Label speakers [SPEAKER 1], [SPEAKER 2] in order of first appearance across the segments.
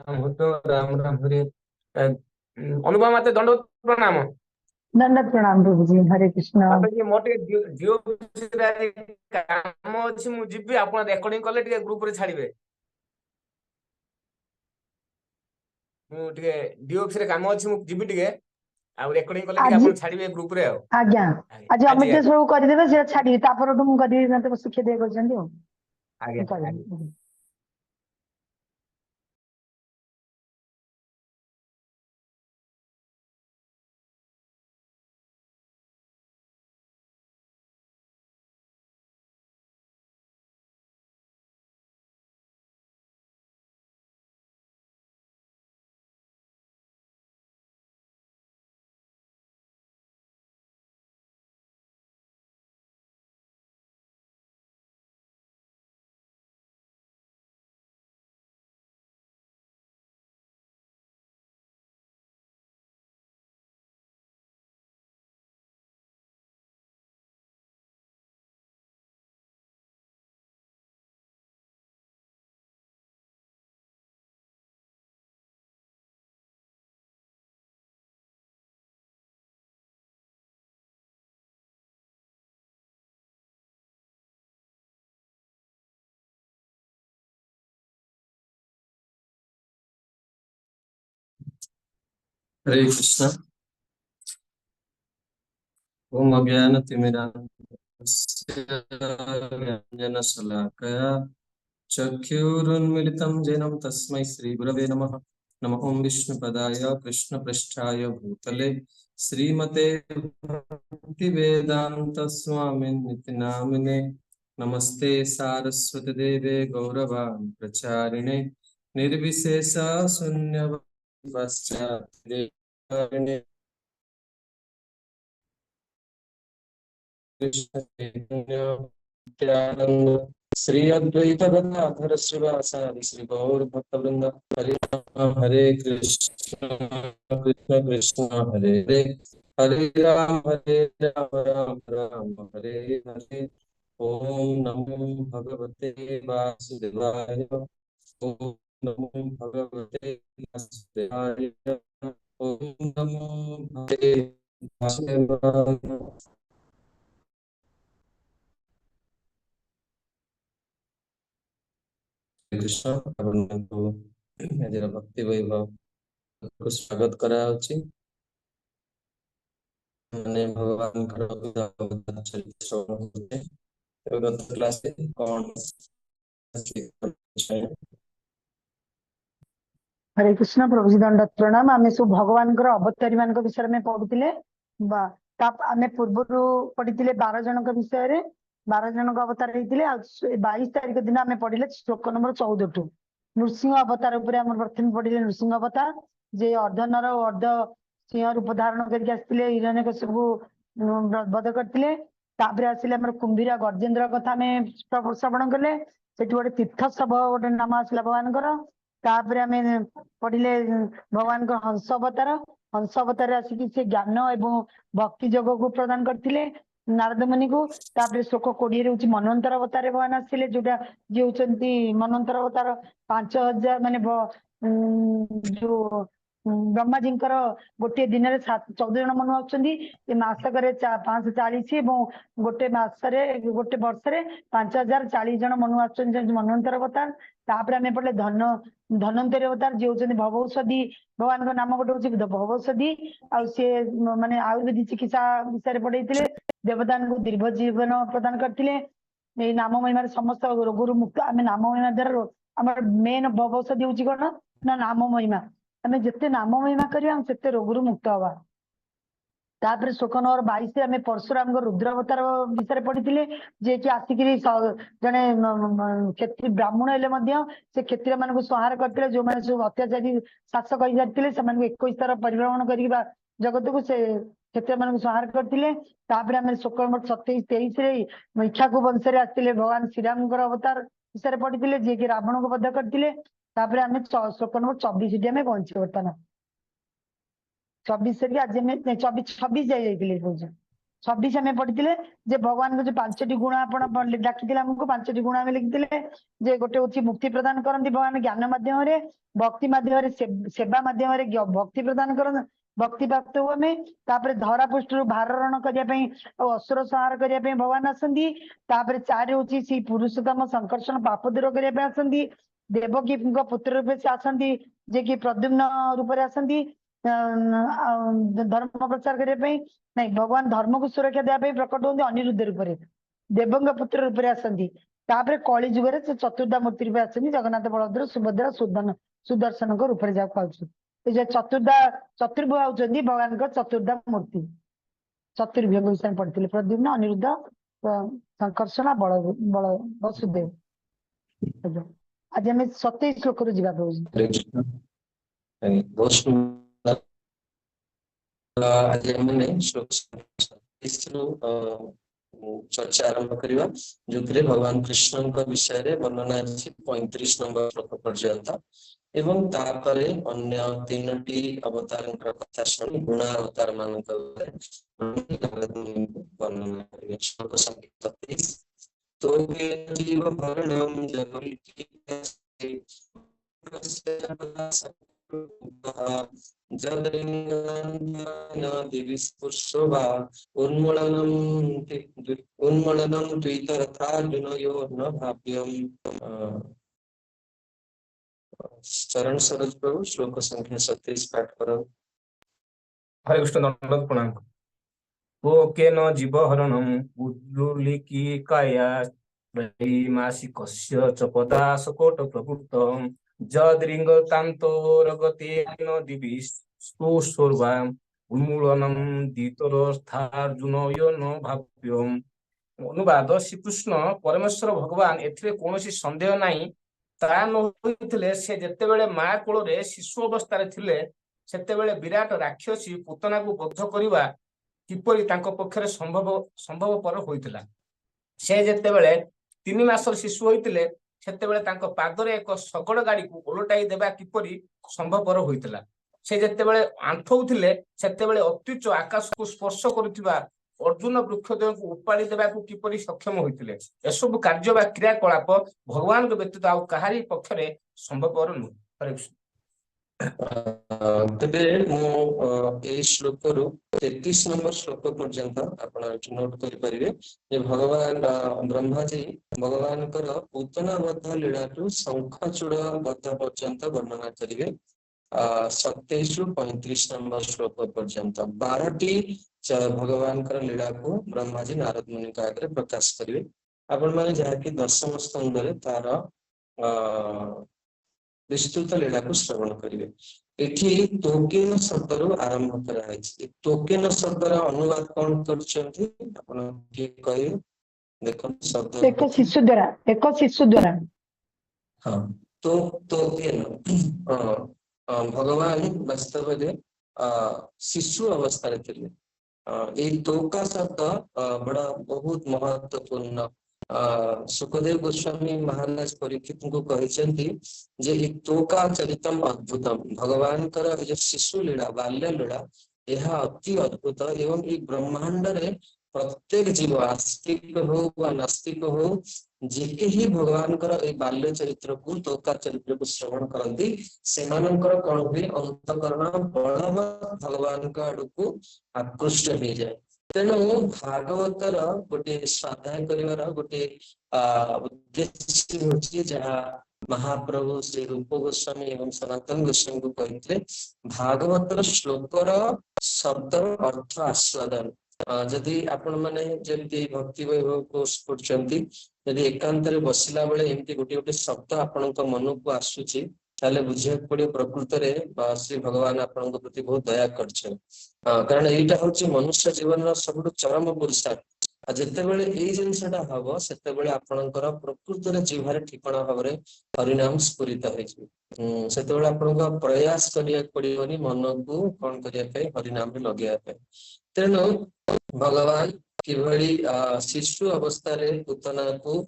[SPEAKER 1] भूत राम राम हरे। अनुपमा माते दंड प्रणाम।
[SPEAKER 2] दंडक प्रणाम प्रभु जी। हरे कृष्ण।
[SPEAKER 1] माता जी मोटे जियो काम अछि मु जिबी आपण रेकॉर्डिंग कले टिके ग्रुप रे छाड़िबे। मु टिके जियो रे काम अछि मु जिबी टिके आ रेकॉर्डिंग कले टिके
[SPEAKER 2] आज
[SPEAKER 1] आपण छाड़िबे ग्रुप रे आ।
[SPEAKER 2] आज्ञा आज
[SPEAKER 1] आजी
[SPEAKER 2] अमित सब करदेबे से छाड़ी तापर मु करी मते शिक्षा दे करछन्ती हो
[SPEAKER 1] आगे आगे।
[SPEAKER 2] करबी।
[SPEAKER 3] हरे कृष्ण। ओम अज्ञानतिमिरान्धस्य ज्ञानशलाकया चक्षुरुन्मीलितं येन तस्मै श्रीगुरवे नमः। नमः ओं विष्णुपदाय कृष्णपृष्ठाय भूतले श्रीमते भक्तिवेदान्तस्वामिनिति नामिने। नमस्ते सारस्वती देवे गौरवाणी प्रचारिणे निर्विशेष शून्यवादी कृष्ण चैतन्य श्री अद्वैत गदाधर श्रीवासादि श्री गौर भक्तवृंद। हरे राम हरे कृष्ण कृष्ण कृष्ण हरे हरे हरे राम राम राम हरे हरे। ओम नमो भगवते वासुदेवाय। ओम नमो भगवते वासुदेवाय। ओम नमो भगवते वासुदेवाय। कृष्ण ଆପଣଙ୍କୁ ଆଜିର ଭକ୍ତି ବୈଭବକୁ ସ୍ୱାଗତ କରାଯାଉଛି। ମାନେ ଭଗବାନଙ୍କର ଚରିତ୍ର ଗତ କ୍ଲାସରେ କଣ
[SPEAKER 2] हरे कृष्ण प्रभु जी दंडक प्रणाम। आम सब भगवान अवतारी मान विषय में पढ़ुले आम पूर्व पढ़ी 12 जन विषय रे 12 जन अवतार होते 22 तारीख दिन आम पढ़ले श्लोक नंबर 14 टू नृसिंह अवतार प्रथम पढ़ले नृसिंह अवतार जे अर्धनर अर्ध सिंह रूप धारण करके आसते हिरण्यकश्यप वध करते। आसिले कुंभीर गर्जेन्द्र कथा आम श्रवण कले से गोटे तीर्थ सब गोटे नाम आसला भगवान आम पढ़ले भगवान हंस अवतार आसिक से ज्ञान एवं भक्ति जोग को प्रदान करते नारद मुनि को। श्लोक 20 हूँ मनवंतर अवतार भगवान आसते जोटा जी होती मनवंतर अवतार 5000 माने जो ब्रह्माजी गोटे दिन में 14 जन मनु आसक 540 गोटे मसरे गोटे वर्ष 5040 जन मनु आस मनवंतर अवतार। तापर आम पढ़ले धन्वंतरी अवतार जी होती भवौषधि भगवान का नाम गोटे हूँ भवौषधि सी माने आयुर्वेदिक चिकित्सा विषय पढ़े देवता को दीर्घ जीवन प्रदान करते नाम महिमार समस्त रोगरू मुक्त। आम नाम महिमा द्वारा आम मेन भवौषधि हूँ कौन ना नाम महिमा। आम जिते नाम महिमा करवा से रोगरू मुक्त हवा। तापर श्लोक नंबर 22 आम परशुराम रुद्र अवतार विषय पढ़ी जे कि आसिक जड़े क्षत्रि ब्राह्मण से क्षत्रिय मान संहार करते जो मैंने सब अत्याचारी शासक हो जाते 21 थर परिभ्रमण कर जगत को से क्षत्रिय मान संहार करते। आम श्लोक नंबर 27 23 इच्छाकू वंश आसते भगवान श्रीराम अवतार विषय पढ़ी जे कि रावण को वध करते। आम श्लोक नंबर 24 आम पहुंचे बर्तमान 24 आज 24 26 जाइए। 26 आम पढ़ी जे भगवान को जो 5टी गुण आपण डाकी आमको 5टी गुण आम लिखिले जे गोटे हूँ मुक्ति प्रदान करती भगवान ज्ञान माध्यम भक्ति माध्यम सेवा माध्यम भक्ति प्रदान कर भक्ति प्राप्त हूँ आम तापर धरा पृष्ठ भारण करने असुर संहार करने भगवान आसती 4 हूँ श्री पुरुषोत्तम संकर्षण पाप दूर करने आसती देवकी पुत्र रूपे से आसती जे कि प्रद्युम्न रूप से आसती धर्म प्रचार करने नहीं भगवान धर्म को सुरक्षा देवाई प्रकट होती अनिरुद्ध रूप से देवंग पुत्र रूप से आसती कली जुग से चतुर्धा मूर्ति रूप आसती जगन्नाथ बलभद्र सुभद्रा सुदर्शन रूप से जहाँ कहूँ चतुर्भुआ होती भगवान चतुर्धा मूर्ति चतुर्भुज विषय पढ़ी प्रद्युम्न अनिरुद्ध संकर्षण बल बल वसुदेव आज आम 27 श्लोक रू जा
[SPEAKER 3] बहुत सुंदर आज हमने श्लोक 27 चर्चा आरंभ करवा जो भगवान कृष्ण विषय रे वर्णना अछि 35 नंबर श्लोक पर्यंत एवं तापरे अन्य 3टी अवतार कथा शुणी गुण अवतार मान वर्णना करिवे श्लोक संख्या 27 तो जीव भरणम जगति उन्मूलनम द्वैतरथार्जुनयो न भाव्यम। चरण सरोज प्रभु श्लोक संख्या 27 पाठ करो।
[SPEAKER 1] हरे कृष्ण दंडवत प्रणाम। को केन जीव हरणम उद्रुलिकी काया मासिकस्य च पदासकोट प्रवृत्तम जदृंग तान्तोरगतेन दिवि स्तुस्वर्वा उन्मूलनम द्वितरथार्जुनयो न भाव्यम। अनुवाद श्रीकृष्ण परमेश्वर भगवान एथिरे कोनोसी संदेह नाही ता नहोइथिले से जेतेबेले मा कोଳରେ शिशु अवस्थारे थिले सेतेबेले विराट राक्षसी पुतना को बद्ध करिवा किपरि तांको पक्षरे संभवपर होइतिला। से जेतेबेले 3 मासर शिशु होइतिले सेतेबेले तांको पादरे एक शगड़ गाड़ी को ओलटाई देबा किपरि संभवपर होइतिला। से जेतेबेले आंठौथिले सेतेबेले अत्युच्च आकाश को स्पर्श करुथिबा अर्जुन वृक्षदेव को उपाड़ी देबा को किपरि सक्षम होइतिले। एसबु कार्य बा क्रियाकलाप भगवान के व्यतीत आउ कहारी पक्षरे संभवपर नु। हरे कृष्ण।
[SPEAKER 3] तेबे मो ए श्लोक रु 33 नंबर श्लोक पर्यंत आपण नोट करि परिबे जे भगवान ब्रह्मा जी भगवान कर पूतना बद्ध लीला टू शंखचूड़ बद्ध पर्यंत वर्णना करिवे 27 रु 35 नंबर श्लोक पर्यंत 12टी भगवान कर लीला को ब्रह्मा जी नारद मुनि का आगे प्रकाश करिवे। आपण माने जहा कि दशम स्कंद रे तार विस्तृत लीला को श्रवण करिवे। एठी तोकेन शब्द रु आरंभ करा है। तोकेन शब्द रा अनुवाद कोन करछंती आपण के कहियो देखो शब्द
[SPEAKER 2] एक शिशु द्वारा
[SPEAKER 3] हां तो तोकेन भगवान वास्तव में शिशु अवस्था रे थिले। ए तोका शब्द बड़ा बहुत महत्वपूर्ण सुखदेव गोस्वामी महाराज परीक्षित को कहते जे तोका चरितम अद्भुतम भगवान कर जो शिशु लीला बाल्य लीला यह अति अद्भुत एवं ये ब्रह्मांड रे प्रत्येक जीव आस्तिक हो नास्तिक हो जेके ही भगवान कर ए बाल्य चरित्र को तोका चरित्र को श्रवण करती सेमानंकर कोन भी अंतकरण बलवत भगवान का आड़ को आकृष्ट हो जाए। तेणु भागवतर गोटे स्वाध्याय करिवार गोटे उद्देश्य होछि जहा महाप्रभु श्री रूप गोस्वामी एवं सनातन गोस्वामी को कहते भागवतर श्लोकर शब्द अर्थ आस्वादन जदि आपण माने जेमती भक्ति वैभव कोर्स करछंती यदि एकांत रे बसिला बेले एमती गोटे गोटे शब्द आपनक मन को आसुची ताले बुझिया पड़े प्रकृत रे श्री भगवान आपनक प्रति बहुत दया करछन। कारण एटा होची मनुष्य जीवन रो सबटु चरम पुरुषार्थ जेते बेले एई जिंसटा हबो सेते बेले आपनकर प्रकृत रे जीवारे ठिकाना भाबरे परिणाम स्फुरित होइछि सेते बेले आपनक प्रयास करिया पड़िबनी मन को कोन करिया पे परिणाम रे लगेया पे। तेणु भगवान किभଳି शिशु अवस्था रे पुतना को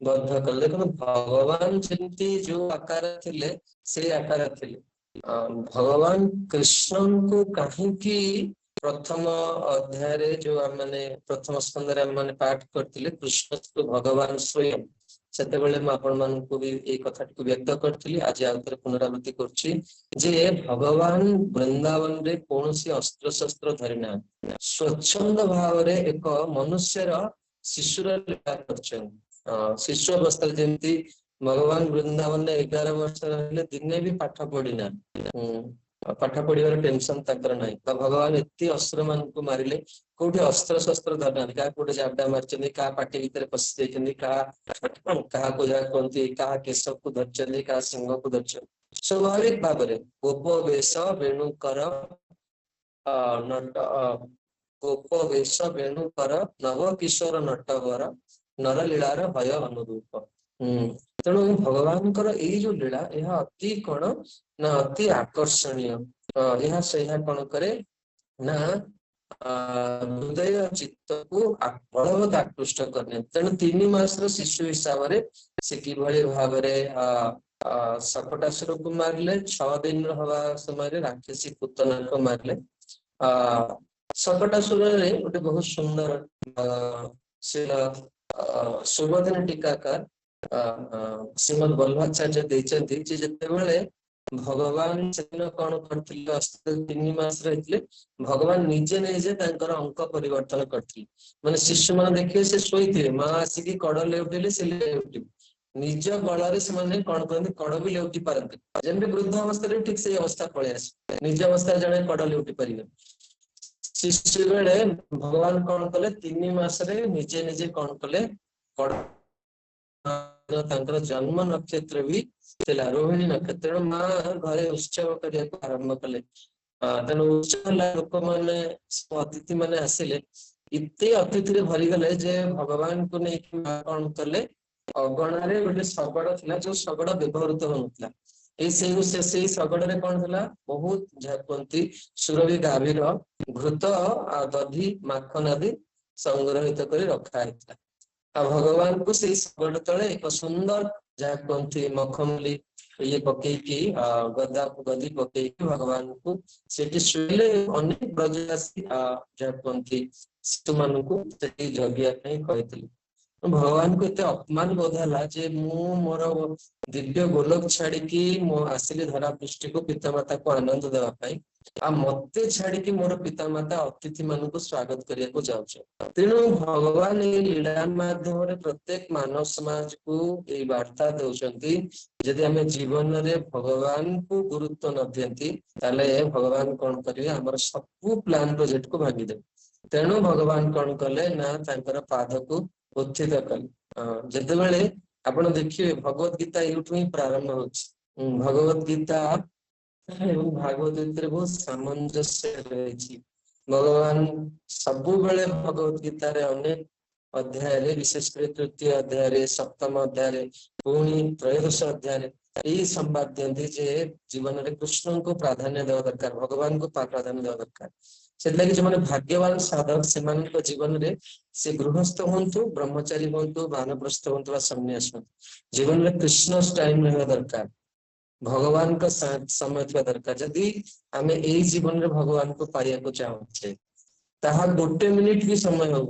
[SPEAKER 3] बद्ध कले भगवान जेमती जो आकार थिले से आकार थिले भगवान कृष्ण को कहीं प्रथम अध्याय जो आम माने प्रथम स्कंद आम माने पाठ करथिले कृष्ण तो भगवान स्वयं सेतेबेले म आपण मानकु भी ए कथा को व्यक्त करथिली आज आउतरे पुनरावृत्ति करछि जे भगवान वृंदावन रे कोनोसी अस्त्र शस्त्र धरिना स्वच्छंद भाव रे एक मनुष्यर शिशुर लीला करछन शिशु अवस्था जेंति भगवान वृंदावन रे 11 वर्ष रहले दिने भी पाठ पढिना पाठ पढ़िबार टेंशन तकर नाही बा भगवान एति अस्त्र मान को मारिले कोठी अस्त्र शस्त्र धरनानी का कोठी जाबडा मारचनी का पाटी भीतर पसि जायचनी का को जा कोंती का केशव को धरचनी का सिंह को धरचनी स्वाभाविक भाव रे गोप वेश वेणुकर नट गोप वेश वेणुकर नव किशोर नटवर नरलीलार भय अनुरूप तेणु भगवान जो लीला यह अति कौन ना अति आकर्षणीय यह से कौन करे ना हृदय चित्त को बलवत आकृष्ट करने तेणु 3 मास शिशु हिसाब से किभली भाव सकटासुर को मारिले 6 दिन हवा समय राक्षसी पुतना को मारिले सकटासुर गोटे बहुत सुंदर सुबोधन टीकाकार श्रीमद वल्लभाचार्य देइचंती जे जतेबेले भगवान सेदिन कौन करथिले 3 मास रहितले भगवान निजे निजे तांकर अंक परिवर्तन करथिले माने शिशु मान देखिए से सोईथिले मां आसिकी कड़ लेउटिले से लेउटिले निज बଳରେ ସେମାନେ कौन करते कड़ भी लेउटी पारते जेमति वृद्ध अवस्था ठीक से अवस्था पळे आसे निज अवस्था जणे कड़ लेउटी परिबे शिशु बेले भगवान कौन कले 3 मास रे निजे निजे कौन कले कड़ जन्म नक्षत्र भी रोहिणी नक्षत्र माँ घरे उत्सव करने आरंभ कले तेणु उत्सव लोक मैंने अतिथि मैंने आसिले इतने अतिथि भरी गले जे भगवान को नहीं कौन कले अगणार गोटे शगड़ था जो शगड़ व्यवहृत होता शगड़ कौन था बहुत कहती सुरभि गाभीर घृत दधि माखन आदि संग्रहित कर रखा है भगवान को से शगड़ तले एक सुंदर जहाँ कहती मखमली ये पकईकी गदा गदी पकईकी भगवान को सेठी शुले अनेक ब्रजवासी जहाँ कहती शिशु मान को जगिया कही भगवान को एते अपमान बोध है जे मु मोर दिव्य गोलोक छाड़ी मो आसिली धरा पृष्ठ को पितामाता को आनंद देवाई आ मते छाड़ी मोर पितामाता अतिथि मान को स्वागत करने को जाऊँ तेणु भगवान ये लीला माध्यम प्रत्येक मानव समाज को ये वार्ता दौरान जदि आम जीवन रे भगवान को गुरुत्व न दियंती ताले भगवान कौन करेंगे आमर सबू प्लान प्रोजेक्ट को भांगीदेवे तेणु भगवान कौन कले ना तांकर पाद को उत्थित कले जितेबले आप देखिए भगवत गीता यूठू ही प्रारंभ हो भगवत गीता भागवत गीता बहुत सामंजस्य रही भगवान सबु बेले भगवत गीता रे अनेक अध्याय विशेषकर 3य अध्याय 7म अध्याय पुणी 13 अध्याय यही संवाद दिखती जे जीवन में कृष्ण को प्राधान्य देवा दरकार भगवान को प्राधान्य देवा दरकार से जो मैंने भाग्यवान साधक से जीवन में से गृहस्थ हूँ ब्रह्मचारी हूँ वानप्रस्थ हूँ सन्यास जीवन में कृष्ण टाइम रहा दरकार भगवान का समय थी दरकार जदि आम यही जीवन में भगवान को पाइबा को चाहे ताहा 1 मिनिट भी समय हो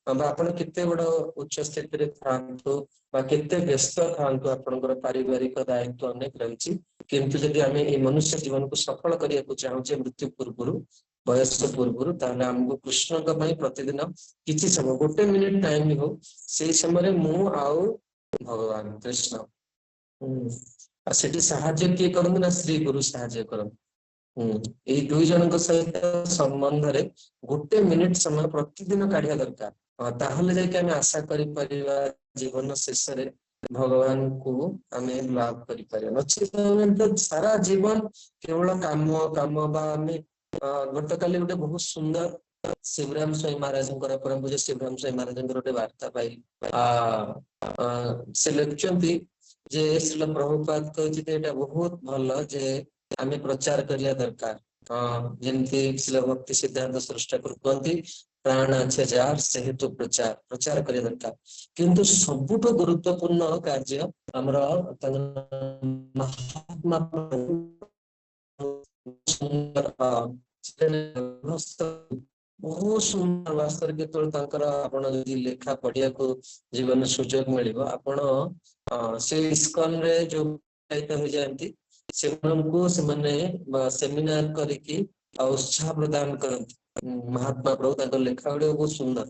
[SPEAKER 3] आपण केते बड़ उच्च स्थिति रे थांतु बा केते व्यस्त थांतु आपनकर पारिवारिक दायित्व अनेक रही किंतु जदि आम ये मनुष्य जीवन को सफल करने को चाहूचे मृत्यु पूर्व बयस पूर्व ताहले हमको कृष्ण का प्रतिदिन किसी समय 1 मिनिट टाइम हो से समय मु आउ भगवान कृष्ण सेठी साहाଯ୍य किए करते ना श्री गुरु साहाଯ୍य करते ये 2 जन सहित संबंध रे 1 मिनिट समय प्रतिदिन काढ़िया दरकार ताहले जाके आमे आशा करि परिबा जीवन शेष रे भगवान को आमे लाभ करि परिबा नचित सारा जीवन केवल काम काम बा आमे गतकाली गोटे बहुत सुंदर शिवराम स्वामी महाराज परम पूज्य शिवराम स्वामी महाराज गोटे वार्ता पाई से लिखुचंती जे श्रील प्रभुपाद कहते बहुत भल जे आमे प्रचार करिया दरकार जेमती श्रील भक्ति सिद्धांत स्रष्टा कहते प्राण अच्छे जार से हेतु प्रचार प्रचार करिया दरकार किंतु सबुठ गुरुत्वपूर्ण कार्य हमर महात्मा ବହୁତ ସୁନ୍ଦର ବାସ୍ତବରେ କେତେବେଳେ ତାଙ୍କର ଆପଣ ଯଦି ଲେଖା ପଢିବାକୁ ଜୀବନ ସୁଯୋଗ ମିଳିବ ଆପଣ ସେ ଇସ୍କନରେ ଯୋଉ ହେଇଯାଆନ୍ତି ସେମାନଙ୍କୁ ସେମାନେ ସେମିନାର କରିକି ଉତ୍ସାହ ପ୍ରଦାନ କରନ୍ତି। ମହାତ୍ମା ପ୍ରଭୁ ତାଙ୍କ ଲେଖା ଗୁଡିକ ବହୁତ ସୁନ୍ଦର।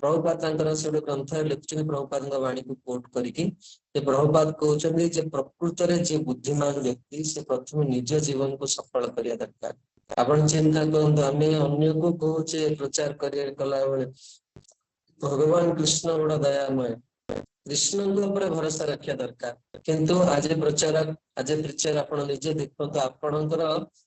[SPEAKER 3] ପ୍ରଭୁପାଦ ତାଙ୍କର ସେ ଗୋଟେ ଗ୍ରନ୍ଥରେ ଲେଖୁଛନ୍ତି ପ୍ରଭୁପାଦଙ୍କ ବାଣୀକୁ କୋଟ କରିକି ଯେ ପ୍ରଭୁପାଦ କହୁଛନ୍ତି ଯେ ପ୍ରକୃତରେ ଯିଏ ବୁଦ୍ଧିମାନ ବ୍ୟକ୍ତି ସେ ପ୍ରଥମେ ନିଜ ଜୀବନକୁ ସଫଳ କରିବା ଦରକାର। ଆପଣ ଚିନ୍ତା କରନ୍ତୁ ଆମେ ଅନ୍ୟକୁ କହୁଛେ ପ୍ରଚାର କରିବା କଲା ବେଳେ ଭଗବାନ କୃଷ୍ଣ ବଡ ଦୟାମୟ, କୃଷ୍ଣଙ୍କ ଉପରେ ଭରସା ରଖିବା ଦରକାର। କିନ୍ତୁ ଆଜି ପ୍ରିଚର ଆପଣ ନିଜେ ଦେଖନ୍ତୁ ଆପଣଙ୍କର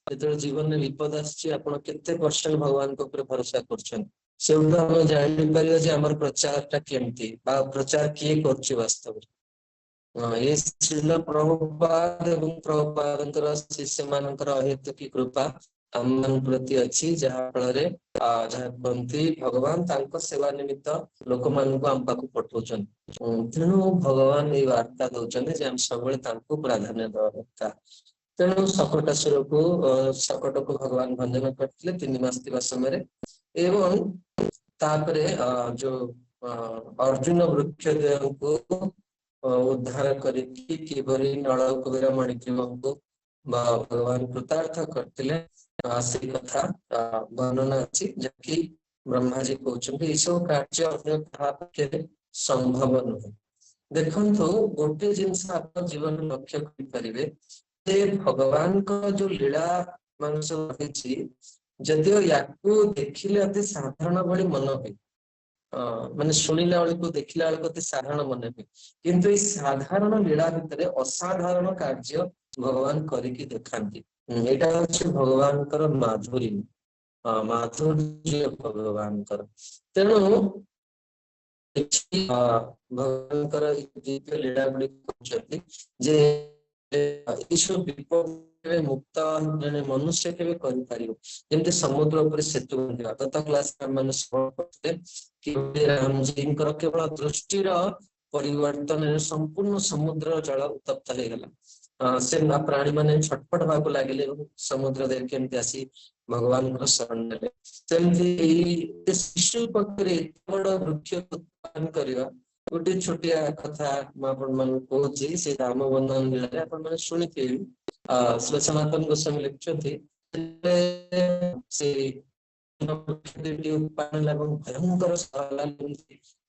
[SPEAKER 3] ଯେତେବେଳେ ଜୀବନରେ ବିପଦ ଆସିଛି ଆପଣ କେତେ ପରସେଣ୍ଟ ଭଗବାନଙ୍କ ଉପରେ ଭରସା କରୁଛନ୍ତି। ସେଉଠୁ ଆମେ ଜାଣିପାରିବା ଯେ ଆମର ପ୍ରଚାରଟା କେମିତି ବା ପ୍ରଚାର କିଏ କରୁଛି ବାସ୍ତବରେ। ଏ ଶ୍ରୀଲ ପ୍ରଭୁପାଦ ଏବଂ ପ୍ରଭୁପାଦଙ୍କର ଶିଷ୍ୟମାନଙ୍କର ଅହେତୁକୀ କୃପା ଆମମାନଙ୍କ ପ୍ରତି ଅଛି, ଯାହା ଫଳରେ ଯାହା କୁହନ୍ତି ଭଗବାନ ତାଙ୍କ ସେବା ନିମିତ୍ତ ଲୋକମାନଙ୍କୁ ଆମ ପାଖକୁ ପଠଉଛନ୍ତି। ତେଣୁ ଭଗବାନ ଏଇ ବାର୍ତ୍ତା ଦଉଛନ୍ତି ଯେ ଆମେ ସବୁବେଳେ ତାଙ୍କୁ ପ୍ରାଧାନ୍ୟ ଦେବା ଦରକାର। ତେଣୁ ଶକଟକୁ ଭଗବାନ ଭଞ୍ଜନ କରିଥିଲେ 3 ମାସ ଥିବା ସମୟରେ ଏବଂ ତାପରେ ଯୋଉ ଅର୍ଜୁନ ବୃକ୍ଷଦେବଙ୍କୁ ଉଦ୍ଧାର କରିକି କିପରି ନଳକୂପର ମଣିଗ୍ରୀବଙ୍କୁ ଭଗବାନ କୃତାର୍ଥ କରିଥିଲେ ସେଇ କଥା ବର୍ଣ୍ଣନା ଅଛି, ଯାହାକି ବ୍ରହ୍ମାଜୀ କହୁଛନ୍ତି ଏସବୁ କାର୍ଯ୍ୟ ଅନ୍ୟ କାହା ପକ୍ଷରେ ସମ୍ଭବ ନୁହେଁ। ଦେଖନ୍ତୁ ଗୋଟେ ଜିନିଷ ଆପଣ ଜୀବନରେ ଲକ୍ଷ୍ୟ କରିପାରିବେ ଯେ ଭଗବାନଙ୍କ ଯୋଉ ଲୀଳା ମାନେ ସବୁ ରହିଛି ଯଦିଓ ୟାକୁ ଦେଖିଲେ ଅତି ସାଧାରଣ ଭଳି ମନ ହୁଏ, ମାନେ ଶୁଣିଲା ବେଳକୁ ଦେଖିଲା ବେଳକୁ ଅତି ସାଧାରଣ ମନେ ହୁଏ, କିନ୍ତୁ ଏଇ ସାଧାରଣ ଲୀଳା ଭିତରେ ଅସାଧାରଣ କାର୍ଯ୍ୟ ଭଗବାନ କରିକି ଦେଖାନ୍ତି। ଏଇଟା ହଉଛି ଭଗବାନଙ୍କର ମାଧୁରୀ, ମାଧୁର୍ଯ୍ୟ ଭଗବାନଙ୍କର। ତେଣୁ ଭଗବାନଙ୍କର ଦିବ୍ୟ ଲୀଳା ଗୁଡିକ କରୁଛନ୍ତି ଯେ ଏଇସବୁ ବିପଦରେ ମୁକ୍ତ ଜଣେ ମନୁଷ୍ୟ କେବେ କରିପାରିବ। ଯେମିତି ସମୁଦ୍ର ଉପରେ ସେତୁ ବାନ୍ଧିବା, ଗତ କ୍ଲାସ ମାନେ କି ରାମଜୀଙ୍କର କେବଳ ଦୃଷ୍ଟିର ପରିବର୍ତ୍ତନରେ ସମ୍ପୂର୍ଣ୍ଣ ସମୁଦ୍ର ଜଳ ଉତ୍ତପ୍ତ ହେଇଗଲା। ସେ ପ୍ରାଣୀ ମାନେ ଛଟପଟ ହେବାକୁ ଲାଗିଲେ ସମୁଦ୍ର ଦେହ କେମିତି ଆସି ଭଗବାନଙ୍କର ଶରଣ ନେଲେ। ସେମିତି ଏଇ ଶିଶୁ ପକ୍ଷରେ ଏତେ ବଡ ବୃକ୍ଷ ଉତ୍ପାଦନ କରିବା ଗୋଟେ ଛୋଟିଆ କଥା ମୁଁ ଆପଣ ମାନଙ୍କୁ କହୁଛି। ସେ ରାମ ବନ୍ଧନ ଲୀଳାରେ ଆପଣ ମାନେ ଶୁଣିଥିବେ, ସନାତନ ଗୋସ୍ୱାମୀ ଲେଖୁଛନ୍ତି ସେ ଉତ୍ପାଦନ ଏବଂ ଭୟଙ୍କର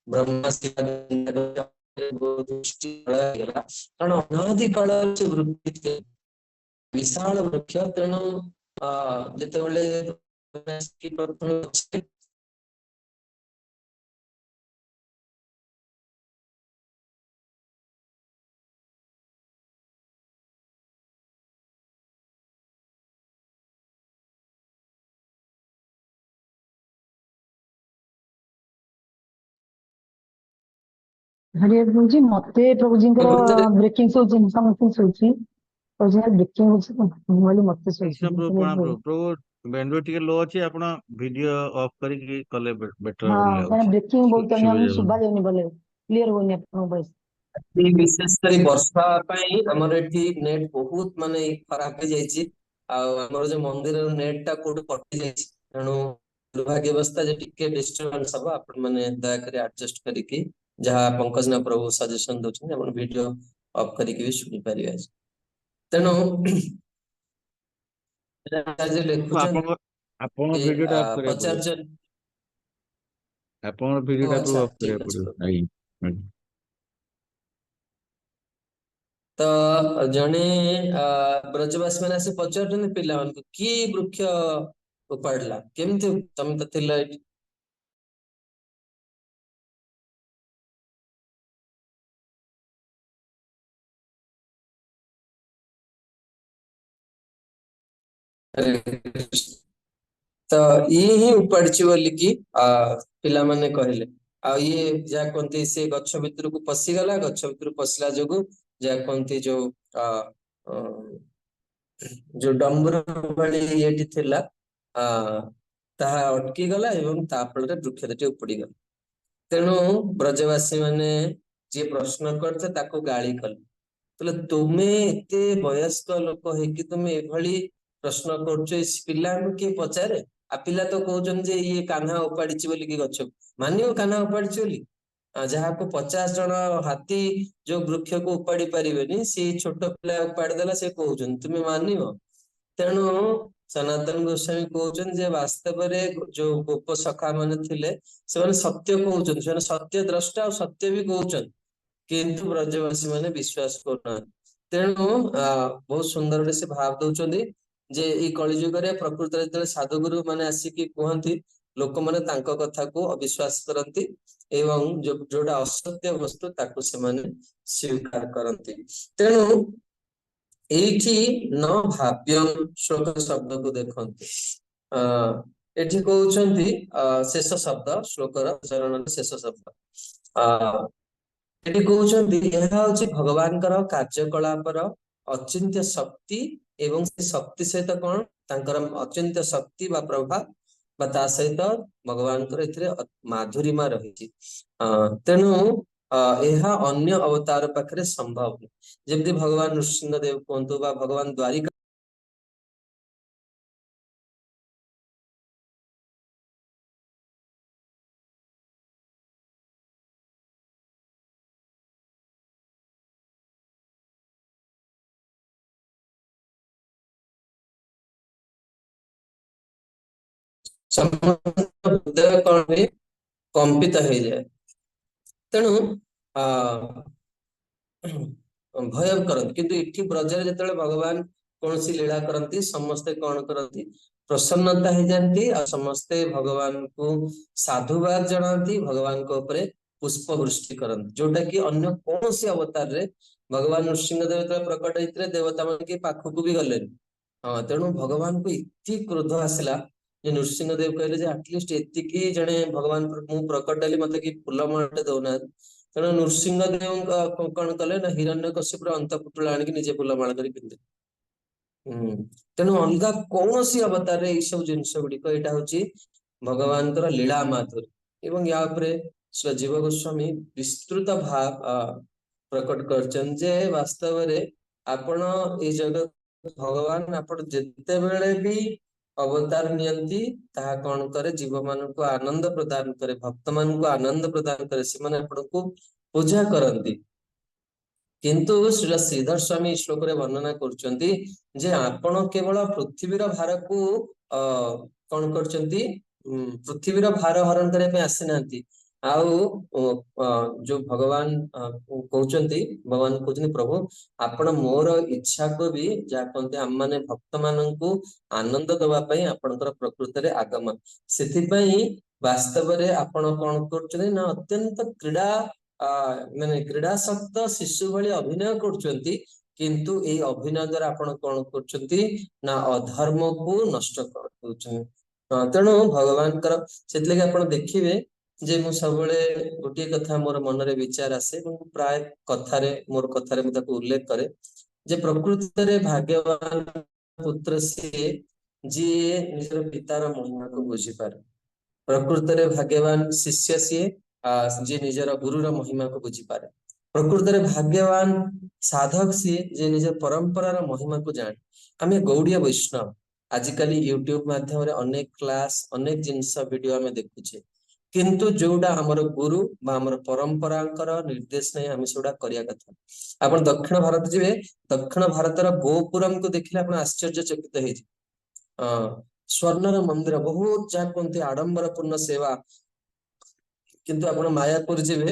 [SPEAKER 3] ବ୍ରହ୍ମା ହେଇଗଲା କାରଣ ଅନାଦି କାଳ ସେ ବୃକ୍ଷ ବିଶାଳ ବୃକ୍ଷ। ତେଣୁ ଯେତେବେଳେ
[SPEAKER 2] ହରିହର କହୁଛି ମତେ ପ୍ରଭୁଜୀଙ୍କର ବ୍ରେକିଂ ଶୋଉଛି, ସମସ୍ତଙ୍କୁ ଶୋଉଛି, ପ୍ରଭୁଜୀଙ୍କର ବ୍ରେକିଂ ହଉଛି ତ ମୁଁ କହିଲି ମତେ ଶୋଉଛି।
[SPEAKER 4] କୃଷ୍ଣ ପ୍ରଭୁ ପ୍ରଣାମ ପ୍ରଭୁ। ପ୍ରଭୁ ବେଣ୍ଡୁର ଟିକେ ଲୋ ଅଛି, ଆପଣ ଭିଡିଓ ଅଫ୍ କରିକି କଲେ ବେଟର
[SPEAKER 2] ହଁ
[SPEAKER 4] ବୋଲି
[SPEAKER 2] କାରଣ
[SPEAKER 4] ଲାଗୁଛି।
[SPEAKER 2] ବ୍ରେକିଂ ବହୁତ ଆମକୁ
[SPEAKER 4] ଶୁଭାଯାଉନି।
[SPEAKER 2] ଶୁଭା ଯାଉନି, ଭଲ କ୍ଲିୟର ହଉନି ଆପଣଙ୍କ ଭଏସ।
[SPEAKER 3] ବିଶେଷ କରି ବର୍ଷା ପାଇଁ ଆମର ଏଠି ନେଟ ବହୁତ ମାନେ ଖରାପ ହେଇଯାଇଛି, ଆଉ ଆମର ଯୋଉ ମନ୍ଦିରର ନେଟ ଟା କୋଉଠି କଟି ଯାଇଛି। ତେଣୁ ଦୁର୍ଭାଗ୍ୟବସ୍ଥା ଯେ ଟିକେ ଡିଷ୍ଟର୍ବାନ୍ସ ହବ, ଆପଣ ମାନେ ଦୟାକରି ଆଡଜଷ୍ଟ କରିକି ଯାହା ପଙ୍କଜନା ପ୍ରଭୁ ସଜେସନ ଦଉଛନ୍ତି ଆପଣ ଭିଡିଓ ଅଫ୍ କରିକି ବି ଶୁଣିପାରିବେ। ତେଣୁ ଲେଖୁଛନ୍ତି
[SPEAKER 4] ଆପଣଙ୍କ ଭିଡିଓ ଟା ଅଫ୍ କରିବାକୁ ପଡିବ।
[SPEAKER 3] ପଚାରୁଛନ୍ତି
[SPEAKER 4] ଆପଣଙ୍କ ଭିଡିଓ ଟା
[SPEAKER 3] ଆଚ୍ଛା
[SPEAKER 4] ଅଫ୍
[SPEAKER 3] ଠିକ
[SPEAKER 4] କରିବାକୁ
[SPEAKER 3] ଅଛି।
[SPEAKER 4] ପଡିବ। ଆଜ୍ଞା।
[SPEAKER 3] ତ ଜଣେ ବ୍ରଜବାସୀ ମାନେ ଆସି ପଚାରୁଛନ୍ତି ପିଲାମାନଙ୍କୁ କି ବୃକ୍ଷ ଉପାଡିଲା, କେମିତି ତମେ ତ ଥିଲ ଏଠି। ତ ଇଏ ହିଁ ଉପାଡିଛି ବୋଲିକି ପିଲାମାନେ କହିଲେ। ଆଉ ଇଏ ଯାହା କୁହନ୍ତି ସେ ଗଛ ଭିତରକୁ ପଶିଗଲା, ଗଛ ଭିତରକୁ ପଶିଲା ଯୋଗୁ ଯାହା କୁହନ୍ତି ଯୋଉ ଡମ୍ବରୁ ଭଳି ଇଏଟି ଥିଲା ତାହା ଅଟକି ଗଲା ଏବଂ ତା ଫଳରେ ବୃକ୍ଷଟି ଉପୁଡିଗଲା। ତେଣୁ ବ୍ରଜବାସୀ ମାନେ ଯିଏ ପ୍ରଶ୍ନ କରିଥିଲେ ତାକୁ ଗାଳି କଲେ, ତୁମେ ଏତେ ବୟସ୍କ ଲୋକ ହେଇକି ତୁମେ ଏଭଳି ପ୍ରଶ୍ନ କରୁଛୁ ଏ ପିଲାଙ୍କୁ କିଏ ପଚାରେ? ଆଉ ପିଲା ତ କହୁଛନ୍ତି ଯେ ଇଏ କାହ୍ନା ଉପାଡିଛି ବୋଲିକି ଗଛ ମାନିବ କାହ୍ନା ଉପାଡିଛି ବୋଲି? ଯାହାକୁ 50 ଜଣ ହାତୀ ଯୋଉ ବୃକ୍ଷକୁ ଉପାଡି ପାରିବେନି ସେ ଛୋଟ ପିଲା ଉପାଡି ଦେଲା ସେ କହୁଛନ୍ତି, ତୁମେ ମାନିବ? ତେଣୁ ସନାତନ ଗୋସ୍ୱାମୀ କହୁଛନ୍ତି ଯେ ବାସ୍ତବରେ ଯୋଉ ଗୋପ ସଖା ମାନେ ଥିଲେ ସେମାନେ ସତ୍ୟ କହୁଛନ୍ତି, ସେମାନେ ସତ୍ୟ ଦ୍ରଷ୍ଟା ଆଉ ସତ୍ୟ ବି କହୁଛନ୍ତି, କିନ୍ତୁ ବ୍ରଜବାସୀ ମାନେ ବିଶ୍ୱାସ କରୁନାହାନ୍ତି। ତେଣୁ ବହୁତ ସୁନ୍ଦରରେ ସେ ଭାବ ଦଉଛନ୍ତି ଯେ ଏଇ କଳିଯୁଗରେ ପ୍ରକୃତରେ ଯେତେବେଳେ ସାଧୁଗୁରୁ ମାନେ ଆସିକି କୁହନ୍ତି ଲୋକମାନେ ତାଙ୍କ କଥାକୁ ଅବିଶ୍ୱାସ କରନ୍ତି ଏବଂ ଯୋଉଟା ଅସତ୍ୟ ବସ୍ତୁ ତାକୁ ସେମାନେ ସ୍ୱୀକାର କରନ୍ତି। ତେଣୁ ଏଇଠି ନ ଭାବ୍ୟମ୍ ଶ୍ଲୋକ ଶବ୍ଦକୁ ଦେଖନ୍ତୁ, ଏଠି କହୁଛନ୍ତି ଶେଷ ଶବ୍ଦ ଶ୍ଲୋକର ଚରଣର ଶେଷ ଶବ୍ଦ, ଏଠି କହୁଛନ୍ତି ଏହା ହଉଛି ଭଗବାନଙ୍କର କାର୍ଯ୍ୟକଳାପର ଅଚିନ୍ତ୍ୟ ଶକ୍ତି ଏବଂ ସେ ଶକ୍ତି ସହିତ କଣ ତାଙ୍କର ଅଚିନ୍ତ୍ୟ ଶକ୍ତି ବା ପ୍ରଭାବ ବା ତା ସହିତ ଭଗବାନଙ୍କର ଏଥିରେ ମାଧୁରିମା ରହିଛି। ତେଣୁ ଏହା ଅନ୍ୟ ଅବତାର ପାଖରେ ସମ୍ଭବ ନୁହେଁ। ଯେମିତି ଭଗବାନ ନୃସିଂହ ଦେବ କୁହନ୍ତୁ ବା ଭଗବାନ ଦ୍ୱାରିକା ହୃଦୟ କଣ ହୁଏ କମ୍ପିତ ହେଇଯାଏ। ତେଣୁ ଭୟ କରନ୍ତି, କିନ୍ତୁ ଏଠି ବ୍ରଜରେ ଯେତେବେଳେ ଭଗବାନ କୌଣସି ଲୀଳା କରନ୍ତି ସମସ୍ତେ କଣ କରନ୍ତି ପ୍ରସନ୍ନତା ହେଇଯାନ୍ତି ଆଉ ସମସ୍ତେ ଭଗବାନଙ୍କୁ ସାଧୁବାଦ ଜଣାନ୍ତି, ଭଗବାନଙ୍କ ଉପରେ ପୁଷ୍ପ ବୃଷ୍ଟି କରନ୍ତି, ଯୋଉଟା କି ଅନ୍ୟ କୌଣସି ଅବତାରରେ ଭଗବାନ ନୃସିଂହ ଦେବ ଯେତେବେଳେ ପ୍ରକଟ ହେଇଥିଲେ ଦେବତା ମାନେ କି ପାଖକୁ ବି ଗଲେନି। ତେଣୁ ଭଗବାନଙ୍କୁ ଏତେ କ୍ରୋଧ ଆସିଲା ଯେ ନୃସିଂହ ଦେବ କହିଲେ ଯେ ଆଟଲିଷ୍ଟ ଏତିକି ଜଣେ ଭଗବାନ ମୁଁ ପ୍ରକଟ ହେଲି ମତେ କି ଫୁଲମାଳ ଦଉନାହାନ୍ତି। ତେଣୁ ନୃସିଂହ ଦେବ କଣ କଲେ ନା ହିରଣ୍ୟକଶ୍ୟପର ଅନ୍ତପୁଟୁଳ ଆଣିକି ନିଜେ ଫୁଲମାଳ କରି ପିନ୍ଧିଲେ। ତେଣୁ ଅଲଗା କୌଣସି ଅବତାରରେ ଏଇ ସବୁ ଜିନିଷ ଗୁଡିକ ଏଇଟା ହଉଛି ଭଗବାନଙ୍କର ଲୀଳା ମାଧୁରୀ। ଏବଂ ୟା ଉପରେ ଜୀବ ଗୋସ୍ୱାମୀ ବିସ୍ତୃତ ଭାବ ପ୍ରକଟ କରିଛନ୍ତି ଯେ ବାସ୍ତବରେ ଆପଣ ଏଇ ଜଗତ ଭଗବାନ ଆପଣ ଯେତେବେଳେ ବି ଅବତାର ନିଅନ୍ତି ତାହା କଣ କରେ ଜୀବ ମାନଙ୍କୁ ଆନନ୍ଦ ପ୍ରଦାନ କରେ, ଭକ୍ତ ମାନଙ୍କୁ ଆନନ୍ଦ ପ୍ରଦାନ କରେ, ସେମାନେ ଆପଣଙ୍କୁ ପୂଜା କରନ୍ତି। କିନ୍ତୁ ଶ୍ରୀଧର ସ୍ୱାମୀ ଏ ଶ୍ଲୋକରେ ବର୍ଣ୍ଣନା କରୁଛନ୍ତି ଯେ ଆପଣ କେବଳ ପୃଥିବୀର ଭାରକୁ କଣ କରୁଛନ୍ତି ପୃଥିବୀର ଭାର ହରଣ କରିବା ପାଇଁ ଆସିନାହାନ୍ତି। ଆଉ ଯୋଉ ଭଗବାନ କହୁଛନ୍ତି ପ୍ରଭୁ ଆପଣ ମୋର ଇଚ୍ଛାକୁ ବି ଯାହା କହନ୍ତି ଆମ ମାନେ ଭକ୍ତ ମାନଙ୍କୁ ଆନନ୍ଦ ଦବା ପାଇଁ ଆପଣଙ୍କର ପ୍ରକୃତରେ ଆଗମନ। ସେଥିପାଇଁ ବାସ୍ତବରେ ଆପଣ କଣ କରୁଛନ୍ତି ନା ଅତ୍ୟନ୍ତ ମାନେ କ୍ରୀଡାସକ୍ତ ଶିଶୁ ଭଳି ଅଭିନୟ କରୁଛନ୍ତି, କିନ୍ତୁ ଏଇ ଅଭିନୟ ଦ୍ଵାରା ଆପଣ କଣ କରୁଛନ୍ତି ନା ଅଧର୍ମକୁ ନଷ୍ଟ କରିଦଉଛନ୍ତି। ତେଣୁ ଭଗବାନଙ୍କର ସେଥିଲାଗି ଆପଣ ଦେଖିବେ ଯେ ମୁଁ ସବୁବେଳେ ଗୋଟିଏ କଥା ମୋର ମନରେ ବିଚାର ଆସେ ଏବଂ ପ୍ରାୟ ମୋର କଥାରେ ମୁଁ ତାକୁ ଉଲ୍ଲେଖ କରେ ଯେ ପ୍ରକୃତରେ ଭାଗ୍ୟବାନ ପୁତ୍ର ସିଏ ଯିଏ ନିଜର ପିତାର ମହିମାକୁ ବୁଝିପାରେ। ପ୍ରକୃତରେ ଭାଗ୍ୟବାନ ଶିଷ୍ୟ ସିଏ ଯିଏ ନିଜର ଗୁରୁର ମହିମାକୁ ବୁଝିପାରେ। ପ୍ରକୃତରେ ଭାଗ୍ୟବାନ ସାଧକ ସିଏ ଯେ ନିଜ ପରମ୍ପରାର ମହିମାକୁ ଜାଣେ। ଆମେ ଗୌଡୀୟ ବୈଷ୍ଣବ ଆଜିକାଲି ୟୁଟ୍ୟୁବ ମାଧ୍ୟମରେ ଅନେକ କ୍ଲାସ ଅନେକ ଜିନିଷ ଭିଡିଓ ଆମେ ଦେଖୁଛେ, କିନ୍ତୁ ଯୋଉଟା ଆମର ଗୁରୁ ବା ଆମର ପରମ୍ପରାଙ୍କର ନିର୍ଦ୍ଦେଶ ନେଇ ଆମେ ସେଗୁଡା କରିବା କଥା। ଆପଣ ଦକ୍ଷିଣ ଭାରତ ଯିବେ, ଦକ୍ଷିଣ ଭାରତର ଗୋପୁରମକୁ ଦେଖିଲେ ଆପଣ ଆଶ୍ଚର୍ଯ୍ୟଚକିତ ହେଇଯିବେ। ସ୍ୱର୍ଣ୍ଣର ମନ୍ଦିର ବହୁତ ଯାହା କୁହନ୍ତି ଆଡମ୍ବର ପୂର୍ଣ୍ଣ ସେବା, କିନ୍ତୁ ଆପଣ ମାୟାପୁର ଯିବେ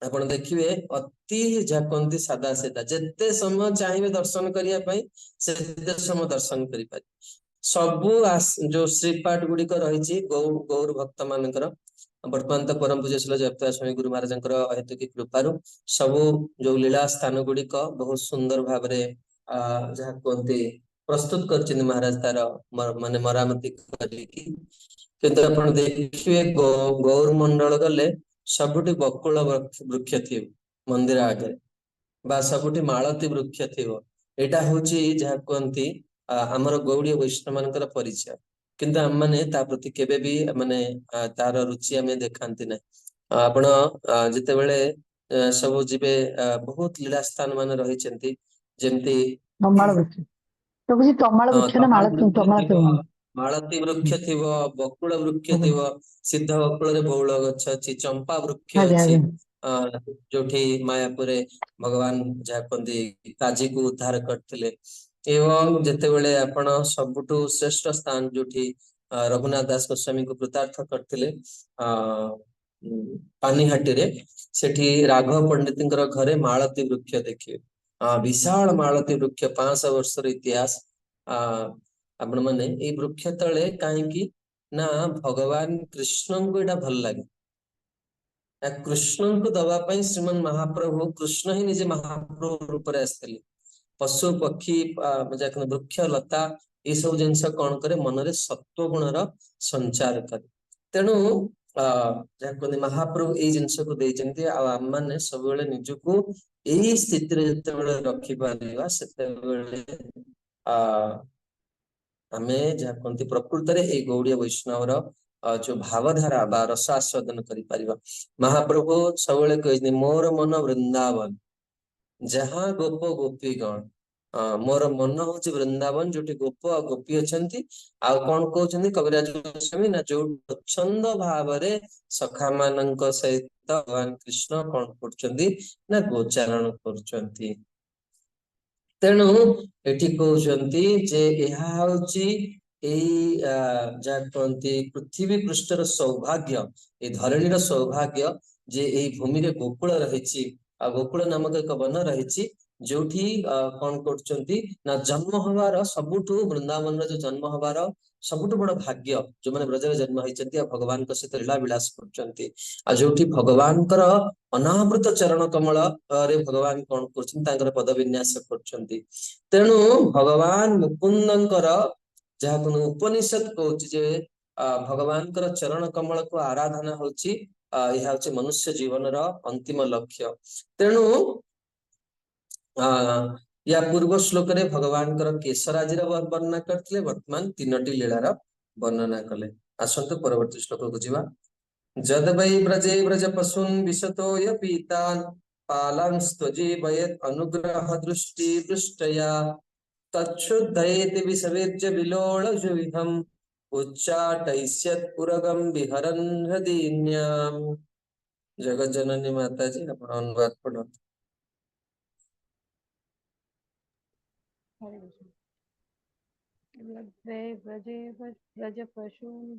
[SPEAKER 3] ଆପଣ ଦେଖିବେ ଅତି ଯାହା କୁହନ୍ତି ସାଦା ସିଧା, ଯେତେ ସମୟ ଚାହିଁବେ ଦର୍ଶନ କରିବା ପାଇଁ ସେତେ ସମୟ ଦର୍ଶନ କରିପାରିବେ। ସବୁ ଯୋଉ ଶ୍ରୀପାଠ ଗୁଡିକ ରହିଛି ଗୌର ଭକ୍ତ ମାନଙ୍କର, ବର୍ତ୍ତମାନ ତ ପରମ ପୂଜ୍ୟ ଶ୍ରୀଲ ଜୟପ୍ରକାଶ ସ୍ୱାମୀ ଗୁରୁ ମହାରାଜଙ୍କର ଅହେତୁକି କୃପାରୁ ସବୁ ଯୋଉ ଲୀଳା ସ୍ଥାନ ଗୁଡିକ ବହୁତ ସୁନ୍ଦର ଭାବରେ ଯାହା କୁହନ୍ତି ପ୍ରସ୍ତୁତ କରିଛନ୍ତି ମହାରାଜ ତାର ମାନେ ମରାମତି କରିକି। କିନ୍ତୁ ଆପଣ ଦେଖିବେ ଗୌର ମଣ୍ଡଳ ଗଲେ ସବୁଠି ବକୁଳ ବୃକ୍ଷ ଥିବ ମନ୍ଦିର ଆଗରେ, ବା ସବୁଠି ମାଳତୀ ବୃକ୍ଷ ଥିବ। ଏଇଟା ହଉଛି ଯାହା କୁହନ୍ତି ଆମର ଗୌଡୀୟ ବୈଷ୍ଣବ ମାନଙ୍କର ପରିଚୟ। କିନ୍ତୁ ଆମମାନେ ତା ପ୍ରତି କେବେ ବି ମାନେ ତାର ରୁଚି ଆମେ ଦେଖାନ୍ତି ନାହିଁ। ଆପଣ ଯେତେବେଳେ ସବୁ ଯିବେ ବହୁତ ଲୀଳା ସ୍ଥାନ ମାନେ ରହିଛନ୍ତି, ଯେମିତି
[SPEAKER 2] ନମାଳ ବୃକ୍ଷ ପ୍ରଭୁଜୀ ତମାଳ ବୃକ୍ଷ ନା
[SPEAKER 3] ତମାଳ
[SPEAKER 2] ମାଳ
[SPEAKER 3] ବୃକ୍ଷ
[SPEAKER 2] ତମାଳ
[SPEAKER 3] ଥିବ,
[SPEAKER 2] ଥିବ?
[SPEAKER 3] ମାଳତୀ ବୃକ୍ଷ ଥିବ, ବକୁଳ ବୃକ୍ଷ
[SPEAKER 2] ଆଜ୍ଞା
[SPEAKER 3] ଥିବ, ସିଦ୍ଧ ବକୁଳରେ ବଉଳ ଗଛ ଅଛି, ଚମ୍ପା ବୃକ୍ଷ
[SPEAKER 2] ଆଜ୍ଞା
[SPEAKER 3] ଅଛି,
[SPEAKER 2] ଆଜ୍ଞା
[SPEAKER 3] ଯୋଉଠି ମାୟାପୁରରେ ଭଗବାନ ଯାହା କହନ୍ତି କାଜୀକୁ ଉଦ୍ଧାର କରିଥିଲେ। ଏବଂ ଯେତେବେଳେ ଆପଣ ସବୁଠୁ ଶ୍ରେଷ୍ଠ ସ୍ଥାନ ଯୋଉଠି ରଘୁନାଥ ଦାସ ଗୋସ୍ୱାମୀଙ୍କୁ କୃତାର୍ଥ କରିଥିଲେ ପାନିହାଟିରେ, ସେଠି ରାଘବ ପଣ୍ଡିତଙ୍କର ଘରେ ମାଳତୀ ବୃକ୍ଷ ଦେଖିବେ। ବିଶାଳ ମାଳତୀ ବୃକ୍ଷ, 500 ବର୍ଷର ଇତିହାସ। ଆପଣ ମାନେ ଏଇ ବୃକ୍ଷ ତଳେ କାହିଁକି ନା ଭଗବାନ କୃଷ୍ଣଙ୍କୁ ଏଇଟା ଭଲ ଲାଗେ। କୃଷ୍ଣଙ୍କୁ ଦବା ପାଇଁ ଶ୍ରୀମନ୍ ମହାପ୍ରଭୁ କୃଷ୍ଣ ହିଁ ନିଜେ ମହାପ୍ରଭୁ ରୂପରେ ଆସିଥିଲେ। ପଶୁ ପକ୍ଷୀ ବୃକ୍ଷ ଲତା ଏସବୁ ଜିନିଷ କଣ କରେ, ମନରେ ସତ୍ୱ ଗୁଣର ସଞ୍ଚାର କରେ। ତେଣୁ ଯାହା କୁହନ୍ତି ମହାପ୍ରଭୁ ଏଇ ଜିନିଷକୁ ଦେଇଛନ୍ତି। ଆଉ ଆମମାନେ ସବୁବେଳେ ନିଜକୁ ଏଇ ସ୍ଥିତିରେ ଯେତେବେଳେ ରଖିପାରିବା, ସେତେବେଳେ ଆମେ ଯାହା କୁହନ୍ତି ପ୍ରକୃତରେ ଏଇ ଗୌଡୀୟ ବୈଷ୍ଣବର ଯୋଉ ଭାବଧାରା ବା ରସ ଆସ୍ୱାଦନ କରିପାରିବା। ମହାପ୍ରଭୁ ସବୁବେଳେ କହିଛନ୍ତି ମୋର ମନ ବୃନ୍ଦାବନ, ଯାହା ଗୋପ ଗୋପୀଗଣ। ମୋର ମନ ହଉଛି ବୃନ୍ଦାବନ, ଯୋଉଠି ଗୋପ ଆଉ ଗୋପୀ ଅଛନ୍ତି। ଆଉ କଣ କହୁଛନ୍ତି କବିରାଜ ଗୋସ୍ୱାମୀ ନା, ଯୋଉ ସ୍ୱଚ୍ଛନ୍ଦ ଭାବରେ ସଖା ମାନଙ୍କ ସହିତ ଭଗବାନ କୃଷ୍ଣ କଣ କରୁଛନ୍ତି ନା ଗୋଚାରଣ କରୁଛନ୍ତି। ତେଣୁ ଏଠି କହୁଛନ୍ତି ଯେ ଏହା ହଉଛି ଏଇ ଯାହା କୁହନ୍ତି ପୃଥିବୀ ପୃଷ୍ଠର ସୌଭାଗ୍ୟ, ଏଇ ଧରଣୀର ସୌଭାଗ୍ୟ ଯେ ଏଇ ଭୂମିରେ ଗୋକୁଳ ରହିଛି। ଆଉ ଗୋକୁଳ ନାମକ ଏକ ବନ ରହିଛି, ଯୋଉଠି କଣ କରୁଛନ୍ତି ନା ଜନ୍ମ ହବାର ସବୁଠୁ, ବୃନ୍ଦାବନରେ ଯୋଉ ଜନ୍ମ ହବାର ସବୁଠୁ ବଡ ଭାଗ୍ୟ ଯୋଉମାନେ ବ୍ରଜରେ ଜନ୍ମ ହେଇଛନ୍ତି ଆଉ ଭଗବାନଙ୍କ ସହିତ ଲୀଳା ବିଳାସ କରୁଛନ୍ତି। ଆଉ ଯୋଉଠି ଭଗବାନଙ୍କର ଅନାବୃତ ଚରଣ କମଳରେ ଭଗବାନ କଣ କରୁଛନ୍ତି, ତାଙ୍କର ପଦ ବିନ୍ୟାସ କରୁଛନ୍ତି। ତେଣୁ ଭଗବାନ ମୁକୁନ୍ଦଙ୍କର ଯାହାକୁ ଉପନିଷଦ କହୁଛି ଯେ ଭଗବାନଙ୍କର ଚରଣ କମଳକୁ ଆରାଧନା ହଉଛି, ଏହା ହଉଛି ମନୁଷ୍ୟ ଜୀବନର ଅନ୍ତିମ ଲକ୍ଷ୍ୟ। ତେଣୁ ୟା ପୂର୍ବ ଶ୍ଲୋକରେ ଭଗବାନଙ୍କର କେଶରାଜିର ବର୍ଣ୍ଣନା କରିଥିଲେ, ବର୍ତ୍ତମାନ 3ଟି ଲୀଳାର ବର୍ଣ୍ଣନା କଲେ। ଆସନ୍ତୁ ପରବର୍ତ୍ତୀ ଶ୍ଲୋକକୁ ଯିବା। ଯଦ ବୈ ବ୍ରଜେ ବ୍ରଜ ପଶୁନ୍ ବିଶतो ୟ ପୀତାନ୍ ପାଲାଂସ୍ତ୍ୱଜୀବୟେତ୍ ଅନୁଗ୍ରହ ଦୃଷ୍ଟି ଦୃଷ୍ଟୟା ତଚ୍ଛୁद्धୟେତି ବିସവേଜ୍ୟ ବିଲୋଳजुවිହମ୍ ଉଚ୍ଚାଟୟିଷ୍ୟତ୍ ପୁରଗମ୍ ବିହରन् ହୃଦୀନ୍ୟାମ୍। ଜଗଜ୍ଜନନୀ ମାତାଜୀ ଆପଣ ଅନୁବାଦ ପଢନ୍ତୁ।
[SPEAKER 5] लब्ध्वे व्रजे व्रजपशून्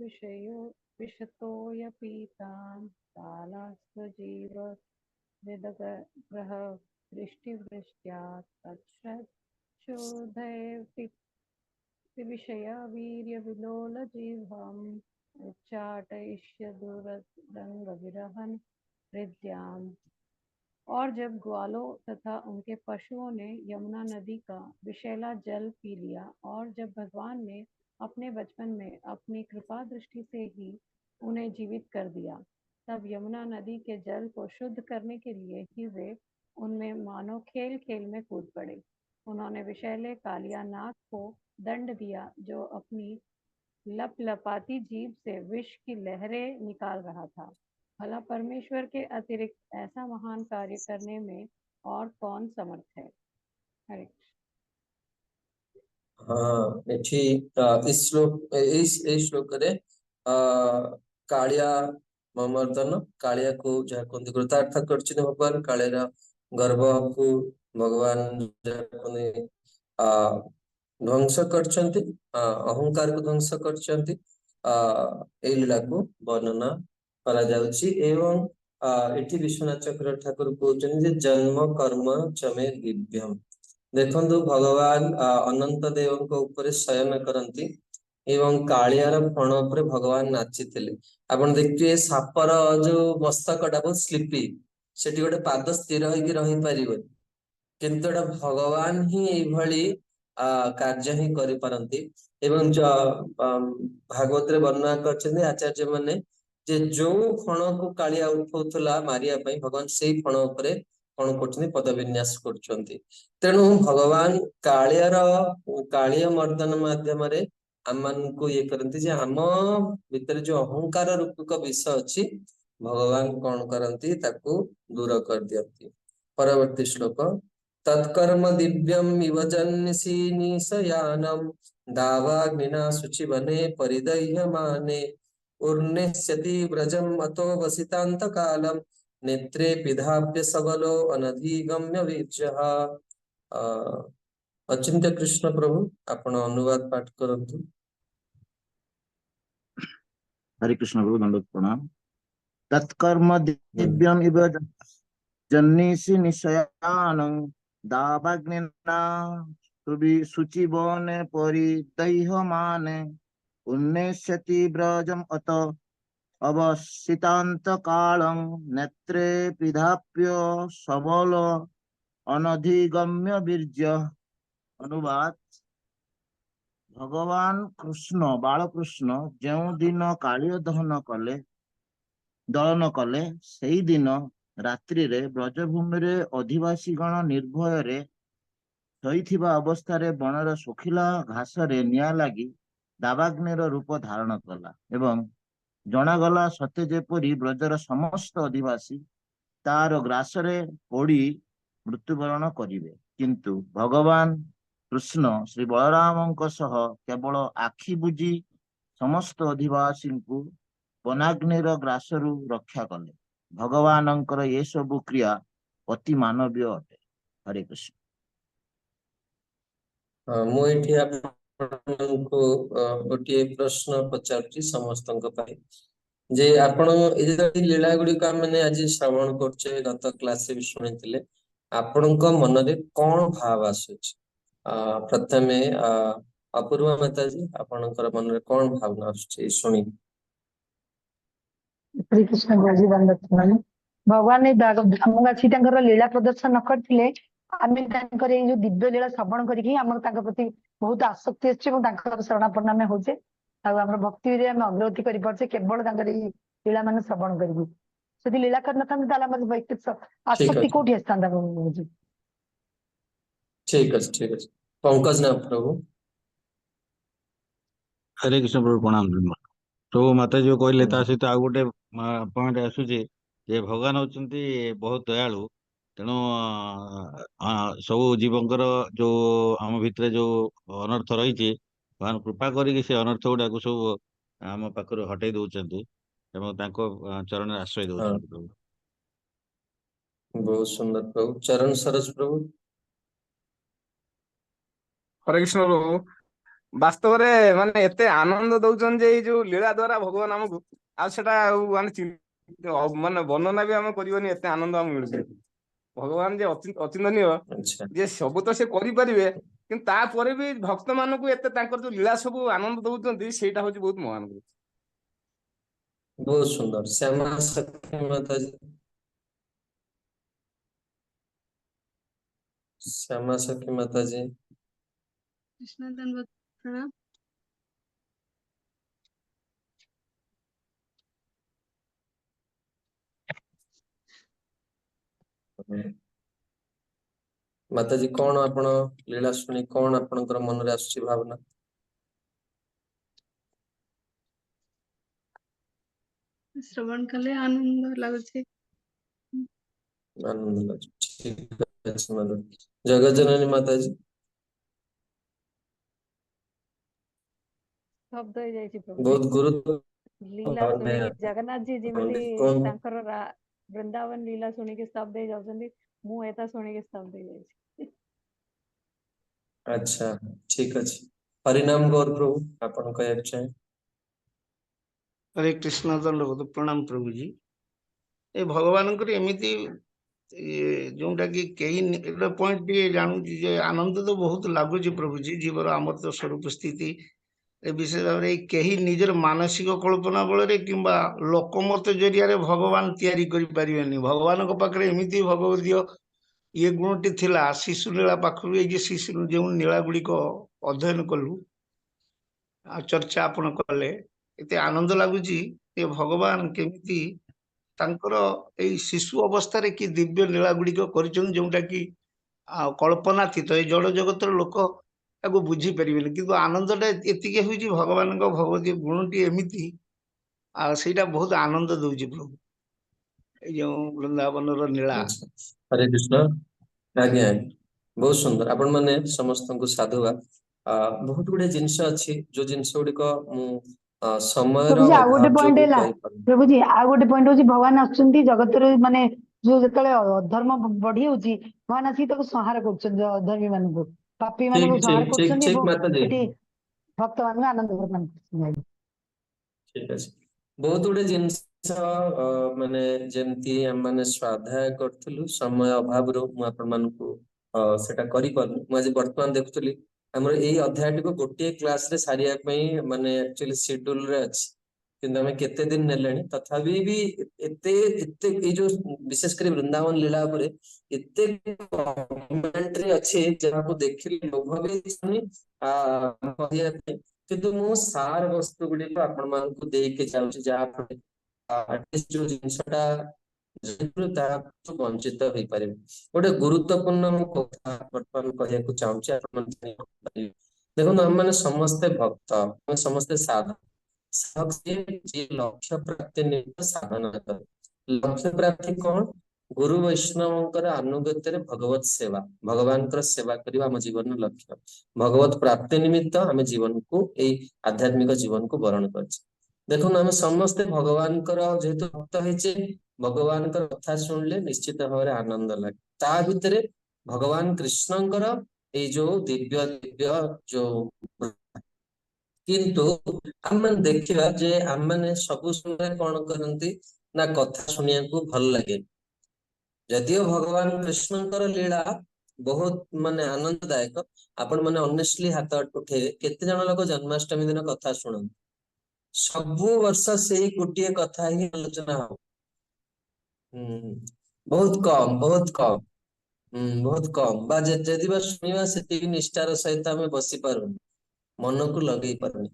[SPEAKER 5] विशतो यपीतान् कालास्त्वजीव हृदग्रह दृष्टिवृष्ट्यात् तच्छोधयति विषया वीर्यविलोलजिह्वम् उच्चाटयिष्यदुरंगविरहन् हृद्याम्। और जब ग्वालों तथा उनके पशुओं ने यमुना नदी का विषैला जल पी लिया, और जब भगवान ने अपने बचपन में अपनी कृपा दृष्टि से ही उन्हें जीवित कर दिया, तब यमुना नदी के जल को शुद्ध करने के लिए ही वे उनमें मानो खेल खेल में कूद पड़े। उन्होंने विषैले कालिया नाग को दंड दिया, जो अपनी लपलपाती जीभ से विष की लहरें निकाल रहा था। भला परमेश्वर के अतिरिक्त ऐसा महान कार्य करने में और कौन समर्थ है। हरे
[SPEAKER 3] ଏଠି ଏଇ ଶ୍ଲୋକରେ କାଳିଆ ମର୍ଦ୍ଦନ, କାଳିଆକୁ ଯାହା କୁହନ୍ତି କୃତାର୍ଥ କରିଛନ୍ତି ଭଗବାନ। କାଳିଆର ଗର୍ଭକୁ ଭଗବାନ ଯାହା କୁହନ୍ତି ଧ୍ୱଂସ କରିଛନ୍ତି, ଅହଙ୍କାରକୁ ଧ୍ୱଂସ କରିଛନ୍ତି। ଏଇ ଲୀଳାକୁ ବର୍ଣ୍ଣନା କରାଯାଉଛି। ଏବଂ ଏଠି ବିଶ୍ୱନାଥ ଚକ୍ର ଠାକୁର କହୁଛନ୍ତି ଯେ ଜନ୍ମ କର୍ମ ଚମେ ଦିବ୍ୟମ୍। ଦେଖନ୍ତୁ ଭଗବାନ ଅନନ୍ତ ଦେବଙ୍କ ଉପରେ ଶୟନ କରନ୍ତି ଏବଂ କାଳିଆର ଫଣ ଉପରେ ଭଗବାନ ନାଚିଥିଲେ। ଆପଣ ଦେଖିଥିବେ ସାପର ଯୋଉ ମସ୍ତକଟା ବହୁତ ସ୍ଲିପି, ସେଠି ଗୋଟେ ପାଦ ସ୍ଥିର ହେଇକି ରହିପାରିବନି, କିନ୍ତୁ ଏଟା ଭଗବାନ ହିଁ ଏଇଭଳି କାର୍ଯ୍ୟ ହିଁ କରିପାରନ୍ତି। ଏବଂ ଭାଗବତରେ ବର୍ଣ୍ଣନା କରିଛନ୍ତି ଆଚାର୍ଯ୍ୟ ମାନେ ଯେ ଯୋଉ ଫଣକୁ କାଳିଆ ଉଠଉଥିଲା ମାରିବା ପାଇଁ, ଭଗବାନ ସେଇ ଫଣ ଉପରେ କଣ କରୁଛନ୍ତି, ପଦ ବିନ୍ୟାସ କରୁଛନ୍ତି। ତେଣୁ ଭଗବାନ କାଳିଆ ମର୍ଦ୍ଦନ ମାଧ୍ୟମରେ ଆମମାନଙ୍କୁ ଇଏ କରନ୍ତି ଯେ ଆମ ଭିତରେ ଯୋଉ ଅହଙ୍କାର ରୂପକ ବିଷ ଅଛି, ଭଗବାନ କଣ କରନ୍ତି, ତାକୁ ଦୂର କରିଦିଅନ୍ତି। ପରବର୍ତ୍ତୀ ଶ୍ଲୋକ। तत्कर्म दिव्यम इव जन्निसीनि शयानम दावाग्निना शुचिवने परिदह्यमाने उर्निश्यति व्रजम अतो वसितांत कालम नेत्रे पिधाप्य सबलो अनधिगम्य वीर्यः। अचिंत्य कृष्ण प्रभु आपण अनुवाद पाठ करंतु।
[SPEAKER 4] हरे कृष्ण प्रभु, दंडवत प्रणाम। तत्कर्म दिव्यम इव जन्निषि निशयानं दावाग्निना शुचिवने परिदह्यमाने उन्नेष्यति व्रजम अत अवसितांत कालं नेत्रे पिधाप्य सबल अनधिगम्य वीर्य। अनुवाद। भगवान कृष्ण बालकृष्ण ଯେଉଁ ଦିନ କାଳିୟ ଦଳନ କଲେ ସେହି ଦିନ ରାତ୍ରିରେ ବ୍ରଜଭୂମିରେ ଅଧିବାସୀ ଗଣ ନିର୍ଭୟରେ ଶୋଇଥିବା ଅବସ୍ଥାରେ ବଣର ଶୁଖିଲା ଘାସରେ ନିଆଁ ଲାଗି ଦାବାଗ୍ନିର ରୂପ ଧାରଣ କଲା ଏବଂ ଜଣାଗଲା ସତେ ଯେପରି ବ୍ରଜର ସମସ୍ତ ଅଧିବାସୀ ତାର ଗ୍ରାସରେ ପୋଡ଼ି ମୃତ୍ୟୁବରଣ କରିବେ। କିନ୍ତୁ ଭଗବାନ କୃଷ୍ଣ ଶ୍ରୀ ବଳରାମଙ୍କ ସହ କେବଳ ଆଖି ବୁଜି ସମସ୍ତ ଅଧିବାସୀଙ୍କୁ ବନାଗ୍ନିର ଗ୍ରାସରୁ ରକ୍ଷା କଲେ। ଭଗବାନଙ୍କର ଏସବୁ କ୍ରିୟା ଅତି ମାନବୀୟ ଅଟେ। ହରେ କୃଷ୍ଣ।
[SPEAKER 3] ମୁଁ ଏଠି ଆପଣଙ୍କୁ ଗୋଟିଏ ପ୍ରଶ୍ନ ପଚାରୁଛି ସମସ୍ତଙ୍କ ପାଇଁ ଯେ ଆପଣ ଏ ଯେ ଲୀଳା ଗୁଡିକ ଆମେ ଆଜି ଶ୍ରବଣ କରୁଛେ, ଗତ କ୍ଲାସରେ ବି ଶୁଣିଥିଲେ, ଆପଣଙ୍କ ମନରେ କଣ ଭାବ ଆସୁଛି? ପ୍ରଥମେ ଅପୂର୍ବ ମାତାଜୀ, ଆପଣଙ୍କର ମନରେ କଣ ଭାବନା ଆସୁଛି ଶୁଣିକି?
[SPEAKER 2] ଶ୍ରୀକୃଷ୍ଣ ଭଗବାନ ଏଇ ଗ୍ରାମବାସୀ ତାଙ୍କର ଲୀଳା ପ୍ରଦର୍ଶନ ନ କରିଥିଲେ ଆମେ ତାଙ୍କର ଏଇ ଯୋଉ ଦିବ୍ୟ ଲୀଳା ଶ୍ରବଣ କରିକି ଆମର ତାଙ୍କ ପ୍ରତି ବହୁତ ଆସକ୍ତି ଆସିଛି ଏବଂ ତାଙ୍କର ଶରଣାପନ୍ନ ଆମେ ହଉଛେ ଆଉ ଆମର ଭକ୍ତିରେ ଆମେ ଅଗ୍ରଗତି କରିପାରୁଛେ କେବଳ ତାଙ୍କର ଏଇ ଲୀଳା ମାନେ ଶ୍ରବଣ କରିକି। ଯଦି ଲୀଳା କରିନଥାନ୍ତେ ତାହେଲେ ଆମର ଆସକ୍ତି କୋଉଠି ଆସିଥାନ୍ତା?
[SPEAKER 3] ଠିକ ଅଛି, ଠିକ ଅଛି। ପଙ୍କଜ ନା ପ୍ରଭୁ।
[SPEAKER 4] हरे कृष्ण प्रभु, प्रणाम। प्रभु माता जो कहले ता सहित आउ गोटे पॉइंट आसुची जे भगवान होचंती बहुत दयालु। तेणु सब जीवंकर जो आम भितर जो अनर्थ रही भगवान कृपा करके से अनर्थ गुड़ाक सब आम पाखर हटई दौरान चरण आश्रय दौरान। प्रभु
[SPEAKER 3] बहुत सुंदर प्रभु। चरण सरस प्रभु।
[SPEAKER 1] हरे कृष्ण प्रभु, वास्तव में माने एते आनंद दौचन जे जो लीला द्वारा भगवान हमको आ सेटा माने वर्णना भी हम करबनी, एते आनंद हम मिलुছে। भगवान जे अचिंतनीय जे सब तो से करि परिबे, किंतु तापर भी भक्त मानकु एते तांकर जो लीला सब आनंद दौचंती सेटा होची बहुत महान।
[SPEAKER 3] बहुत सुंदर। श्यामा सखी माताजी। श्यामा सखी माताजी।
[SPEAKER 5] कृष्ण दंडवत प्रणाम।
[SPEAKER 3] माताजी कौन आपण लीला सुनी कौन आपनकर मन रे आसुची भावना?
[SPEAKER 5] श्रवण कले आनंद लागुचे।
[SPEAKER 3] आनंद लागुची। ठीक अछि माता। जगत जननी माताजी।
[SPEAKER 5] शब्द हो जाई प्रभु।
[SPEAKER 3] बहुत गुरुत्व
[SPEAKER 5] लीला सुनी जगन्नाथ जी जिमती तांकर वृंदावन लीला सुनी के स्तब्ध हो जाउछंती, मु एता सुनी के स्तब्ध हो जाई।
[SPEAKER 3] अच्छा, ठीक अछि। हरिनाम गौर प्रभु आपण कहय छै।
[SPEAKER 6] हरे कृष्ण दंडवत प्रणाम प्रभु जी। ए भगवान एमती जोटा कि कई पॉइंट जानू जे आनंद तो बहुत लगुच प्रभु जी जीवर अमृत स्वरूप स्थिति विशेष भाव में कहीं निजर मानसिक कल्पना बल कि लोकमत जरिया भगवान तैयारी करें। भगवान पाखे एमती भगवदीय ये गुणटी थिला शिशु लीला पाखु ये शिशु जो लीला गुड़िक अध्ययन कलु चर्चा आपण कले एते आनंद लगुच भगवान केमिति तांकर एई शिशु अवस्था कि दिव्य लीला गुड़िक कर जोटा कि कल्पनातीत ये जड़ जगत लोक ताको बुझी परिबेनि, किंतु आनंदटा एतिके होइछि भगवान भगवती गुणटी एमिति सेटा बहुत आनंद दउछि प्रभु ए जो वृंदावन लीला।
[SPEAKER 3] हरे कृष्ण। आज्ञा। बहुत सुंदर आपण माने समस्त को साधुवाद बहुत गुडे जिनस अच्छी जो जिनस गुड़िक समय
[SPEAKER 2] प्रभुजी ଆଉ ଗୋଟେ
[SPEAKER 3] अभाव जो
[SPEAKER 2] ପଏଣ୍ଟ ହେଲା
[SPEAKER 3] कही पारुनी
[SPEAKER 2] ପ୍ରଭୁजी ଆଉ ଗୋଟେ ପଏଣ୍ଟ ହଉଛି ଭଗବାନ ଆସୁଛନ୍ତି ଜଗତରେ ମାନେ ଯୋଉ ଯେତେବେଳେ ଅଧର୍ମ ବଢି ହଉଛି ଭଗବାନ ଆସିକି ତାକୁ ସଂହାର କରୁଛନ୍ତି ଯୋଉ ଅଧର୍ମୀ ମାନଙ୍କୁ ପାପୀ ମାନଙ୍କୁ
[SPEAKER 3] ठीक
[SPEAKER 2] ସଂହାର
[SPEAKER 3] ठीक ठीक
[SPEAKER 2] କରୁଛନ୍ତି
[SPEAKER 3] ठीक
[SPEAKER 2] ଏବଂ
[SPEAKER 3] माता जी
[SPEAKER 2] ଏଠି ଭକ୍ତ ମାନଙ୍କୁ ଆନନ୍ଦ ପ୍ରଦାନ କରୁଛନ୍ତି।
[SPEAKER 3] ठीक अच्छे बहुत गुडे जिनस माने जेमती हम माने स्वाध्याय करथुलु समय अभाव रो मु आपण मानकु सेटा करि पारु मु आज वर्तमान देखुतली हमर एई अध्याय को गोटे क्लास रे सारिया पई माने एक्चुअली शेड्यूल रे अछि किंतु हमें केते दिन नेलेनी तथापि भी एते एते ए जो विशेष कर वृंदावन लीला परे एते कमेंट्री अछि जहा को देखिले लोभ भी छनी कहिया पे किंतु मु सार वस्तु गुडी को आपण मान को देख के जाउछि जहा पे एटलीस्ट जो जिंसटा जेतु ता तो वंचित होई पारे गोटे गुरुत्वपूर्ण मु कथा वर्तमान कहया को चाहूछि आपण मान देखो हम माने समस्त भक्त हम समस्त साधु साधक से जे लक्ष्य प्राप्ति निमित्त साधना करे लक्ष्य प्राप्ति कौन गुरु वैष्णवଙ୍କର अनुगत्ୟରେ भगवत सेवा भगवानଙ୍କର सेवा କରିବା ଆମ ଜୀବନର ଲକ୍ଷ୍ୟ भगवत प्राप्ति निमित्त ଆମେ ଜୀବନକୁ ଏଇ ଆଧ୍ୟାତ୍ମିକ ଜୀବନକୁ ବରଣ କରିଛେ ଦେଖନ୍ତୁ ଆମେ ସମସ୍ତେ ଭଗବାନଙ୍କର ଯେହେତୁ ଭକ୍ତ ହେଇଛେ ଭଗବାନଙ୍କର କଥା ଶୁଣିଲେ ନିଶ୍ଚିତ ଭାବରେ ଆନନ୍ଦ ଲାଗେ ତା ଭିତରେ ଭଗବାନ କୃଷ୍ଣଙ୍କର ଏଇ ଯୋଉ ଦିବ୍ୟ ଦିବ୍ୟ ଯୋଉ किंतु हम देखिबा जे हम माने सब समय कौन करंती ना कथा सुनिया को भल लगे यदियो भगवान कृष्णकर लीला बहुत माने आनंददायक आपण माने ऑनेस्टली हाथ उठे केते जन लोक जन्माष्टमी दिन कथा सुनन सबु वर्ष सेही गोटिए कथा ही आलोचना हो बहुत कम बहुत कम बा जदि बा सुनिबा सेति निष्ठार सहित हमें बसी पारुनी मन को लगे पारुनी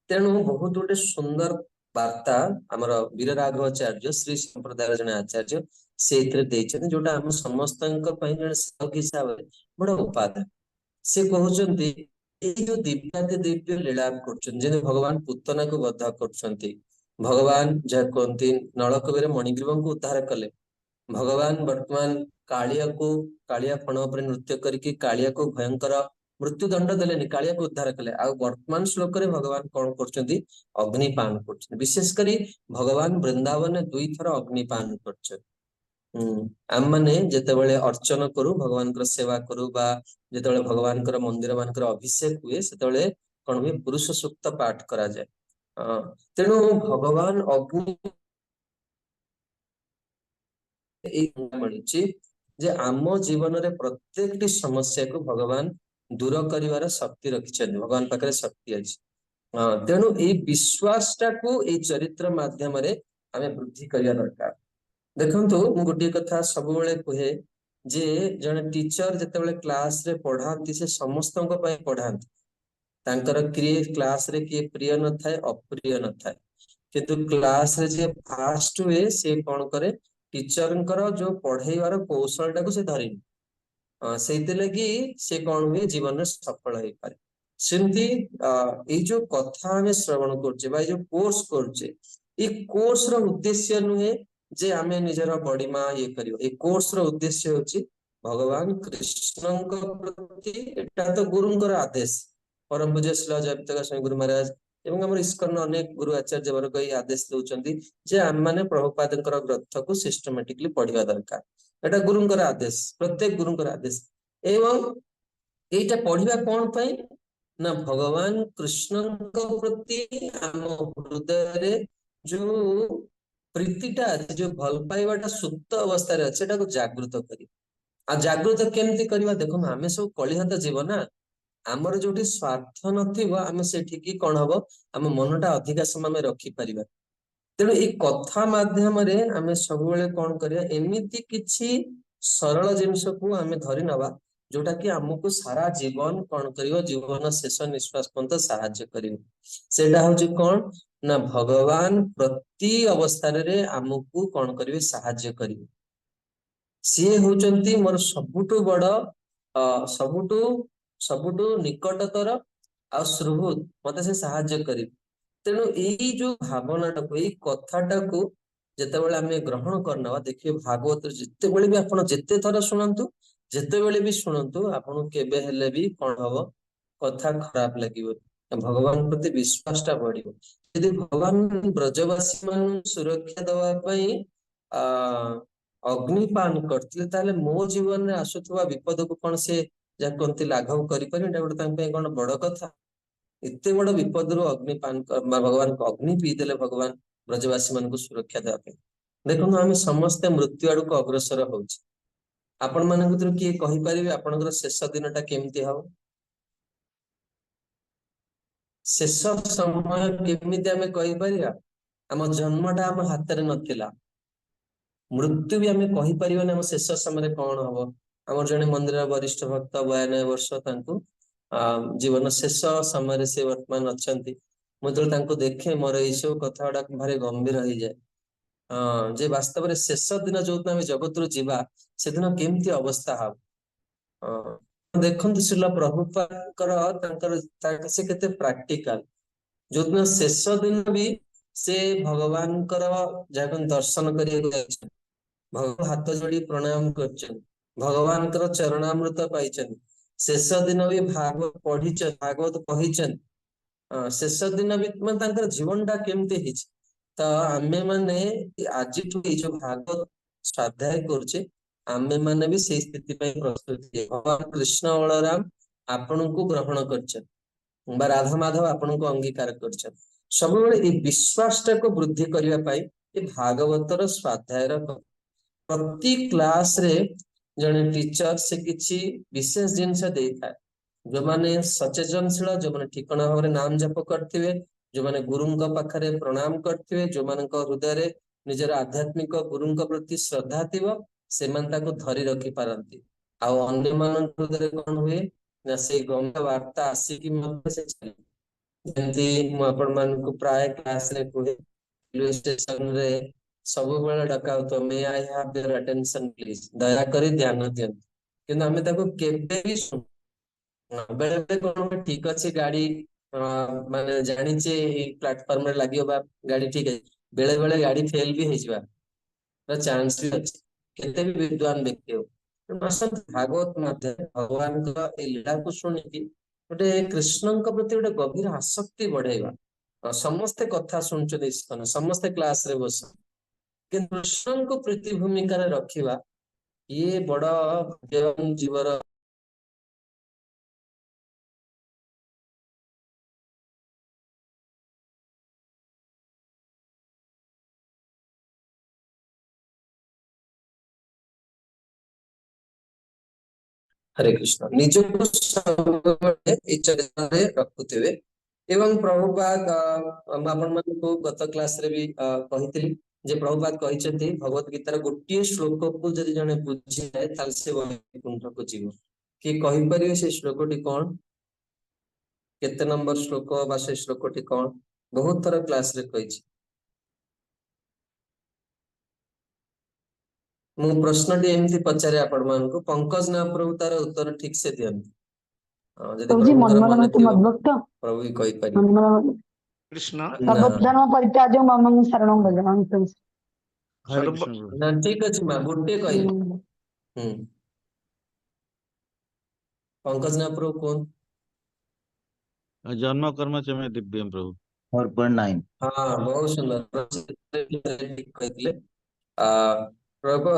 [SPEAKER 3] तेणु बहुत गोटे सुंदर वार्ता आमर वीर राघवाचार्य श्री संप्रदाय जने आचार्य से जोटा हम समस्त साधक हिसाब बड़ उपादान से कहते जो दिव्याति दिव्य लीला कर भगवान पूतना को बध कर भगवान जहाँ कहते नलकूबर मणिग्रीव को उद्धार कले भगवान वर्तमान कालिया फण पर नृत्य करके कालिया को भयंकर मृत्यु दंड देले कालिया को उद्धार कले आ वर्तमान श्लोक रे भगवान कौन करछंती अग्निपान करछंती विशेष करी भगवान वृंदावन 2 थर अग्निपान करछंती आम माने जेतेबेले अर्चन करू भगवान सेवा करू बा जेतेबेले भगवान मंदिर मानकर अभिषेक हुए सेतेबेले कौन हुए पुरुष सूक्त पाठ करा जाए तेणु भगवान अग्नि मिली जे आम जीवन रे प्रत्येक समस्या को भगवान दूर करिवार शक्ति रखिछन भगवान पाखरे शक्ति अछि तेणु ए विश्वासटा को ए चरित्र माध्यम रे आमे वृद्धि करिया दरकार देखंतु मु गोटे कथा सब बेले कहे जे जने टीचर जेतेबेले क्लास रे पढ़ांती से समस्तन को पय पढ़ांती तांकर क्लास रे किए प्रिय न थाए अप्रिय न थाए किंतु क्लास रे जे फास्ट हुए से कोन करे टीचर जो पढ़ेवार कौशल टाको से धरी से लगी से कौन हुए जीवन में सफल हो पारे सेमती ये जो कथा हमें श्रवण करछे जो कोर्स करछे ये कोर्स रो उद्देश्य नुहे जे आमे निजर बड़ीमा ये करियो ए कोर्स रो उद्देश्य होची भगवान कृष्णଙ୍କ प्रति एटा तो गुरुଙ୍କର आदेश परम पूज्य श्री जयप्रकाश स्वामी गुरु महाराज एवं हमर इस्कन अनेक गुरु आचार्य वर्ग ये आदेश दउचंती जे आम माने प्रभुपादଙ୍କର ग्रंथ को सिस्टमैटिकली पढ़िया दरकार एटा गुरुଙ୍କର आदेश प्रत्येक गुरुଙ୍କର आदेश एवं एटा पढ़िबा कोन पई ना भगवान कृष्णଙ୍କ प्रति आम हृदय रे जो प्रीतिटा जो भल पाइबाटा सुप्त अवस्था रे अछि को जागृत करी आ जागृत केमती करबा देखो आमे सब कलिहत जीवन ना आमर जोटी स्वार्थ नथिबो आमे सेठी की कोन हबो आम मनटा अधिका समय रखी परिबा तेणु ए कथा माध्यम रे आमे सब बेले कोन करिया एमिति किछि सरल जिंस को आमे धरि नबा जोटा कि हमको सारा जीवन कोन करियो जीवन शेष निश्वास पर्यंत सहाय्य करियो सेटा होची कोन ना भगवान प्रति अवस्था रे हमको कोन करिवे सहाय्य करिवे सी होचंती मोर सबुटु बड़ सबुटु सबुटु निकटतर आ सुहृद मते से सहाय्य करिवे तेणु यही जो भावनाटा को यही कथाटा को जेतेबेले आमे ग्रहण करनवा देखिए भागवत जेतेबेले भी आपण जेते थर सुनंतु ଯେତେବେଳେ ବି ଶୁଣନ୍ତୁ ଆପଣଙ୍କୁ କେବେ ହେଲେ ବି କଣ ହବ କଥା ଖରାପ ଲାଗିବ, ଭଗବାନ ପ୍ରତି ବିଶ୍ୱାସ ଟା ବଢିବ। ଯଦି ଭଗବାନ ବ୍ରଜବାସୀ ମାନଙ୍କୁ ସୁରକ୍ଷା ଦେବା ପାଇଁ ଅଗ୍ନିପାନ କରିଥିଲେ, ତାହେଲେ ମୋ ଜୀବନରେ ଆସୁଥିବା ବିପଦକୁ କଣ ସେ ଯାହା କୁହନ୍ତି ଲାଘବ କରିପାରିବେ? ଏଇଟା ଗୋଟେ ତାଙ୍କ ପାଇଁ କଣ ବଡ କଥା? ଏତେ ବଡ ବିପଦରୁ ଅଗ୍ନିପାନ ଭଗବାନ ଅଗ୍ନି ପିଇଦେଲେ ଭଗବାନ ବ୍ରଜବାସୀ ମାନଙ୍କୁ ସୁରକ୍ଷା ଦେବା ପାଇଁ। ଦେଖନ୍ତୁ ଆମେ ସମସ୍ତେ ମୃତ୍ୟୁ ଆଡକୁ ଅଗ୍ରସର ହଉଛେ। ଆପଣ ମାନଙ୍କ ଭିତରୁ କିଏ କହିପାରିବେ ଆପଣଙ୍କର ଶେଷ ଦିନଟା କେମିତି ହବ? ଶେଷ ସମୟ କେମିତି ଆମେ କହିପାରିବା? ଆମ ଜନ୍ମଟା ଆମ ହାତରେ ନଥିଲା, ମୃତ୍ୟୁ ବି ଆମେ କହିପାରିବାନି ଆମ ଶେଷ ସମୟରେ କଣ ହବ। ଆମର ଜଣେ ମନ୍ଦିରର ବରିଷ୍ଠ ଭକ୍ତ 92 ବର୍ଷ, ତାଙ୍କୁ ଜୀବନ ଶେଷ ସମୟରେ ସେ ବର୍ତ୍ତମାନ ଅଛନ୍ତି। ମୁଁ ଯେତେବେଳେ ତାଙ୍କୁ ଦେଖେ ମୋର ଏଇସବୁ କଥା ଗୁଡାକ ଭାରି ଗମ୍ଭୀର ହେଇଯାଏ। ଯେ ବାସ୍ତବରେ ଶେଷ ଦିନ ଯୋଉଦିନ ଆମେ ଜଗତରୁ ଯିବା ସେଦିନ କେମିତି ଅବସ୍ଥା ହବ। ଦେଖନ୍ତୁ ଶ୍ରୀଲ ପ୍ରଭୁପାଦଙ୍କର ସେ କେତେ ପ୍ରାକ୍ଟିକାଲ। ଯୋଉଦିନ ଶେଷ ଦିନ ବି ସେ ଭଗବାନଙ୍କର ଯାହାକୁ ଦର୍ଶନ କରିବାକୁ ଯାଇଛନ୍ତି, ଭଗବାନ ହାତ ଯୋଡି ପ୍ରଣାମ କରିଛନ୍ତି, ଭଗବାନଙ୍କର ଚରଣାମୃତ ପାଇଛନ୍ତି, ଶେଷ ଦିନ ବି ଭାଗବତ ପଢିଛନ୍ତି, ଭାଗବତ କହିଛନ୍ତି। ଶେଷ ଦିନ ବି ମାନେ ତାଙ୍କର ଜୀବନଟା କେମିତି ହେଇଛି। ତ ଆମେ ମାନେ ଆଜିଠୁ ଏଇ ଯୋଉ ଭାଗବତ ସ୍ୱାଧ୍ୟାୟ କରୁଛେ, ଆମେ ମାନେ ବି ସେଇ ସ୍ଥିତି ପାଇଁ ପ୍ରସ୍ତୁତି। ଭଗବାନ କୃଷ୍ଣ ବଳରାମ ଆପଣଙ୍କୁ ଗ୍ରହଣ କରିଛନ୍ତି ବା ରାଧା ମାଧବ ଆପଣଙ୍କୁ ଅଙ୍ଗୀକାର କରିଛନ୍ତି। ସବୁବେଳେ ଏଇ ବିଶ୍ୱାସଟାକୁ ବୃଦ୍ଧି କରିବା ପାଇଁ ଏ ଭାଗବତର ସ୍ୱାଧ୍ୟାୟର ପ୍ରତି କ୍ଲାସରେ ଜଣେ ଟିଚର ସେ କିଛି ବିଶେଷ ଜିନିଷ ଦେଇଥାଏ। ଯୋଉମାନେ ସଚେତନଶୀଳ, ଯୋଉମାନେ ଠିକଣା ଭାବରେ ନାମ ଜପ କରିଥିବେ, ଯୋଉମାନେ ଗୁରୁଙ୍କ ପାଖରେ ପ୍ରଣାମ କରିଥିବେ, ଯୋଉମାନଙ୍କ ହୃଦୟରେ ନିଜର ଆଧ୍ୟାତ୍ମିକ ଗୁରୁଙ୍କ ପ୍ରତି ଶ୍ରଦ୍ଧା ଥିବ, ସେମାନେ ତାକୁ ଧରି ରଖି ପାରନ୍ତି। ଆଉ ଅନ୍ୟମାନଙ୍କ ହୃଦୟରେ କଣ ହୁଏ ନା ସେଇ ଗମ୍ଭୀର ବାର୍ତ୍ତା ଆସିକି ମଧ୍ୟ ସେ ଯେମିତି ମୁଁ ଆପଣମାନଙ୍କୁ ପ୍ରାୟ କ୍ଲାସରେ କୁହେ, ରେଲୱେ ଷ୍ଟେସନରେ ସବୁବେଳେ ଡକାଉଥିବ may I have your attention please, ଦୟାକରି ଧ୍ୟାନ ଦିଅନ୍ତୁ। କିନ୍ତୁ ଆମେ ତାକୁ କେବେ ବି ଶୁଣୁ। ବେଳେ ବେଳେ କଣ ଠିକ ଅଛି ଗାଡି ମାନେ ଜାଣିଛେ ଏଇ ପ୍ଲାଟଫର୍ମରେ ଲାଗିବ ବା ଗାଡି ଠିକ ଅଛି, ବେଳେ ବେଳେ ଗାଡି ଫେଲ ବି ହେଇଯିବା ଚାନ୍ସ ବି ଅଛି, କେତେ ବି ବିଦ୍ୱାନ ବ୍ୟକ୍ତି ହଉ। ଭାଗବତ ମାଧ୍ୟମରେ ଭଗବାନଙ୍କର ଏଇ ଲୀଳାକୁ ଶୁଣିକି ଗୋଟେ କୃଷ୍ଣଙ୍କ ପ୍ରତି ଗୋଟେ ଗଭୀର ଆସକ୍ତି ବଢେଇବା। ସମସ୍ତେ କଥା ଶୁଣୁଛନ୍ତି ଇସ୍କନ, ସମସ୍ତେ କ୍ଲାସରେ ବସ, କିନ୍ତୁ କୃଷ୍ଣଙ୍କୁ ପ୍ରୀତି ଭୂମିକାରେ ରଖିବା ଇଏ ବଡ ଭାଗ୍ୟବାନ ଜୀବର। ହରେ କୃଷ୍ଣ, ନିଜକୁ ସବୁବେଳେ ଏଇ ଚରିତ୍ରରେ ରଖୁଥିବେ। ଏବଂ ପ୍ରଭୁପାଦ ଆପଣମାନଙ୍କୁ ଗତ କ୍ଲାସରେ ବି କହିଥିଲି ଯେ ପ୍ରଭୁପାଦ କହିଛନ୍ତି ଭଗବତ ଗୀତାର ଗୋଟିଏ ଶ୍ଲୋକକୁ ଯଦି ଜଣେ ବୁଝିଯାଏ ତାହେଲେ ସେ ବୈକୁଣ୍ଠକୁ ଯିବ। କିଏ କହିପାରିବେ ସେ ଶ୍ଲୋକଟି କଣ? କେତେ ନମ୍ବର ଶ୍ଲୋକ ବା ସେ ଶ୍ଲୋକଟି କଣ? ବହୁତ ଥର କ୍ଲାସରେ କହିଛି। ମୁଁ ପ୍ରଶ୍ନଟି ଏମିତି ପଚାରେ ଆପଣମାନଙ୍କୁ, ପଙ୍କଜ ନା ପ୍ରଭୁ ତାର ଉତ୍ତର ଠିକ ସେ ଦିଅନ୍ତି। ଯଦି
[SPEAKER 2] ପ୍ରଭୁଜୀ
[SPEAKER 3] ପ୍ରଭୁଙ୍କର
[SPEAKER 2] ମନ୍ମନ
[SPEAKER 3] ମନେ
[SPEAKER 2] ମତେ
[SPEAKER 3] ଥିବ
[SPEAKER 2] ମଦ୍ଭକ୍ତ
[SPEAKER 3] ପ୍ରଭୁ ବି କହିପାରିବେ।
[SPEAKER 6] କୃଷ୍ଣ
[SPEAKER 3] ନା
[SPEAKER 2] ସର୍ବଧର୍ମ ପରିତ୍ୟାଜ୍ୟ ମମଂ ଶరణଂ ବ୍ରଜ।
[SPEAKER 4] ହରେ
[SPEAKER 6] ସର୍ବ
[SPEAKER 4] କୃଷ୍ଣ ପ୍ରଭୁ।
[SPEAKER 3] ନା ଠିକ ଅଛି ମା, ଗୋଟେ କହିଲେ। ପଙ୍କଜ ନା ପ୍ରଭୁ କୁହନ୍ତୁ।
[SPEAKER 7] जन्म कर्म च मे दिव्यम प्रभु।
[SPEAKER 4] 4.9।
[SPEAKER 3] ହଁ ବହୁତ ସୁନ୍ଦର ଠିକ କହିଥିଲେ। ପ୍ରଭୁ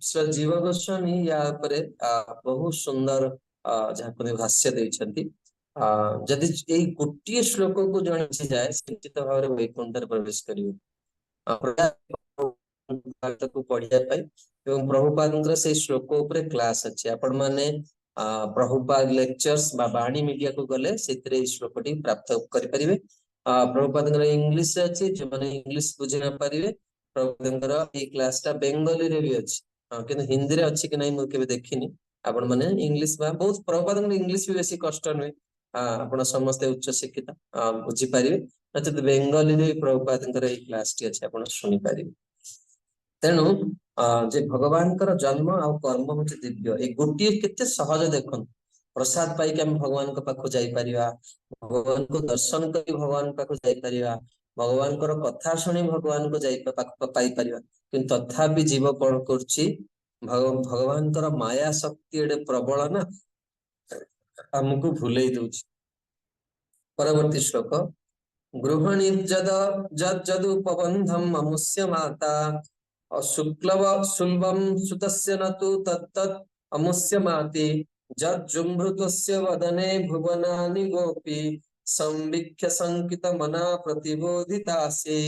[SPEAKER 3] ଶ୍ରୀ ଜୀବ ଗୋସ୍ୱାମୀ ୟା ଉପରେ ବହୁତ ସୁନ୍ଦର ଯାହାକୁ ଭାଷ୍ୟ ଦେଇଛନ୍ତି। ଯଦି ଏଇ ଗୋଟିଏ ଶ୍ଲୋକକୁ ଜଣେ ବୁଝିଯାଏ ସେ ନିଶ୍ଚିତ ଭାବରେ ବୈକୁଣ୍ଠରେ ପ୍ରବେଶ କରିବେ। ପଢିବା ପାଇଁ ଏବଂ ପ୍ରଭୁପାଦଙ୍କର ସେଇ ଶ୍ଲୋକ ଉପରେ କ୍ଲାସ ଅଛି। ଆପଣ ମାନେ ପ୍ରଭୁପାଦ ଲେକ୍ଚର୍ସ ବା ବାଣୀ ମିଡିଆକୁ ଗଲେ ସେଥିରେ ଏଇ ଶ୍ଲୋକଟି ପ୍ରାପ୍ତ କରିପାରିବେ। ପ୍ରଭୁପାଦଙ୍କର ଇଂଲିଶରେ ଅଛି, ଯୋଉମାନେ ଇଂଲିଶ ବୁଝି ନ ପାରିବେ ପ୍ରଭୁପାଦଙ୍କର ଏଇ କ୍ଲାସଟା ବେଙ୍ଗଲୀରେ ବି ଅଛି। କିନ୍ତୁ ହିନ୍ଦୀରେ ଅଛି କି ନାହିଁ ମୁଁ କେବେ ଦେଖିନି। ଆପଣ ମାନେ ଇଂଲିଶ ବା ବହୁତ ପ୍ରଭୁପାଦଙ୍କର ଇଂଲିଶ ବି ବେଶୀ କଷ୍ଟ ନୁହେଁ, ଆପଣ ସମସ୍ତେ ଉଚ୍ଚ ଶିକ୍ଷିତ ବୁଝିପାରିବେ। ନଚେତ ବେଙ୍ଗଲୀରେ ପ୍ରଭୁପାଦଙ୍କର ଏଇ କ୍ଲାସଟି ଅଛି, ଆପଣ ଶୁଣିପାରିବେ। ତେଣୁ ଯେ ଭଗବାନଙ୍କର ଜନ୍ମ ଆଉ କର୍ମ ହଉଛି ଦିବ୍ୟ, ଏଇ ଗୋଟିଏ କେତେ ସହଜ ଦେଖନ୍ତୁ। ପ୍ରସାଦ ପାଇକି ଆମେ ଭଗବାନଙ୍କ ପାଖକୁ ଯାଇପାରିବା, ଭଗବାନଙ୍କୁ ଦର୍ଶନ କରି ଭଗବାନଙ୍କ ପାଖକୁ ଯାଇପାରିବା, ଭଗବାନଙ୍କର କଥା ଶୁଣି ଭଗବାନଙ୍କୁ ପାଇପାରିବା। କିନ୍ତୁ ତଥାପି ଜୀବ କଣ କରୁଛି ଭଗବାନଙ୍କର ମାୟା ଶକ୍ତି ଏଡେ ପ୍ରବଳ ନା ଆମକୁ ଭୁଲେଇ ଦଉଛି। ପରବର୍ତ୍ତୀ ଶ୍ଲୋକ ଗୃହଣୀ ଯଦୁପବନ୍ଧମ ଅମୁଷ୍ୟ ମାତା ଶୁକ୍ଲବ ଶୁଲ୍ବଂ ସୁତସ୍ୟ ନତୁ ତତ୍ତତ୍ ଅମୁଷ୍ୟ ମାତି ଯଜୃମ୍ଭୃତସ୍ୟ ವದನೆ ଭୁବନାନି ଗୋପୀ संविख्य संकित मना प्रतिबोधितासी।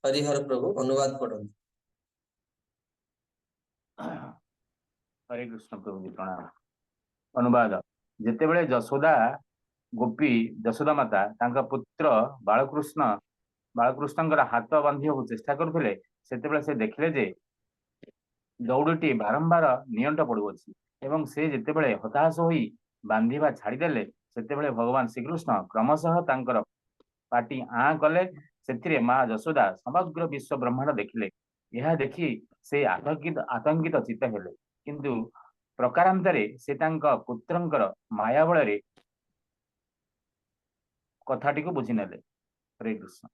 [SPEAKER 3] हरिहर प्रभु अनुवाद पढ़ନ୍ତୁ।
[SPEAKER 7] हरे कृष्ण प्रभु जी प्रणाम। अनुवाद जेतेबेले यशोदा गोपी यशोदा माता तांका पुत्र बालकृष्णଙ୍କର हाथ बांधिବାକୁ चेष्टा କରୁଥିଲେ ସେତେବେଳେ ସେ ଦେଖିଲେ ଯେ ଦଉଡ଼ିଟି ବାରମ୍ବାର ନିଅଣ୍ଟ ପଡୁଅଛି ଏବଂ ସେ ଯେତେବେଳେ ହତାଶ ହୋଇ ବାନ୍ଧିବା ଛାଡ଼ିଦେଲେ ସେତେବେଳେ ଭଗବାନ ଶ୍ରୀକୃଷ୍ଣ କ୍ରମଶଃ ତାଙ୍କର ପାଟି ଆଁ କଲେ। ସେଥିରେ ମା ଯଶୋଦା ସମଗ୍ର ବିଶ୍ୱ ବ୍ରହ୍ମାଣ୍ଡ ଦେଖିଲେ। ଏହା ଦେଖି ସେ ଆତଙ୍କିତ ଚିତ୍ତ ହେଲେ, କିନ୍ତୁ ପ୍ରକାରାନ୍ତରେ ସେ ତାଙ୍କ ପୁତ୍ରଙ୍କର ମାୟା ବଳରେ କଥାଟିକୁ ବୁଝିନେଲେ। ହରେ କୃଷ୍ଣ।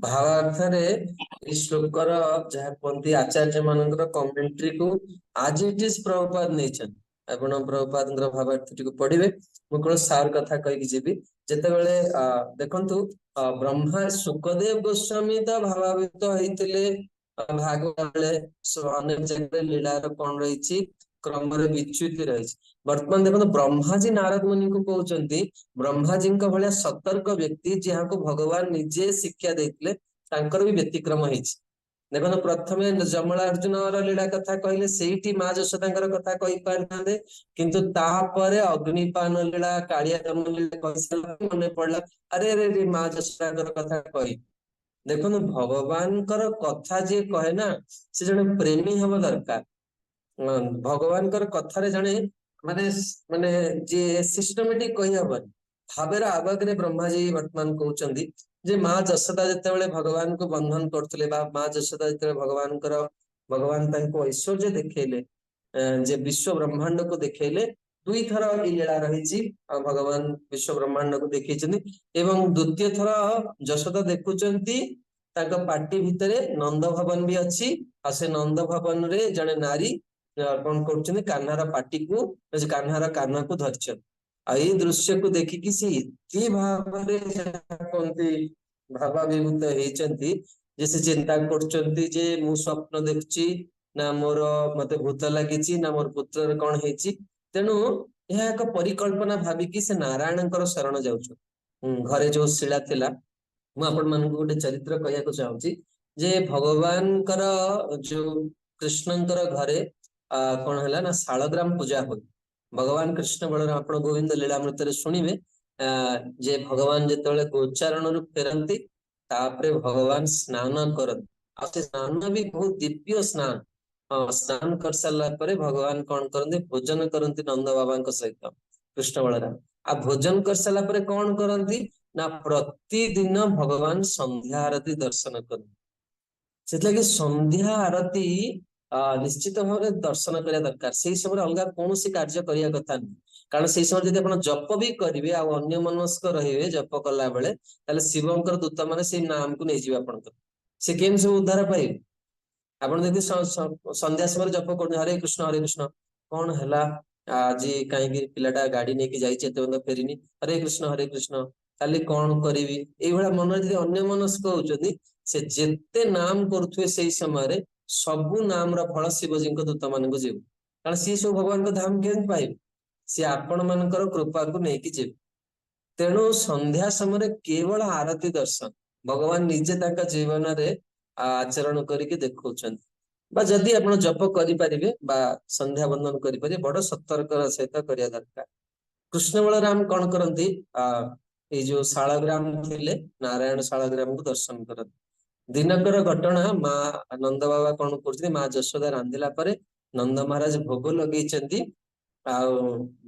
[SPEAKER 3] ଭାବାର୍ଥରେ এই ଶ୍ଲୋକର ଯାହା କୁହନ୍ତି ଆଚାର୍ଯ୍ୟ ମାନଙ୍କର କମେଣ୍ଟ୍ରି କୁ ଆଜ ଇଟ ଇଜ ପ୍ରଭୁପାଦ ନେଇଛନ୍ତି। ଆପଣ ପ୍ରଭୁପାଦଙ୍କର ଭାବାର୍ଥଟିକୁ ପଢିବେ। ମୁଁ କେବଳ ସାର୍ କଥା କହିକି ଯିବି। ଯେତେବେଳେ ଦେଖନ୍ତୁ ବ୍ରହ୍ମା ସୁକଦେବ ଗୋସ୍ୱାମୀ ତ ଭାବାବିତ ହେଇଥିଲେ ଭାଗବତ ବେଳେ ଅନେକ ଜାଗାରେ ଲୀଳାର କଣ ରହିଛି କ୍ରମରେ ବିଚ୍ୟୁତି ରହିଛି। ବର୍ତ୍ତମାନ ଦେଖନ୍ତୁ ବ୍ରହ୍ମାଜୀ ନାରଦ ମୁନିଙ୍କୁ କହୁଛନ୍ତି ବ୍ରହ୍ମାଜୀଙ୍କ ଭଳିଆ ସତର୍କ ବ୍ୟକ୍ତି ଯାହାକୁ ଭଗବାନ ନିଜେ ଶିକ୍ଷା ଦେଇଥିଲେ ତାଙ୍କର ବି ବ୍ୟତିକ୍ରମ ହେଇଛି। ଦେଖନ୍ତୁ ପ୍ରଥମେ ଯମଳାର୍ଜୁନର ଲୀଳା କଥା କହିଲେ ସେଇଠି ମା ଯଶୋଦାଙ୍କର କଥା କହିପାରିଥାନ୍ତେ, କିନ୍ତୁ ତାପରେ ଅଗ୍ନିପାନ ଲୀଳା କାଳିଆ ଜନ୍ମ ଲୀଳା କହିସାରିଲା ମନେ ପଡିଲା ଆରେ ମା ଯଶୋଦାଙ୍କର କଥା କହି। ଦେଖନ୍ତୁ ଭଗବାନଙ୍କର କଥା ଯିଏ କହେ ନା ସେ ଜଣେ ପ୍ରେମୀ ହବା ଦରକାର। ଭଗବାନଙ୍କର କଥାରେ ଜଣେ ମାନେ ଯିଏ ସିଷ୍ଟମେଟିକ କହିହବନି। ଭାବେର ଆବେଗରେ ବ୍ରହ୍ମାଜୀ ବର୍ତ୍ତମାନ କହୁଛନ୍ତି ଯେ ମା ଯଶୋଦା ଯେତେବେଳେ ଭଗବାନଙ୍କୁ ବନ୍ଧନ କରୁଥିଲେ ବା ମା ଯଶୋଦା ଯେତେବେଳେ ଭଗବାନ ତାଙ୍କୁ ଐଶ୍ୱର୍ଯ୍ୟ ଦେଖେଇଲେ, ଯେ ବିଶ୍ୱ ବ୍ରହ୍ମାଣ୍ଡକୁ ଦେଖେଇଲେ। ଦୁଇଥର ଏଇ ଲୀଳା ରହିଛି ଭଗବାନ ବିଶ୍ୱ ବ୍ରହ୍ମାଣ୍ଡକୁ ଦେଖେଇଛନ୍ତି ଏବଂ ଦ୍ଵିତୀୟ ଥର ଯଶୋଦା ଦେଖୁଛନ୍ତି ତାଙ୍କ ପାଟି ଭିତରେ ନନ୍ଦ ଭବନ ବି ଅଛି ଆଉ ସେ ନନ୍ଦ ଭବନରେ ଜଣେ ନାରୀ କଣ କରୁଛନ୍ତି କାହ୍ନାର ପାଟିକୁ କାହ୍ନାର କାନକୁ ଧରିଛନ୍ତି। ଆଉ ଏଇ ଦୃଶ୍ୟକୁ ଦେଖିକି ସେ ଏତେ ଭାବରେ କୁହନ୍ତି ଭାବାଭିଭୂତ ହେଇଛନ୍ତି ଯେ ସେ ଚିନ୍ତା କରୁଛନ୍ତି ଯେ ମୁଁ ସ୍ୱପ୍ନ ଦେଖୁଛି ନା ମତେ ଭୂତ ଲାଗିଛି ନା ମୋର ପୁତ୍ରରେ କଣ ହେଇଛି। ତେଣୁ ଏହା ଏକ ପରିକଳ୍ପନା ଭାବିକି ସେ ନାରାୟଣଙ୍କର ଶରଣ ଯାଉଛନ୍ତି। ଘରେ ଯୋଉ ଶିଳା ଥିଲା, ମୁଁ ଆପଣମାନଙ୍କୁ ଗୋଟେ ଚରିତ୍ର କହିବାକୁ ଚାହୁଁଛି ଯେ ଭଗବାନଙ୍କର ଯୋଉ କୃଷ୍ଣଙ୍କର ଘରେ କଣ ହେଲା ନା ଶାଳଗ୍ରାମ ପୂଜା ହୁଏ। ଭଗବାନ କୃଷ୍ଣ ବଳରାମ ଆପଣ ଗୋବିନ୍ଦ ଲୀଳାମୃତରେ ଶୁଣିବେ ଯେ ଭଗବାନ ଯେତେବେଳେ ଗୋଚାରଣରୁ ଫେରନ୍ତି ତାପରେ ଭଗବାନ ସ୍ନାନ କରନ୍ତି ଆଉ ସେ ସ୍ନାନ ବି ବହୁତ ଦିବ୍ୟ ସ୍ନାନ। ସ୍ନାନ କରିସାରିଲା ପରେ ଭଗବାନ କଣ କରନ୍ତି ଭୋଜନ କରନ୍ତି ନନ୍ଦ ବାବାଙ୍କ ସହିତ କୃଷ୍ଣ ବଳରାମ। ଆଉ ଭୋଜନ କରିସାରିଲା ପରେ କଣ କରନ୍ତି ନା ପ୍ରତିଦିନ ଭଗବାନ ସନ୍ଧ୍ୟା ଆରତୀ ଦର୍ଶନ କରନ୍ତି। ସେଥିଲାଗି ସନ୍ଧ୍ୟା ଆରତୀ ନିଶ୍ଚିତ ଭାବରେ ଦର୍ଶନ କରିବା ଦରକାର। ସେଇ ସମୟରେ ଅଲଗା କୌଣସି କାର୍ଯ୍ୟ କରିବା କଥା ନୁହେଁ, କାରଣ ସେଇ ସମୟରେ ଯଦି ଆପଣ ଜପ ବି କରିବେ ଆଉ ଅନ୍ୟ ମନସ୍କ ରହିବେ ଜପ କଲା ବେଳେ ତାହେଲେ ଶିବଙ୍କର ଦୂତ ମାନେ ସେଇ ନାମକୁ ନେଇଯିବେ ଆପଣଙ୍କର। ସେ କେମିତି ସବୁ ଉଦ୍ଧାର ପାଇବେ? ଆପଣ ଯଦି ସନ୍ଧ୍ୟା ସମୟରେ ଜପ କରୁଛନ୍ତି ହରେ କୃଷ୍ଣ କଣ ହେଲା ଆଜି କାହିଁକି ପିଲାଟା ଗାଡି ନେଇକି ଯାଇଛି ଏତେ ପର୍ଯ୍ୟନ୍ତ ଫେରିନି, ହରେ କୃଷ୍ଣ କାଲି କଣ କରିବି, ଏଇଭଳିଆ ମନରେ ଯଦି ଅନ୍ୟ ମନସ୍କ ହଉଛନ୍ତି ସେ ଯେତେ ନାମ କରୁଥିବେ ସେଇ ସମୟରେ ସବୁ ନାମର ଫଳ ଶିବଜୀଙ୍କ ଦୂତ ମାନଙ୍କୁ ଯିବ। କାରଣ ସିଏ ସବୁ ଭଗବାନଙ୍କ ଧାମ କେମିତି ପାଇବେ? ସିଏ ଆପଣ ମାନଙ୍କର କୃପାକୁ ନେଇକି ଯିବେ। ତେଣୁ ସନ୍ଧ୍ୟା ସମୟରେ କେବଳ ଆରତୀ ଦର୍ଶନ ଭଗବାନ ନିଜେ ତାଙ୍କ ଜୀବନରେ ଆଚରଣ କରିକି ଦେଖଉଛନ୍ତି। ବା ଯଦି ଆପଣ ଜପ କରିପାରିବେ ବା ସନ୍ଧ୍ୟା ବନ୍ଦନ କରିପାରିବେ ବଡ ସତର୍କର ସହିତ କରିବା ଦରକାର। କୃଷ୍ଣ ବଳରାମ କଣ କରନ୍ତି ଏଇ ଯୋଉ ଶାଳଗ୍ରାମ ଥିଲେ ନାରାୟଣ ଶାଳଗ୍ରାମକୁ ଦର୍ଶନ କରନ୍ତି। ଦିନକର ଘଟଣା ମା ନନ୍ଦ ବାବା କଣ କରୁଛନ୍ତି ମା ଯଶୋଦା ରାନ୍ଧିଲା ପରେ ନନ୍ଦ ମହାରାଜ ଭୋଗ ଲଗେଇଛନ୍ତି ଆଉ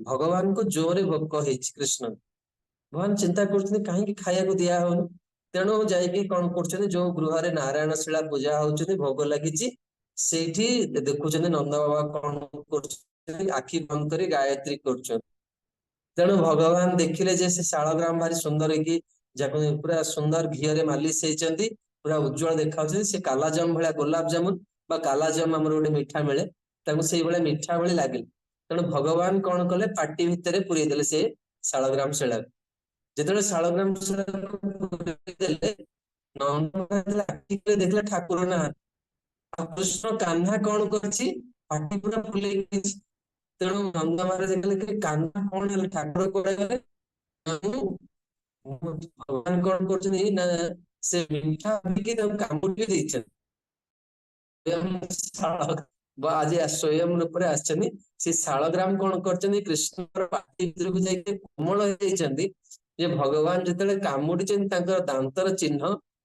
[SPEAKER 3] ଭଗବାନଙ୍କୁ ଜୋରରେ ଭୋକ ହେଇଛି କୃଷ୍ଣ। ଭଗବାନ ଚିନ୍ତା କରୁଛନ୍ତି କାହିଁକି ଖାଇବାକୁ ଦିଆ ହଉନି, ତେଣୁ ଯାଇକି କଣ କରୁଛନ୍ତି ଯୋଉ ଗୃହରେ ନାରାୟଣ ଶିଳା ପୂଜା ହଉଛନ୍ତି ଭୋଗ ଲାଗିଛି ସେଇଠି ଦେଖୁଛନ୍ତି ନନ୍ଦ ବାବା କଣ କରୁଛନ୍ତି ଆଖି ବନ୍ଦ କରି ଗାୟତ୍ରୀ କରୁଛନ୍ତି। ତେଣୁ ଭଗବାନ ଦେଖିଲେ ଯେ ସେ ଶାଳଗ୍ରାମ ଭାରି ସୁନ୍ଦର ହେଇକି ଯାକୁ ପୁରା ସୁନ୍ଦର ଘିଅରେ ମାଲିସ ହେଇଛନ୍ତି ପୁରା ଉଜ୍ଜଳ ଦେଖାଯାଉଛି। ସେ କାଲାଜାମ ଭଳିଆ ଗୋଲାପ ଜାମୁନ ବା କାଲାଜାମ ଆମର ଗୋଟେ ମିଠା ମିଳେ, ତାଙ୍କୁ ସେଇଭଳିଆ ମିଠା ଭଳି ଲାଗିଲା। ତେଣୁ ଭଗବାନ କଣ କଲେ, ପାଟି ଭିତରେ ପୁରେଇ ଦେଲେ ସେ ଶାଳଗ୍ରାମ ଶିଳାକୁ। ଯେତେବେଳେ ଶାଳଗ୍ରାମ ଶିଳାକୁ ପୁରେଇ ଦେଲେ, ନନ୍ଦ ମହାରାଜ ଆଖିରେ ଦେଖିଲେ ଠାକୁର ନାହାନ୍ତି। ଆଉ କୃଷ୍ଣ କାହ୍ନା କଣ କରିଛି, ପାଟି ପୁରା ଫୁଲେଇ ଦେଇଛି। ତେଣୁ ନନ୍ଦ ମହାରାଜ କହିଲେ କି କାହ୍ନା କଣ ହେଲେ, ଠାକୁର କୁଆଡେ ଗଲେ? ଭଗବାନ କଣ କରୁଛନ୍ତି ନା, ସେ ମିଠା ଭାବିକି ତାଙ୍କୁ କାମୁଡି ଦେଇଛନ୍ତି। ଆଜି ସ୍ୱୟଂ ରୂପରେ ଆସିଛନ୍ତି। ସେ ଶାଳଗ୍ରାମ କଣ କରିଛନ୍ତି, କୃଷ୍ଣଙ୍କର ପାଟି ଭିତରକୁ ଯାଇକି କୋମଳ ହେଇଯାଇଛନ୍ତି, ଯେ ଭଗବାନ ଯେତେବେଳେ କାମୁଡିଛନ୍ତି ତାଙ୍କର ଦାନ୍ତର ଚିହ୍ନ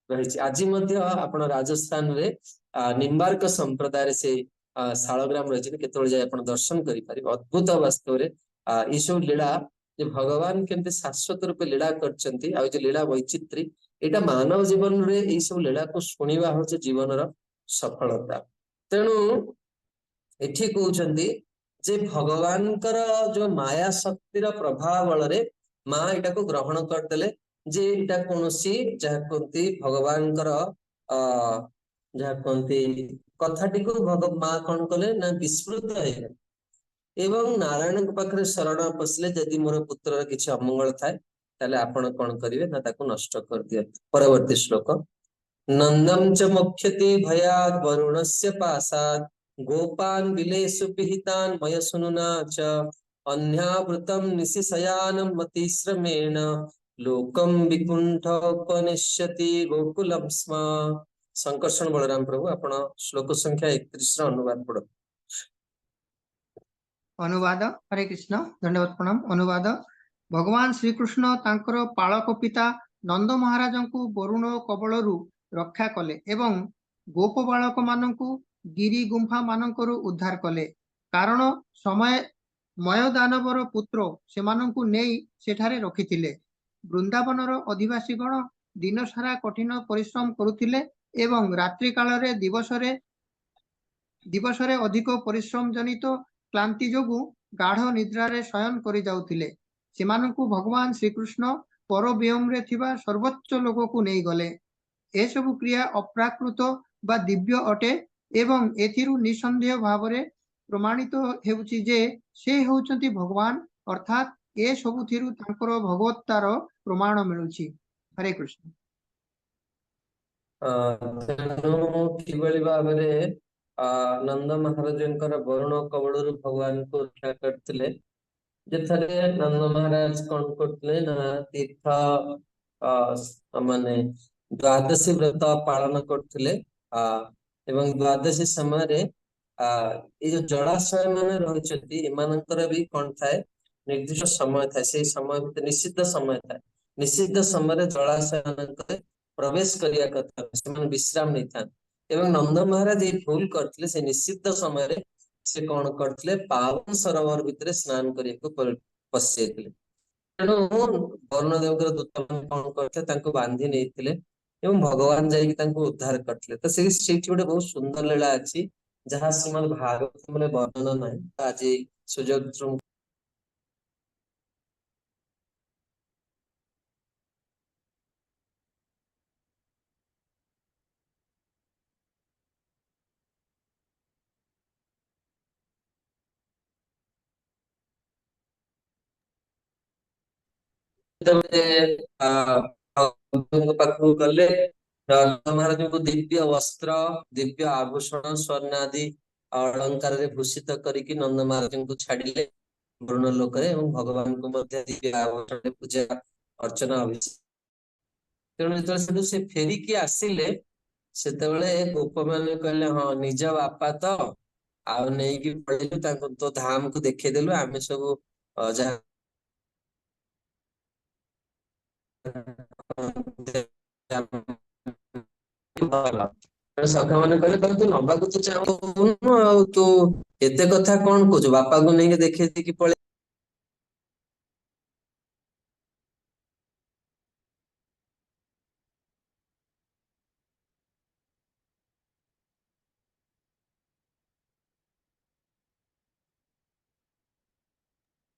[SPEAKER 3] ରହିଛି। ଆଜି ମଧ୍ୟ ଆପଣ ରାଜସ୍ଥାନରେ ନିମ୍ବାର୍କ ସମ୍ପ୍ରଦାୟରେ ସେ ଶାଳଗ୍ରାମ ରହିଛି, କେତେବେଳେ ଯାଇ ଆପଣ ଦର୍ଶନ କରିପାରିବେ। ଅଦ୍ଭୁତ ବାସ୍ତବରେ ଏଇସବୁ ଲୀଳା, ଯେ ଭଗବାନ କେମିତି ଶାଶ୍ୱତ ରୂପେ ଲୀଳା କରିଛନ୍ତି, ଆଉ ଯେ ଲୀଳା ବୈଚିତ୍ରୀ, ଏଇଟା ମାନବ ଜୀବନରେ ଏଇ ସବୁ ଲୀଳାକୁ ଶୁଣିବା ହଉଛି ଜୀବନର ସଫଳତା। ତେଣୁ ଏଠି କହୁଛନ୍ତି ଯେ ଭଗବାନଙ୍କର ଯୋଉ ମାୟା ଶକ୍ତିର ପ୍ରଭାବ ବଳରେ ମା ଏଟାକୁ ଗ୍ରହଣ କରିଦେଲେ, ଯେ ଏଇଟା କୌଣସି ଯାହା କୁହନ୍ତି ଭଗବାନଙ୍କର ଯାହା କୁହନ୍ତି କଥାଟିକୁ ମା କଣ କଲେ ନା ବିସ୍ମୃତ ହେଇଗଲେ, ଏବଂ ନାରାୟଣଙ୍କ ପାଖରେ ଶରଣ ପଶିଲେ, ଯଦି ମୋର ପୁତ୍ରର କିଛି ଅମଙ୍ଗଳ ଥାଏ ତାହେଲେ ଆପଣ କଣ କରିବେ ନା ତାକୁ ନଷ୍ଟ କରିଦିଅନ୍ତୁ। ପରବର୍ତ୍ତୀ ଶ୍ଲୋକ। ନନ୍ଦମ ଚ ମୁଖ୍ୟତି ଭୟାଦ୍ ବରୁଣସ୍ୟ ପାଶାଦ୍ ଗୋପାନ୍ ବିଲେଷୁ ପିହିତାନ୍ ମୟ ସୁනුନା ଚ ଅନ୍ୟାବୃତಂ ନିଶିଶୟାନಂ ମତିଶ୍ରମେଣ ଲୋକಂ ବିକୁଣ୍ଠ ଉପନିଶ୍ୟତି ଗୋକୁଲಂ ସ୍ମ। ଶଙ୍କର୍ଷଣ ବଳରାମ ପ୍ରଭୁ, ଆପଣ ଶ୍ଲୋକ ସଂଖ୍ୟା 31 ର ଅନୁବାଦ ପଢନ୍ତୁ।
[SPEAKER 8] ଅନୁବାଦ। ହରେ କୃଷ୍ଣ, ଧନ୍ୟବାଦ ପ୍ରଣାମ। ଅନୁବାଦ। ଭଗବାନ ଶ୍ରୀକୃଷ୍ଣ ତାଙ୍କର ପାଳକ ପିତା ନନ୍ଦ ମହାରାଜଙ୍କୁ ବରୁଣ କବଳରୁ ରକ୍ଷା କଲେ ଏବଂ ଗୋପ ବାଳକ ମାନଙ୍କୁ ଗିରି ଗୁମ୍ଫା ମାନଙ୍କରୁ ଉଦ୍ଧାର କଲେ, କାରଣ ମୟଦାନବର ପୁତ୍ର ସେମାନଙ୍କୁ ନେଇ ସେଠାରେ ରଖିଥିଲେ। ବୃନ୍ଦାବନର ଅଧିବାସୀଗଣ ଦିନ ସାରା କଠିନ ପରିଶ୍ରମ କରୁଥିଲେ ଏବଂ ରାତ୍ରି କାଳରେ ଦିବସରେ ଅଧିକ ପରିଶ୍ରମ ଜନିତ କ୍ଳାନ୍ତି ଯୋଗୁଁ ଗାଢ ନିଦ୍ରାରେ ଶୟନ କରି ଯାଉଥିଲେ। ସେମାନଙ୍କୁ ଭଗବାନ ଶ୍ରୀକୃଷ୍ଣ ପର ବିୟମରେ ଥିବା ସର୍ବୋଚ୍ଚ ଲୋକକୁ ନେଇଗଲେ। ଏସବୁ କ୍ରିୟା ଅପ୍ରାକୃତ ବା ଦିବ୍ୟ ଅଟେ ଏବଂ ଏଥିରୁ ନିଃସନ୍ଦେହ ଭାବରେ ପ୍ରମାଣିତ ହେଉଛି ଯେ ସେ ହେଉଛନ୍ତି ଭଗବାନ, ଅର୍ଥାତ୍ ଏ ସବୁଥିରୁ ତାଙ୍କର ଭଗବତ୍ତାର ପ୍ରମାଣ ମିଳୁଛି। ହରେ କୃଷ୍ଣ।
[SPEAKER 3] ତେଣୁ କିଭଳି ଭାବରେ ନନ୍ଦ ମହାରାଜଙ୍କର ବରୁଣ କବଳରୁ ଭଗବାନଙ୍କୁ ରକ୍ଷା କରିଥିଲେ। ଯେଠାରେ ନନ୍ଦ ମହାରାଜ କଣ କରୁଥିଲେ ନା ତୀର୍ଥ ମାନେ ଦ୍ୱାଦଶୀ ବ୍ରତ ପାଳନ କରୁଥିଲେ, ଏବଂ ଦ୍ୱାଦଶୀ ସମୟରେ ଏଇ ଯୋଉ ଜଳାଶୟ ମାନେ ରହିଛନ୍ତି, ଏମାନଙ୍କର ବି କଣ ଥାଏ, ନିର୍ଦ୍ଦିଷ୍ଟ ସମୟ ଥାଏ। ସେଇ ସମୟ ଭିତରେ ନିଷିଦ୍ଧ ସମୟ ଥାଏ। ନିଷିଦ୍ଧ ସମୟରେ ଜଳାଶୟ ମାନଙ୍କରେ ପ୍ରବେଶ କରିବା କଥା, ସେମାନେ ବିଶ୍ରାମ ନେଇଥାନ୍ତି। ଏବଂ ନନ୍ଦ ମହାରାଜ ଏଇ ଭୁଲ କରିଥିଲେ, ସେ ନିଷିଦ୍ଧ ସମୟରେ ସେ କଣ କରିଥିଲେ, ପାବନ ସରୋବର ଭିତରେ ସ୍ନାନ କରିବାକୁ ପଶି ଯାଇଥିଲେ। ତେଣୁ ବରୁଣଦେବଙ୍କର ଦୂତମାନେ କଣ କରିଥିଲେ, ତାଙ୍କୁ ବାନ୍ଧି ନେଇଥିଲେ ଏବଂ ଭଗବାନ ଯାଇକି ତାଙ୍କୁ ଉଦ୍ଧାର କରିଥିଲେ। ତ ସେଇଠି ଗୋଟେ ବହୁତ ସୁନ୍ଦର ଲୀଳା ଅଛି, ଯାହା ଶ୍ରୀମଦ୍ ଭାଗବତରେ ବର୍ଣ୍ଣନା ନାହିଁ। ଆଜି ସୁଯୋଗ ପାଖକୁ ଗଲେ, ନନ୍ଦ ମହାରାଜଙ୍କୁ ଦିବ୍ୟ ବସ୍ତ୍ର, ଦିବ୍ୟ ଆଭୂଷଣ, ସ୍ୱର୍ଣ୍ଣ ଆଦି ଅଳଙ୍କାରରେ ଭୂଷିତ କରିକି ନନ୍ଦ ମହାରାଜଙ୍କୁ ଛାଡିଲେ ବରୁଣ ଲୋକରେ, ଏବଂ ଭଗବାନଙ୍କୁ ମଧ୍ୟ ଦିବ୍ୟ ଆଭୂଷଣରେ ପୂଜା ଅର୍ଚ୍ଚନା ଅଭିଷେକ। ତେଣୁ ଯେତେବେଳେ ସେଠୁ ସେ ଫେରିକି ଆସିଲେ, ସେତେବେଳେ ଗୋପମାନେ କହିଲେ, ହଁ ନିଜ ବାପା ତ, ଆଉ ନେଇକି ପଳେଇଲୁ, ତାଙ୍କୁ ତ ଧାମକୁ ଦେଖେଇଦେଲୁ, ଆମେ ସବୁ ଯାହା ସଖା ମାନେ କହିଲେ, ତୁ ନବାକୁ ତୁ ଚାହୁଁନୁ, ଆଉ ତୁ ଏତେ କଥା କଣ କହୁଛୁ, ବାପାକୁ ନେଇକି ଦେଖେଇ ଦେଇକି ପଳେଇ।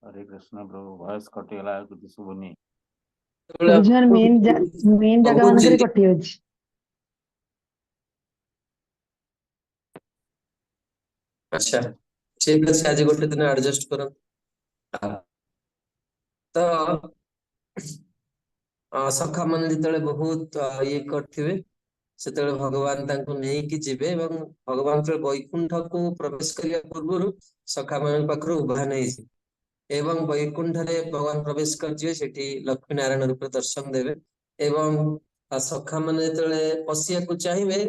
[SPEAKER 7] हरे कृष्ण प्रभु, वॉइस कटिगला କିଛି ଶୁଭୁନି।
[SPEAKER 2] ମେନ୍ ଜାଗା ମାନଙ୍କରେ କଟି ଯାଉଛି।
[SPEAKER 3] ଆଚ୍ଛା ଠିକ ଅଛି, ଆଜି ଗୋଟେ ଦିନ ଆଡଜଷ୍ଟ କର। ତ ସଖା ମାନେ ଯେତେବେଳେ ବହୁତ ଇଏ କରିଥିବେ, ସେତେବେଳେ ଭଗବାନ ତାଙ୍କୁ ନେଇକି ଯିବେ ଏବଂ ଭଗବାନ ଯେତେବେଳେ ବୈକୁଣ୍ଠକୁ ପ୍ରବେଶ କରିବା ପୂର୍ବରୁ ସଖା ମାନଙ୍କ ପାଖରୁ ଉଭାନ ହେଇଯିବେ ଏବଂ ବୈକୁଣ୍ଠରେ ଭଗବାନ ପ୍ରବେଶ କରିଯିବେ, ସେଠି ଲକ୍ଷ୍ମୀ ନାରାୟଣ ରୂପରେ ଦର୍ଶନ ଦେବେ ଏବଂ ସଖା ମାନେ ଯେତେବେଳେ ପଶିବାକୁ ଚାହିଁବେ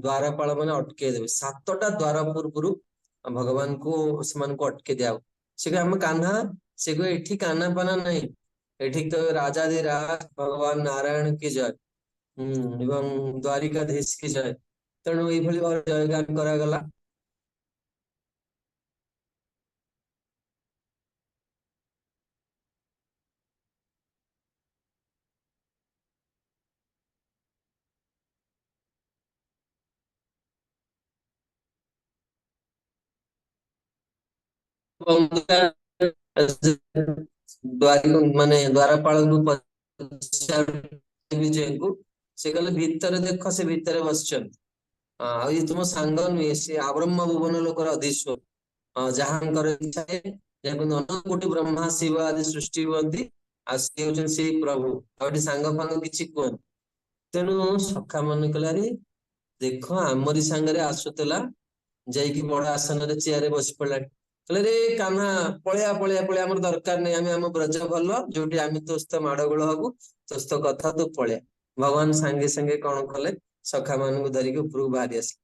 [SPEAKER 3] ଦ୍ୱାରପାଳ ମାନେ ଅଟକେଇ ଦେବେ। 7ଟା ଦ୍ୱାର ପୂର୍ବରୁ ଭଗବାନଙ୍କୁ ସେମାନଙ୍କୁ ଅଟକେଇ ଦିଆବ। ସେ କହିବେ ଆମ କାହ୍ନା, ସେ କହିବେ ଏଠି କାହ୍ନା ପାନା ନାହିଁ, ଏଠି ତ ରାଜାଧିରାଜ ଭଗବାନ ନାରାୟଣ କି ଜୟ, ଏବଂ ଦ୍ୱାରିକାଧୀଶ କି ଜୟ। ତେଣୁ ଏଇଭଳି ଭାବରେ ଜୟଗାନ କରାଗଲା। ମାନେ ଦ୍ୱାରପାଳଙ୍କୁ ବିଜୟଙ୍କୁ ସେ କହିଲେ ଭିତରେ ଦେଖ, ସେ ଭିତରେ ବସିଛନ୍ତି। ଆଉ ଇଏ ତୁମ ସାଙ୍ଗ ନୁହେଁ, ସେ ଆବ୍ରହ୍ମ ଭୁବନ ଲୋକର ଅଧୀଶ୍ୱର, ଯାହାଙ୍କର ଇଚ୍ଛା ଯାହାକୁ ଅନନ୍ତ କୋଟି ବ୍ରହ୍ମା ଶିବ ଆଦି ସୃଷ୍ଟି ହୁଅନ୍ତି, ଆଉ ସେ ହଉଛନ୍ତି ସେଇ ପ୍ରଭୁ। ଆଉ ଏଠି ସାଙ୍ଗ ଫାଙ୍ଗ କିଛି କୁହନ୍ତି। ତେଣୁ ସଖା ମନେ କଲାରେ ଦେଖ ଆମରି ସାଙ୍ଗରେ ଆସୁଥିଲା, ଯାଇକି ବଡ ଆସନରେ ଚେୟାରରେ ବସି ପଡିଲାଣି। କହିଲେ ରେ କାହ୍ନା ପଳେଆ ପଳେଆ ପଳେଆ, ଆମର ଦରକାର ନାହିଁ, ଆମେ ଆମ ବ୍ରଜ ଭଲ, ଯୋଉଠି ଆମେ ତୋ ସହିତ ମାଡଗୋଳ ହବୁ, ତୋ ସହିତ କଥା, ତୁ ପଳେଆ। ଭଗବାନ ସାଙ୍ଗେ ସାଙ୍ଗେ କଣ କଲେ, ସଖା ମାନଙ୍କୁ ଧରିକି ଉପରକୁ ବାହାରି ଆସିଲେ।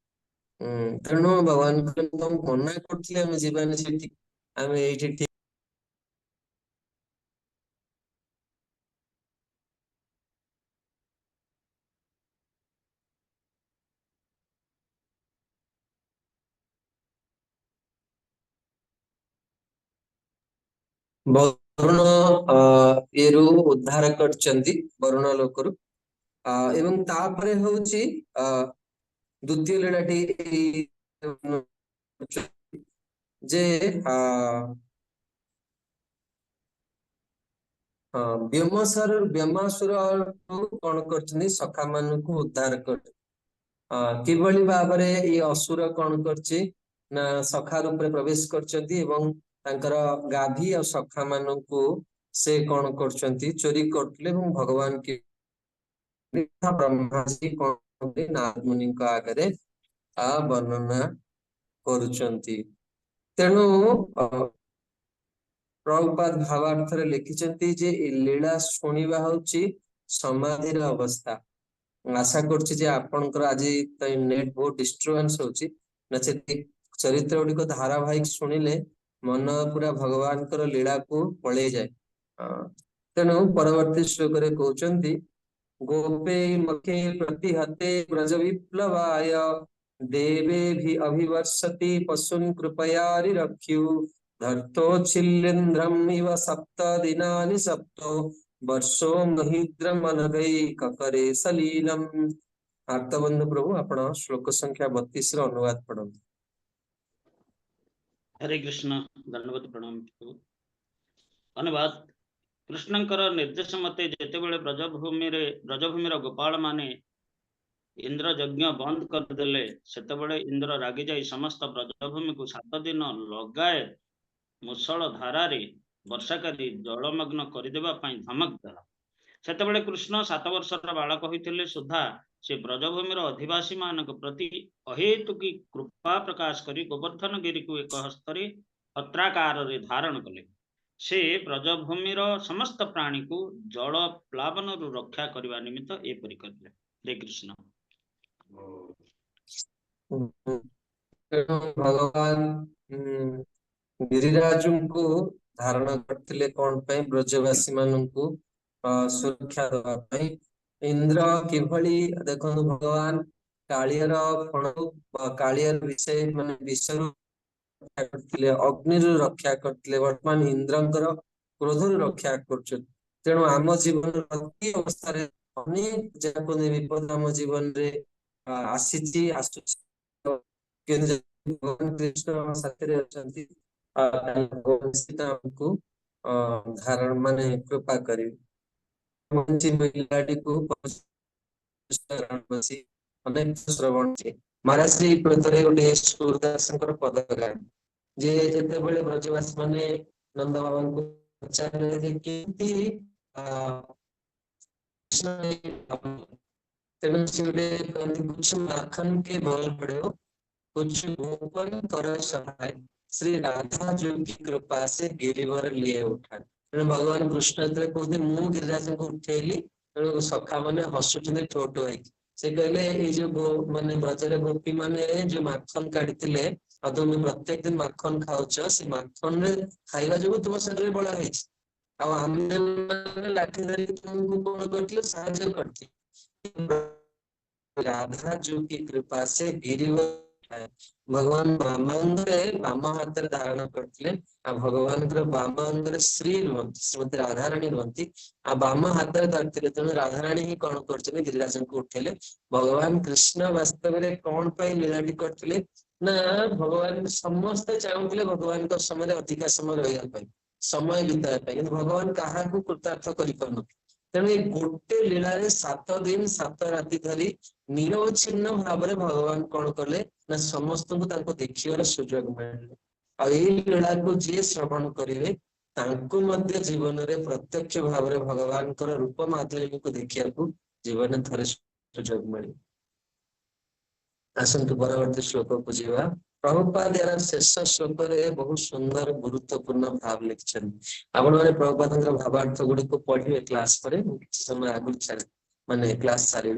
[SPEAKER 3] ତେଣୁ ଭଗବାନ ତମକୁ ମନା କରୁଥିଲେ ଆମେ ଯିବାନି ସେଠି, ଆମେ ଏଇଠି ଠିକ। ବରୁଣ ଇଏରୁ ଉଦ୍ଧାର କରିଛନ୍ତି, ବରୁଣ ଲୋକରୁ। ଏବଂ ତାପରେ ହଉଛି ଦ୍ଵିତୀୟ ଲୀଳାଟି ଯେ ବ୍ୟମାସୁର କଣ କରିଛନ୍ତି, ସଖା ମାନଙ୍କୁ ଉଦ୍ଧାର କରି। କିଭଳି ଭାବରେ ଏଇ ଅସୁର କଣ କରିଛି ନା ସଖା ରୂପରେ ପ୍ରବେଶ କରିଛନ୍ତି ଏବଂ ତାଙ୍କର ଗାଭୀ ଆଉ ସଖା ମାନଙ୍କୁ ସେ କଣ କରୁଛନ୍ତି, ଚୋରି କରୁଥିଲେ ଏବଂ ଭଗବାନ କି ବ୍ରହ୍ମାଜୀ କଣ ନାରଦ ମୁନିଙ୍କ ଆଗରେ ବର୍ଣ୍ଣନା କରୁଛନ୍ତି। ତେଣୁ ପ୍ରଭୁପାଦ ଭାବାର୍ଥରେ ଲେଖିଛନ୍ତି ଯେ ଏ ଲୀଳା ଶୁଣିବା ହଉଛି ସମାଧିର ଅବସ୍ଥା। ଆଶା କରୁଛି ଯେ ଆପଣଙ୍କର ଆଜି ନେଟ ବହୁତ ଡିଷ୍ଟର୍ବାନ୍ସ ହଉଛି, ନା ଚରିତ୍ର ଗୁଡିକ ଧାରାବାହିକ ଶୁଣିଲେ ମନ ପୁରା ଭଗବାନଙ୍କର ଲୀଳାକୁ ପଳେଇ ଯାଏ। ତେଣୁ ପରବର୍ତ୍ତୀ ଶ୍ଲୋକରେ କହୁଛନ୍ତି, ଗୋପେ ମଖେ ପ୍ରତିହତେ ବ୍ରଜ ବିପ୍ଳବାୟ ଦେବେ ଅଭିବର୍ଷତି ପଶୁନ୍ କୃପୟାରି ରକ୍ଷୁ ଧର୍ତ୍ତୋଚ୍ଛିଲ୍ଲେନ୍ଦ୍ରମ୍ ଇବ ସପ୍ତ ଦିନାନି ସପ୍तो ବର୍ଷୋ ମହିଦ୍ରମନଗୈ କକରେ ସଲୀଲମ୍। ଆର୍ତ୍ତବନ୍ଧୁ ପ୍ରଭୁ ଆପଣ ଶ୍ଲୋକ ସଂଖ୍ୟା 32 ର ଅନୁବାଦ ପଢନ୍ତୁ।
[SPEAKER 9] हरे कृष्ण। दंडवत प्रणाम प्रभु। धन्यवाद। कृष्णଙ୍କର ନିର୍ଦ୍ଦେଶ ମତେ ଯେତେବେଳେ ବ୍ରଜଭୂମିର ଗୋପାଳ ମାନେ ଇନ୍ଦ୍ର ଯଜ୍ଞ ବନ୍ଦ କରିଦେଲେ, ସେତେବେଳେ ଇନ୍ଦ୍ର ରାଗି ଯାଇ ସମସ୍ତ ବ୍ରଜଭୂମିକୁ 7 ଦିନ ଲଗାଏ ମୁଷଳ ଧାରାରେ ବର୍ଷାକାରୀ ଜଳମଗ୍ନ କରିଦେବା ପାଇଁ ଧମକ ଦେଲା। ସେତେବେଳେ କୃଷ୍ଣ 7 ବର୍ଷର ବାଳକ ହୋଇଥିଲେ ସୁଦ୍ଧା ସେ ବ୍ରଜଭୂମିର ଅଧିବାସୀ ମାନଙ୍କ ପ୍ରତି ଅହେତୁକି କୃପା ପ୍ରକାଶ କରି ଗୋବର୍ଦ୍ଧନ ଗିରିକୁ ଏକ ହସ୍ତରେ ପତ୍ରାକାରରେ ଧାରଣ କଲେ। ସେ ବ୍ରଜଭୂମିର ସମସ୍ତ ପ୍ରାଣୀକୁ ଜଳ ପ୍ଲାବନରୁ ରକ୍ଷା କରିବା ନିମିତ୍ତ ଏପରି କରିଲେ। ହରେ କୃଷ୍ଣ।
[SPEAKER 3] ଭଗବାନ ଗିରିରାଜଙ୍କୁ ଧାରଣ କରିଥିଲେ କଣ ପାଇଁ, ବ୍ରଜବାସୀ ମାନଙ୍କୁ ସୁରକ୍ଷା ଦେବା ପାଇଁ। ଇନ୍ଦ୍ର କିଭଳି ଦେଖନ୍ତୁ, ଭଗବାନ କାଳିଆର କାଳିଆର ବିଷୟ ମାନେ ବିଷୟରୁ ରକ୍ଷା କରିଥିଲେ, ଅଗ୍ନିରୁ ରକ୍ଷା କରିଥିଲେ, ବର୍ତ୍ତମାନ ଇନ୍ଦ୍ରଙ୍କର କ୍ରୋଧରୁ ରକ୍ଷା କରୁଛନ୍ତି। ତେଣୁ ଆମ ଜୀବନର ପ୍ରତି ଅବସ୍ଥାରେ ଅନେକ ଯାହାକୁ ବିପଦ ଆମ ଜୀବନରେ ଆସିଛି, ଆସୁଛି, କିନ୍ତୁ ଭଗବାନ କୃଷ୍ଣ ଆମ ସାଥିରେ ଅଛନ୍ତି, ଆମକୁ ଧାରଣ ମାନେ କୃପା କରିବେ। ଅନେକ ଶ୍ରବଣ महाराज श्री प्रतरे गोटे सूरदासଙ୍କର ପଦ ଗାନ ଯେ ଯେତେବେଳେ ବ୍ରଜବାସୀ ମାନେ ନନ୍ଦ ବାବାଙ୍କୁ ପଚାରିଲେ ଯେ କେମିତି ତେଣୁ ସେ ଗୋଟେ କହନ୍ତି कुछ माखन के बोल पड़े हो कुछ गोपन कर सहाय श्री राधा जो की कृपा से गिरिवर लिए उठा तेणु भगवान कृष्ण ଯେତେବେଳେ କହୁଥିଲେ ମୁଁ गिरिराजଙ୍କୁ ଉଠେଇଲି ତେଣୁ ସଖା ମାନେ ହସୁଛନ୍ତି ଠୋ ଠୋ ହେଇକି ସେ କହିଲେ ଏଇ ଯୋଉ ମାନେ ବ୍ରଜରେ ଗୋପୀ ମାନେ ଯୋଉ ମାଖନ କାଢିଥିଲେ ଆଉ ତମେ ପ୍ରତ୍ୟେକ ଦିନ ମାଖନ ଖାଉଛ ସେ ମାଖନରେ ଖାଇବା ଯୋଗୁ ତୁମ ଶରୀରରେ ବଳ ହେଇଛି ଆଉ ଆମେ ଲାଠି ଧରିକି ତୁମକୁ କଣ କରିଥିଲେ ସାହାଯ୍ୟ କରିଥିଲେ राधा जो की कृपा से गिरिवर भगवान बामांगरे बाम हाथ धारण करते भगवान बाम अंगरे श्री रुहति श्रीमती राधाराणी रुहति आ बाम हाथ धरते तेणु राधाराणी ही कौन कर गिरिराज को उठेले भगवान कृष्ण वास्तव में कौन पाई लीलाटी करते ना भगवान समस्ते चाहूले भगवान समय अधिका समय रहा समय बिताई भगवान क्या कृतार्थ कर तेणु गोटे लीला 7 दिन 7 राति धरी निरवच्छिन्न भाव में भगवान कौन कले ना समस्त को देखिबार सुजोग मिले आ लीला को जी श्रवण करेंगे जीवन में प्रत्यक्ष भाव में भगवान रूप माधुर्य को देखा जीवन थे सुजोग मिले आसतु परवर्ती श्लोक को जीवा प्रभुपाद यार शेष श्लोक बहुत सुंदर गुरुत्वपूर्ण भाव लिखिं आपण मैंने प्रभुपाद भावार्थ गुड़ी को पढ़े क्लास पर समय आगुरी माने क्लास सारी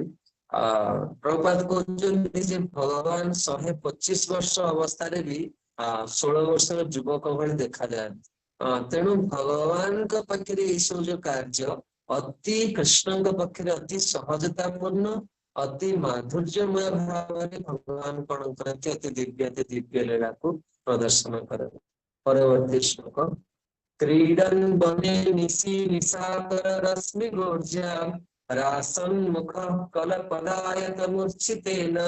[SPEAKER 3] प्रभुपाद कहते भगवान 125 वर्ष अवस्था भी 16 वर्ष युवक भाई देखा जाए तेणु भगवान पाखे सब जो कार्य अति कृष्ण पाखे अति सहजतापूर्ण अति माधुर्यमय भाव में भगवान कौन करते अति दिव्य लीला को प्रदर्शन करते परवर्ती श्लोक क्रीडन बने निशि निशाकर रश्मि गोर्जा रासन मुख कलपदायत मूर्छितेन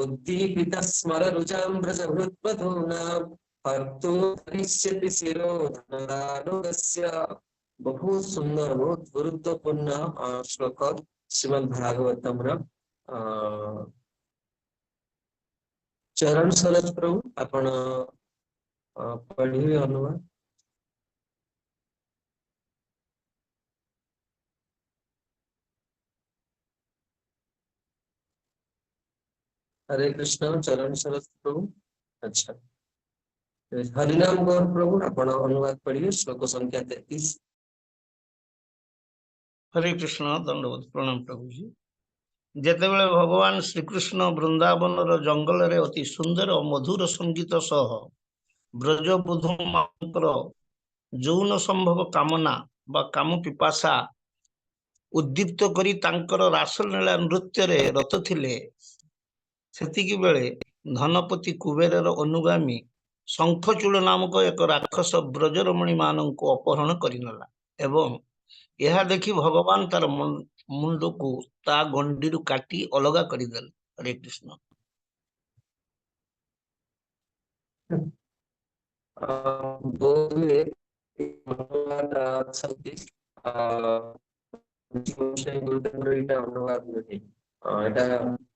[SPEAKER 3] उद्दीपित स्मर रुजाम ब्रजभृत्वधूना हर्तु धरिष्यति शिरो धनदानुगस्य बहुत सुंदर बहुत गुरुत्वपूर्ण श्लोक श्रीमद् भागवतम चरण सरोज प्रभु आपण पढ़िए अनुवाद हरे कृष्ण चरण सरोज प्रभु अच्छा हरिनाम गौर प्रभु आपण अनुवाद पढ़िए श्लोक संख्या 33
[SPEAKER 6] हरे कृष्ण दंडवत प्रणाम प्रभु जी ଯେତେବେଳେ ଭଗବାନ ଶ୍ରୀକୃଷ୍ଣ ବୃନ୍ଦାବନର ଜଙ୍ଗଲରେ ଅତି ସୁନ୍ଦର ଓ ମଧୁର ସଙ୍ଗୀତ ସହ ବ୍ରଜବଧୂମାନଙ୍କର ଯୌନ ସମ୍ଭବ କାମନା ବା କାମ ପିପାସା ଉଦ୍ଦୀପ୍ତ କରି ତାଙ୍କର ରାସଲୀଳା ନୃତ୍ୟରେ ରତ ଥିଲେ ସେତିକି ବେଳେ ଧନପତି କୁବେରର ଅନୁଗାମୀ ଶଙ୍ଖଚୂଡ଼ ନାମକ ଏକ ରାକ୍ଷସ ବ୍ରଜରମଣୀ ମାନଙ୍କୁ ଅପହରଣ କରିନେଲା ଏବଂ ଏହା ଦେଖି ଭଗବାନ ତାର मुंडको ता गंडी काटी अलगा करदेल हरे कृष्ण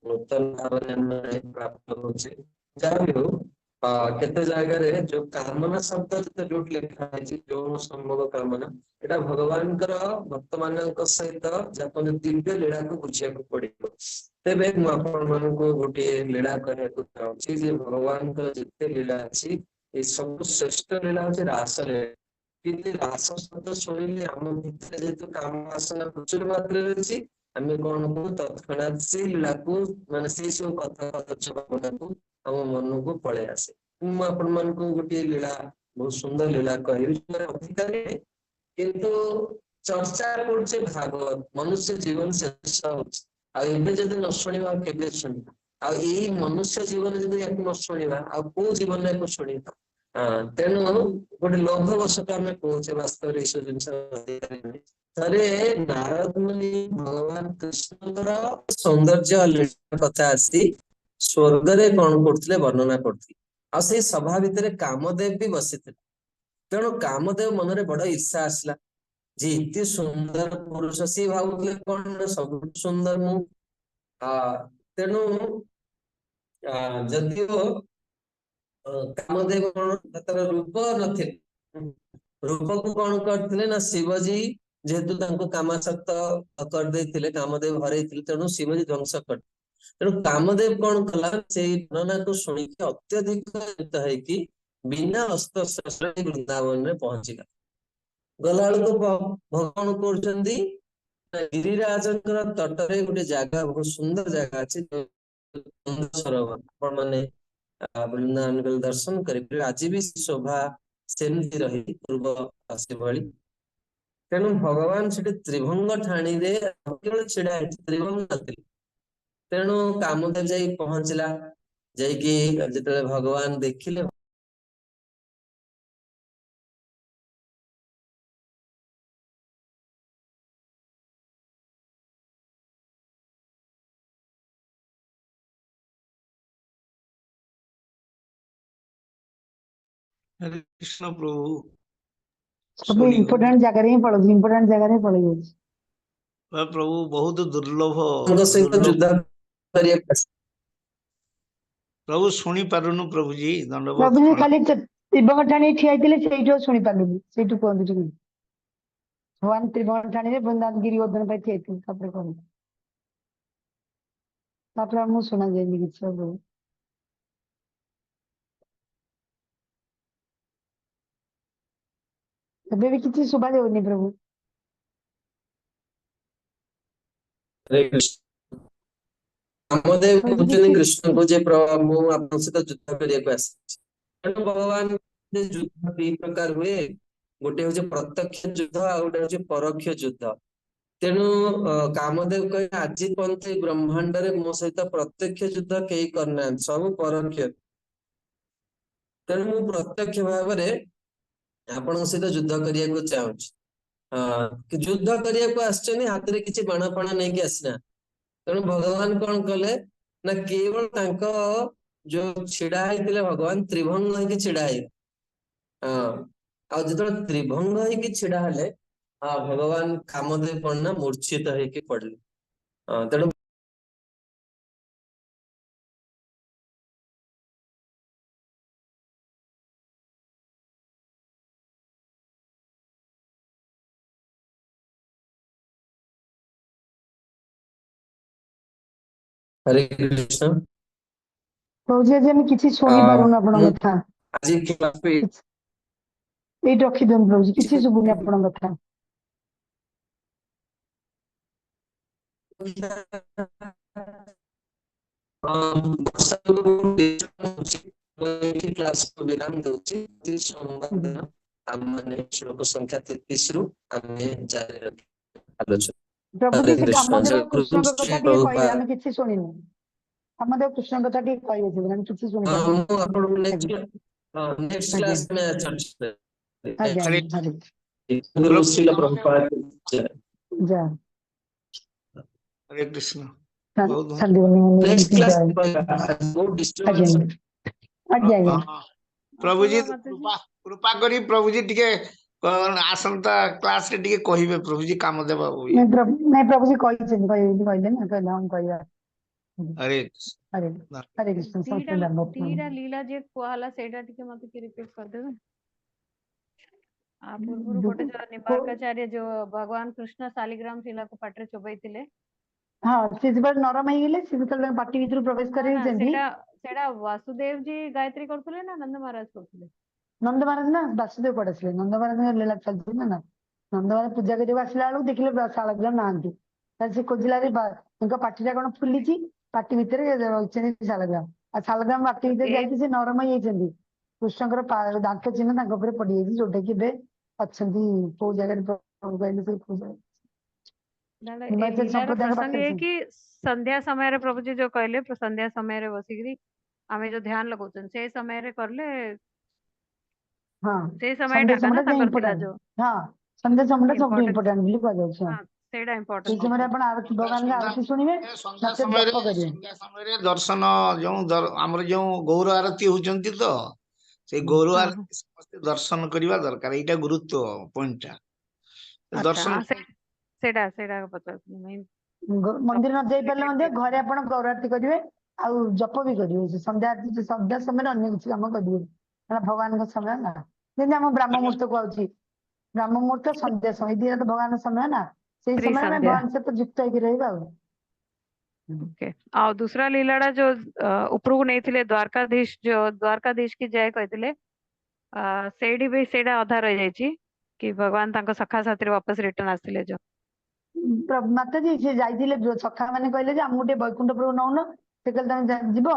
[SPEAKER 3] नूतन भाव प्राप्त हो केते जगह जो कामना शब्द जो लिखा है जो संभव कामना एटा भगवान भक्त मान सहित जपन दिव्य लीला को बुझा पड़ो तेरे मुझे गोटे लीला कहना चाहूँगी भगवान जिते लीला अच्छी सब श्रेष्ठ लीला हूँ रास लीला रास शब्द शुणिले आम भितर जेहतु काम आसना प्रचुर मात्रा अच्छी आम कौन कू तत्क्षणात से लीला को मान से सब कथा भावना को आम मन को पलि आसे मुझे गोटे लीला बहुत सुंदर लीला कह अधिकारी किंतु चर्चा कर भागवत मनुष्य जीवन शेष होती न शुणा के शुणा मनुष्य जीवन जब या न शुणा कौ जीवन या शुणा तेणु गोटे लोभवश आम कहे वास्तव जिन नारद मुनि भगवान कृष्ण सौंदर्य कथा आसी स्वर्ग रे कौन करते वर्णना करते सभा भितर कामदेव भी बसी तेणु कामदेव मन में बड़ ईर्षा आसला जे इतने सुंदर पुरुष सी भावुले कौन सब सुंदर मु तेणु ଯଦିଓ କାମଦେବ କଣ ତାର ରୂପ ନଥିଲେ, ରୂପକୁ କଣ କରିଥିଲେ ନା ଶିବଜୀ ଯେହେତୁ ତାଙ୍କୁ କାମାସକ୍ତ କରିଦେଇଥିଲେ, କାମଦେବ ହରେଇଥିଲେ, ତେଣୁ ଶିବଜୀ ଧ୍ୱଂସ କରିଥିଲେ। ତେଣୁ କାମଦେବ କଣ କଲା, ସେଇ ବର୍ଣ୍ଣନାକୁ ଶୁଣିକି ଅତ୍ୟଧିକ ହେଇକି ବିନା ଅସ୍ତ୍ରଶସ୍ତ୍ରରେ ବୃନ୍ଦାବନରେ ପହଞ୍ଚିଲା। ଗଲା ବେଳକୁ ଭଗବାନ କରୁଛନ୍ତି ଗିରିରାଜଙ୍କର ତଟରେ ଗୋଟେ ଜାଗା, ବହୁତ ସୁନ୍ଦର ଜାଗା ଅଛି ସରୋବର, ଆପଣ ମାନେ ବୃନ୍ଦାବନ ଗଲେ ଦର୍ଶନ କରିପାରିବେ। ଆଜି ବି ଶୋଭା ସେମିତି ରହି ପୂର୍ବ ସେଭଳି। ତେଣୁ ଭଗବାନ ସେଠି ତ୍ରିଭଙ୍ଗ ଠାଣିରେ କେବଳ ଛିଡା ହେଇଛି, ତ୍ରିଭଙ୍ଗ ନଥିଲେ। ତେଣୁ କାମଦେବ ଯାଇ ପହଞ୍ଚିଲା, ଯାଇକି ଯେତେବେଳେ ଭଗବାନ ଦେଖିଲେ
[SPEAKER 6] हरे कृष्ण प्रभु
[SPEAKER 2] सब इम्पोर्टेंट जगह रे पळो इम्पोर्टेंट जगह रे पळी जाय
[SPEAKER 6] प्रभु बहुत दुर्लभ
[SPEAKER 3] ତାଙ୍କ ସହିତ
[SPEAKER 6] दुर्लभ
[SPEAKER 3] ଯୁଦ୍ଧ କରିବାକୁ ଆସିଲେ।
[SPEAKER 6] प्रभु शुणी पारुनु प्रभु जी दंडवत
[SPEAKER 2] प्रभु जी
[SPEAKER 6] प्रणाम।
[SPEAKER 2] खाली त्रिभंग ठाणी ठिया ହେଇଥିଲେ ସେଇଠୁ ଶୁଣି ପାରିଲୁନି, ସେଇଠୁ କୁହନ୍ତୁ ଟିକେ भगवान त्रिभंग ठाणी रे बृंदावन गिरिवर्धन ପାଇଁ ଠିଆ ହେଇଥିଲେ, ତାପରେ କଣ ତାପରେ ଆମକୁ ଶୁଣା ଯାଇନି କିଛି ପ୍ରଭୁ। ଏବେ ବି କିଛି ଶୁଭା ଯାଉନି ପ୍ରଭୁ।
[SPEAKER 3] ହରେ କୃଷ୍ଣ। କାମଦେବ
[SPEAKER 2] ପ୍ରଭୁ
[SPEAKER 3] କହୁଛନ୍ତି
[SPEAKER 2] କିଛି
[SPEAKER 3] କୃଷ୍ଣଙ୍କୁ ଯେ ପ୍ରଭୁ ମୁଁ ଆପଣଙ୍କ ସହିତ ଯୁଦ୍ଧ କରିବାକୁ ଆସିଛି। ତେଣୁ ଭଗବାନ ଯୁଦ୍ଧ ଦି ପ୍ରକାର ହୁଏ, ଗୋଟେ ହଉଛି ପ୍ରତ୍ୟକ୍ଷ ଯୁଦ୍ଧ ଆଉ ଗୋଟେ ହଉଛି ପରୋକ୍ଷ ଯୁଦ୍ଧ। ତେଣୁ କାମଦେବ କହିଲେ ଆଜି ପର୍ଯ୍ୟନ୍ତ ଏଇ ବ୍ରହ୍ମାଣ୍ଡରେ ମୋ ସହିତ ପ୍ରତ୍ୟକ୍ଷ ଯୁଦ୍ଧ କେହି କରିନାହାନ୍ତି, ସବୁ ପରୋକ୍ଷ। ତେଣୁ ମୁଁ ପ୍ରତ୍ୟକ୍ଷ ଭାବରେ ଆପଣଙ୍କ ସହିତ ଯୁଦ୍ଧ କରିବାକୁ ଚାହୁଁଛି। ଯୁଦ୍ଧ କରିବାକୁ ଆସିଛନ୍ତି, ହାତରେ କିଛି ବାଣ ଫାଣ ନେଇକି ଆସିନା। ତେଣୁ ଭଗବାନ କଣ କଲେ ନା କେବଳ ତାଙ୍କ ଯୋଉ ଛିଡା ହେଇଥିଲେ ଭଗବାନ ତ୍ରିଭଙ୍ଗ ହେଇକି ଛିଡା ହେଇଥିଲେ। ଆଉ ଯେତେବେଳେ ତ୍ରିଭଙ୍ଗ ହେଇକି ଛିଡା ହେଲେ ଭଗବାନ କାମଦେବ କଣ ନା ମୂର୍ଚ୍ଛିତ ହେଇକି ପଡିଲେ। ତେଣୁ हरे कृष्ण।
[SPEAKER 2] प्रभु जी आज हम କିଛି ଶୁଣି ପାରୁନୁ ଆପଣଙ୍କ କଥା।
[SPEAKER 3] ଆଜି
[SPEAKER 2] ଏଇଠି ରଖିଦିଅନ୍ତୁ ପ୍ରଭୁ जी, କିଛି ଶୁଭୁନି ଆପଣଙ୍କ କଥା।
[SPEAKER 3] କ୍ଲାସ ବିରାମ ଦଉଛି, ସୋମବାର ଦିନ ଆମେ ଶ୍ଲୋକ ସଂଖ୍ୟା 33 ରୁ ଆମେ ଜାରି ରଖିବା ଆଲୋଚନା।
[SPEAKER 2] प्रभु जी
[SPEAKER 3] हरे
[SPEAKER 2] से
[SPEAKER 3] कृष्ण।
[SPEAKER 2] कामदेव
[SPEAKER 3] जय गुरु
[SPEAKER 2] कृष्णଙ୍କ କଥା
[SPEAKER 3] श्री
[SPEAKER 2] ଟିକେ କହିବେ,
[SPEAKER 3] प्रभुपाद।
[SPEAKER 2] ଆମେ କିଛି ଶୁଣିନୁ। कामदेव कृष्णଙ୍କ କଥା ଟିକେ କହିବେ ସେ, ଆମେ କିଛି ଶୁଣି
[SPEAKER 3] ମୁଁ
[SPEAKER 2] ପାରିଲୁନି।
[SPEAKER 3] ଆପଣଙ୍କୁ
[SPEAKER 2] ଆଜ୍ଞା
[SPEAKER 3] ନେକ୍ସଟ
[SPEAKER 2] ଆଜ୍ଞା
[SPEAKER 3] କ୍ଲାସ में चर्चा
[SPEAKER 2] ଆଜ୍ଞା
[SPEAKER 6] हरे
[SPEAKER 2] हरे
[SPEAKER 3] गुरु श्रील प्रभुपाद।
[SPEAKER 2] जा
[SPEAKER 6] हरे कृष्ण बहुत बहुत
[SPEAKER 2] शांति
[SPEAKER 3] नेक्स्ट क्लास
[SPEAKER 2] आज्ञा
[SPEAKER 3] डिस्टर्बेंस
[SPEAKER 2] आज्ञा आज्ञा
[SPEAKER 6] प्रभु जी
[SPEAKER 5] अपूर्वा माता जी
[SPEAKER 6] कृपा कृपा करी प्रभु जी टिके आसंता क्लास रे टिके कहिबे प्रभु जी काम देबा हुई।
[SPEAKER 2] नहीं प्रभु जी कहले ना कहले हम कहया
[SPEAKER 6] हरे
[SPEAKER 2] हरे
[SPEAKER 6] कृष्ण।
[SPEAKER 2] हरे कृष्ण
[SPEAKER 5] दीटा
[SPEAKER 2] सत्संग
[SPEAKER 5] दीटा लीला जे कुहाला सेटा टिके मते की रिपीट कर देबे। आ पूर्वरु गोटे जो निम्बार्काचार्य जो भगवान कृष्ण शालिग्राम शिला को पाटरे चोबैतिले,
[SPEAKER 2] हाँ से जब नरम हो गेले से जब पार्टी भीतर प्रवेश
[SPEAKER 5] ना ना
[SPEAKER 2] करेइछन्ती
[SPEAKER 5] सेटा सेटा वासुदेव जी गायत्री करथुले ना नंद महाराज करथुले?
[SPEAKER 2] नंद महाराज ना वासुदेव पड़े आसले नंद महाराज लीला चलती ना ना नंद महाराज पूजा करके आसला बेलू देखले शालग्राम नाहांती से खोजिला रे पार्टीटा कोन फुलिची पार्टी भीतर शालग्राम आ शालग्राम पार्टी भीतर जाइए से नरम हो कृष्णकर दांत चिन्ह तांको ऊपर पड़ी जाइए जोटा कि बे अच्छंती को जगह प्रभु कहले से पूजा
[SPEAKER 5] ए लीलार
[SPEAKER 2] संप्रदाय
[SPEAKER 5] प्रसंग
[SPEAKER 2] पाखरे
[SPEAKER 5] है कि संध्या समय रे प्रभु जी जो कहले संध्या समय रे बसिकरी आमे जो ध्यान लगाउछन से समय रे करले
[SPEAKER 2] हाँ
[SPEAKER 5] से समय
[SPEAKER 2] संडे
[SPEAKER 5] ढाका ना
[SPEAKER 2] समय
[SPEAKER 5] तांकर थिला
[SPEAKER 2] इम्पोर्टेंट
[SPEAKER 5] जो
[SPEAKER 2] हाँ संडे समय सब
[SPEAKER 5] इम्पोर्टेंट
[SPEAKER 2] इम्पोर्टेंट बोली कह जाउछ
[SPEAKER 5] हाँ सेटा
[SPEAKER 2] से
[SPEAKER 5] इम्पोर्टेंट
[SPEAKER 2] समय
[SPEAKER 5] थिला
[SPEAKER 2] आपण आरती भगवान
[SPEAKER 6] संध्या
[SPEAKER 2] आरती सुनिबे
[SPEAKER 6] संध्या
[SPEAKER 2] नचेत जप करिवे
[SPEAKER 6] समय रे दर्शन जो हमर जो गौर आरती होचंती तो से गौर
[SPEAKER 5] हाँ हाँ
[SPEAKER 6] आरती समस्त दर्शन करबा दरकार एटा गुरुत्व पॉइंट
[SPEAKER 5] अच्छा
[SPEAKER 6] दर्शन
[SPEAKER 5] हाँ सेटा सेटा पचास नहीं
[SPEAKER 2] मंदिर न जाई परले मध्ये घरे आपण गौर आरती करिवे ଆଉ ଜପ ବି କରିବେ ସେ ସନ୍ଧ୍ୟା ସମୟରେ ଅନ୍ୟ କିଛି କାମ କରିବେ କାରଣ ଭଗବାନଙ୍କ ସମୟ ନା ଯେମିତି ଆମ ବ୍ରାହ୍ମ ମୁହୂର୍ତ୍ତ କୁହାଉଛି ବ୍ରାହ୍ମ ମୁହୂର୍ତ୍ତ ସନ୍ଧ୍ୟା ସମୟ ଦିଟା ତ ଭଗବାନଙ୍କ ସମୟ ନା ସେଇ
[SPEAKER 5] श्री
[SPEAKER 2] ସମୟରେ ଆମେ
[SPEAKER 5] संध्या
[SPEAKER 2] ଭଗବାନ ସହିତ ଯୁକ୍ତ ହେଇକି ରହିବା ଆଉ
[SPEAKER 5] ओके आ दूसरा लीलाड़ा जो उपरକୁ ନେଇଥିଲେ ଦ୍ୱାରକାଧୀଶ की जय କହିଥିଲେ ସେଇଠି ବି ସେଇଟା ଅଧା ରହିଯାଇଛି କି ଭଗବାନ ତାଙ୍କ ସଖା ସାଥିରେ वापस रिटर्न ଆସିଥିଲେ जो
[SPEAKER 2] ମାତାଜୀ ସେ ଯାଇଥିଲେ ସଖା ମାନେ କହିଲେ ଯେ ଆମକୁ ଟିକେ ବୈକୁଣ୍ଠପୁର ନଉନ ସେ କହିଲେ ତମେ ଯିବ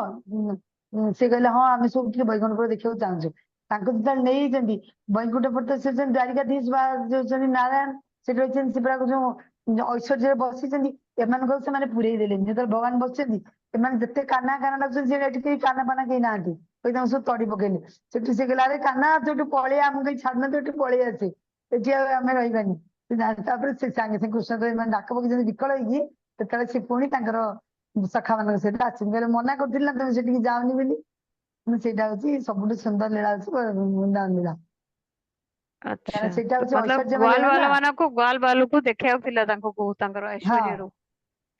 [SPEAKER 2] ସେ କହିଲେ ହଁ ଆମେ ସବୁ ଟିକେ ବୈକୁଣ୍ଠପୁର ଦେଖିବାକୁ ଚାହୁଁଛୁ ତାଙ୍କୁ ଯେତେବେଳେ ନେଇଛନ୍ତି ବୈକୁଣ୍ଠପୁର ତ ସେ ଦ୍ୱାରିକାଧୀଶ ବା ଯୋଉଛନ୍ତି ନାରାୟଣ ସେଠି ରହିଛନ୍ତି ସେ ପୁରା ଯୋଉ ଐଶ୍ୱର୍ଯ୍ୟରେ ବସିଛନ୍ତି ଏମାନଙ୍କୁ ସେମାନେ ପୁରେଇ ଦେଲେନି ଯେତେବେଳେ ଭଗବାନ ବସିଛନ୍ତି ଏମାନେ ଯେତେ କାନା ଡାକୁଛନ୍ତି ସେ ଏଠି କେହି କାନା ପାନା କେହି ନାହାନ୍ତି କହି ତାଙ୍କୁ ସବୁ ତଡି ପକେଇଲେ ସେଠୁ ସେ କହିଲେ ଆରେ କାନା ଯୋଉଠୁ ପଳେଇ ଆମକୁ କେହି ଛାଡୁନାହାନ୍ତି ଏଠୁ ପଳେଇ ଆସେ ଏଠି ଆଉ ଆମେ ରହିବାନି ତାପରେ ସେ ସାଙ୍ଗେ ସାଙ୍ଗେ କୃଷ୍ଣ ମାନେ ଡାକ ପକେଇଛନ୍ତି ବିକଳ ହେଇକି ସେତେବେଳେ ସେ ପୁଣି ତାଙ୍କର ସଖା ମାନଙ୍କ ସହିତ ଆସିଛନ୍ତି କହିଲେ ମନା କରୁଥିଲି ନା ତମେ ସେଠିକି ଯାଅନି ବୋଲି ସେଇଟା ହଉଛି ସବୁଠୁ ସୁନ୍ଦର ଲୀଳା ହଉଛି ବୃନ୍ଦାବନ ଲୀଳା
[SPEAKER 5] अच्छा
[SPEAKER 2] ସେଇଟା
[SPEAKER 5] तो
[SPEAKER 2] ହଉଛି
[SPEAKER 5] मतलब
[SPEAKER 2] ଐଶ୍ୱର୍ଯ୍ୟମୟ
[SPEAKER 5] ଗ୍ୱାଲ
[SPEAKER 2] ଲୀଳା
[SPEAKER 5] ବାଲା
[SPEAKER 2] ନା
[SPEAKER 5] ମାନଙ୍କୁ ଗ୍ୱାଲ ବାଲକୁ ଦେଖିବାକୁ ଥିଲା ତାଙ୍କୁ ତାଙ୍କର
[SPEAKER 2] ହଁ
[SPEAKER 5] ଐଶ୍ୱର୍ଯ୍ୟରୁ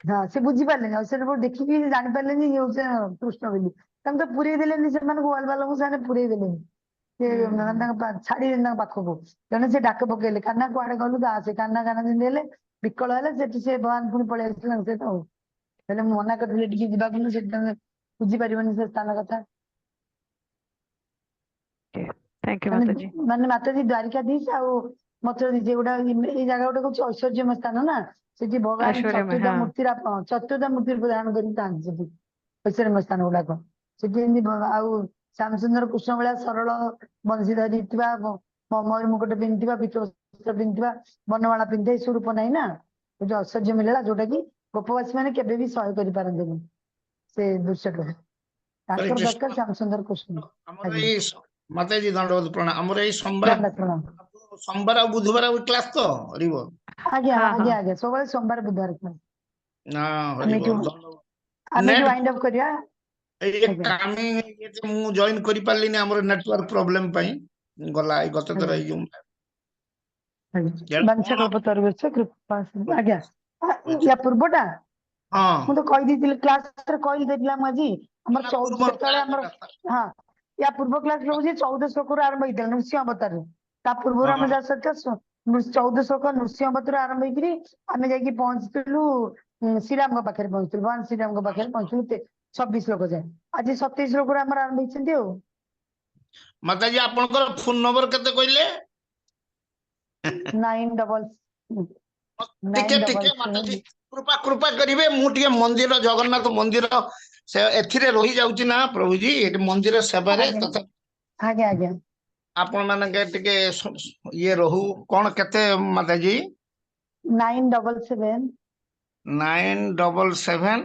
[SPEAKER 2] ହଁ ସେ ବୁଝିପାରିଲେନି ଐଶ୍ୱର୍ଯ୍ୟ ଦେଖିକି ଜାଣିପାରିଲେନି ଇଏ ହଉଛି କୃଷ୍ଣ ବୋଲି ତାଙ୍କୁ ତ ପୁରେଇ ଦେଲେନି ସେମାନଙ୍କୁ ବାଲଙ୍କୁ ସେମାନେ ପୁରେଇ ଦେଲେନି ସେ ତାଙ୍କ ଛାଡିଦେଲେ ତାଙ୍କ ପାଖକୁ ତେଣୁ ସେ ଡାକ ପକେଇଲେ କାହ୍ନା କୁଆଡେ ଗଲୁ ତ ଆସେ କାହ୍ନା ଯେମିତି ହେଲେ ବିକଳ ହେଲେ ସେଠି ସେ ଭଗବାନ ପୁଣି ପଳେଇ ଆସିଲେ ତାଙ୍କ ସହିତ ଆଉ ହେଲେ ମୁଁ ମନା କରିଥିଲି ଟିକେ ଯିବାକୁ ସେଠି ତମେ ବୁଝିପାରିବନି ସେ ସ୍ଥାନ କଥା
[SPEAKER 5] थैंक यू
[SPEAKER 2] ମାନେ
[SPEAKER 5] माता जी
[SPEAKER 2] ମାନେ ମାତାଜୀ ଦ୍ୱାରିକାଧୀଶ ଆଉ ମଥୁରାଧୀଶ ଏଗୁଡା ଏଇ ଜାଗା ଗୁଡା ହଉଛି ଐଶ୍ୱର୍ଯ୍ୟମୟ ସ୍ଥାନ ନା ସେଠି ଭଗବାନ
[SPEAKER 5] ऐश्वर्य में
[SPEAKER 2] ଚତୁର୍ଦ୍ଧା
[SPEAKER 5] हाँ
[SPEAKER 2] ମୂର୍ତ୍ତି ଧାରଣ କରିକି ଥାଆନ୍ତି ସେଠି ଐଶ୍ୱର୍ଯ୍ୟମୟ ସ୍ଥାନ ଗୁଡାକ ସେଠି ଏମିତି ଆଉ ଶ୍ୟାମସୁନ୍ଦର କୃଷ୍ଣ ଭଳିଆ ସରଳ ବଂଶୀ ଧରିଥିବା ମୟୂର ମୁକୁଟ ପିନ୍ଧିଥିବା ପିତୃବସ୍ତ୍ର ପିନ୍ଧିଥିବା ବନମାଳା ପିନ୍ଧିଥିବା ଏସବୁ ରୂପ ନାହିଁ ନା ଗୋଟେ ଐଶ୍ୱର୍ଯ୍ୟ ମିଳିଲା ଯୋଉଟା କି ଗୋପବାସୀ ମାନେ କେବେ ବି ସହ୍ୟ କରିପାରନ୍ତିନି ସେ ଦୃଶ୍ୟକୁ
[SPEAKER 6] ହରେ
[SPEAKER 2] ତାଙ୍କର
[SPEAKER 6] କୃଷ୍ଣ
[SPEAKER 2] ଦରକାର ଶ୍ୟାମସୁନ୍ଦର କୃଷ୍ଣ
[SPEAKER 6] ଆମର
[SPEAKER 2] ଆଜ୍ଞା
[SPEAKER 6] ଏଇ ମାତାଜୀ ଦଣ୍ଡବତ ପ୍ରଣାମ ଆମର ଏଇ ସୋମବାର
[SPEAKER 2] ଦଣ୍ଡ ପ୍ରଣାମ
[SPEAKER 6] ସୋମବାର ଆଉ ବୁଧବାର ଆଉ କ୍ଲାସ ତ ହରିବ
[SPEAKER 2] ଆଜ୍ଞା
[SPEAKER 5] हाँ
[SPEAKER 2] ଆଜ୍ଞା
[SPEAKER 5] हाँ
[SPEAKER 2] ଆଜ୍ଞା ସବୁବେଳେ ସୋମବାର ବୁଧବାର class।
[SPEAKER 6] ନା
[SPEAKER 2] ଆମେ
[SPEAKER 6] ହରିବ
[SPEAKER 2] ଏଠି ଆମେ ଏଠି
[SPEAKER 6] ନେଟ୍
[SPEAKER 2] ୱାଇଣ୍ଡ ଅପ୍ କରିବା
[SPEAKER 6] ଏଇ
[SPEAKER 2] ଆଜ୍ଞା
[SPEAKER 6] କାମି ମୁଁ ଜଏନ କରିପାରିଲିନି ଆମର ନେଟୱାର୍କ ପ୍ରୋବ୍ଲେମ ପାଇଁ ଗଲା ଏଇ ଗତ ଥର
[SPEAKER 2] ଆଜ୍ଞା
[SPEAKER 6] ଏଇ ଯୋଉ
[SPEAKER 2] ଆଜ୍ଞା
[SPEAKER 6] ତେଣୁ
[SPEAKER 2] ବାଞ୍ଛା
[SPEAKER 6] କଣ
[SPEAKER 2] କଳ୍ପତରୁଭ୍ୟଶ୍ଚ କୃପା ସିନ୍ଧୁ ଆଜ୍ଞା
[SPEAKER 6] ଅଛି?
[SPEAKER 2] ୟା ପୂର୍ବଟା
[SPEAKER 6] ହଁ
[SPEAKER 2] ମୁଁ ତ କହିଦେଇଥିଲି କ୍ଲାସରେ କହିଦେଇଥିଲା ମୁଁ ଆଜି ଆମର
[SPEAKER 6] ତା
[SPEAKER 2] 14
[SPEAKER 6] ପୂର୍ବରୁ
[SPEAKER 2] ସେତେବେଳେ ଆମର ହଁ ୟା ପୂର୍ବ କ୍ଲାସ ରହୁଛି 14 ଶ୍ଲୋକରୁ ଆରମ୍ଭ ହେଇଥିଲା ନୃସିଂହ ଅବତାରରୁ ତା ପୂର୍ବରୁ ଆମେ
[SPEAKER 6] ହଁ
[SPEAKER 2] ଯାହା ସହିତ 14 ଶ୍ଲୋକ ନୃସିଂହ ଅବତାରରୁ ଆରମ୍ଭ ହେଇକିରି ଆମେ ଯାଇକି ପହଞ୍ଚିଥିଲୁ ଶ୍ରୀରାମଙ୍କ ପାଖରେ ପହଞ୍ଚିଥିଲୁ ଭଗବାନ ଶ୍ରୀରାମଙ୍କ ପାଖରେ ପହଞ୍ଚିଥିଲୁ 26 ଶ୍ଲୋକ ଯାଏ ଆଜି 27 ଶ୍ଲୋକରୁ ଆମର ଆରମ୍ଭ ହେଇଛନ୍ତି ଆଉ
[SPEAKER 6] ମାତାଜୀ ଆପଣଙ୍କର ଫୋନ ନମ୍ବର କେତେ କହିଲେ ଟିକେ ଟିକେ ମାତାଜୀ
[SPEAKER 2] 977
[SPEAKER 6] କୃପା କରିବେ ମୁଁ ଟିକେ ମନ୍ଦିର ଜଗନ୍ନାଥ ମନ୍ଦିର ସେ ଏଥିରେ ରହିଯାଉଛି ନା ପ୍ରଭୁଜୀ ଏଠି ମନ୍ଦିର ସେବାରେ
[SPEAKER 2] ଆଜ୍ଞା
[SPEAKER 6] ତଥା
[SPEAKER 2] ଆଜ୍ଞା ଆଜ୍ଞା
[SPEAKER 6] ଆପଣ ମାନଙ୍କ ଟିକେ ଇଏ ରହୁ କଣ କେତେ ମାତାଜୀ
[SPEAKER 2] 977
[SPEAKER 6] 977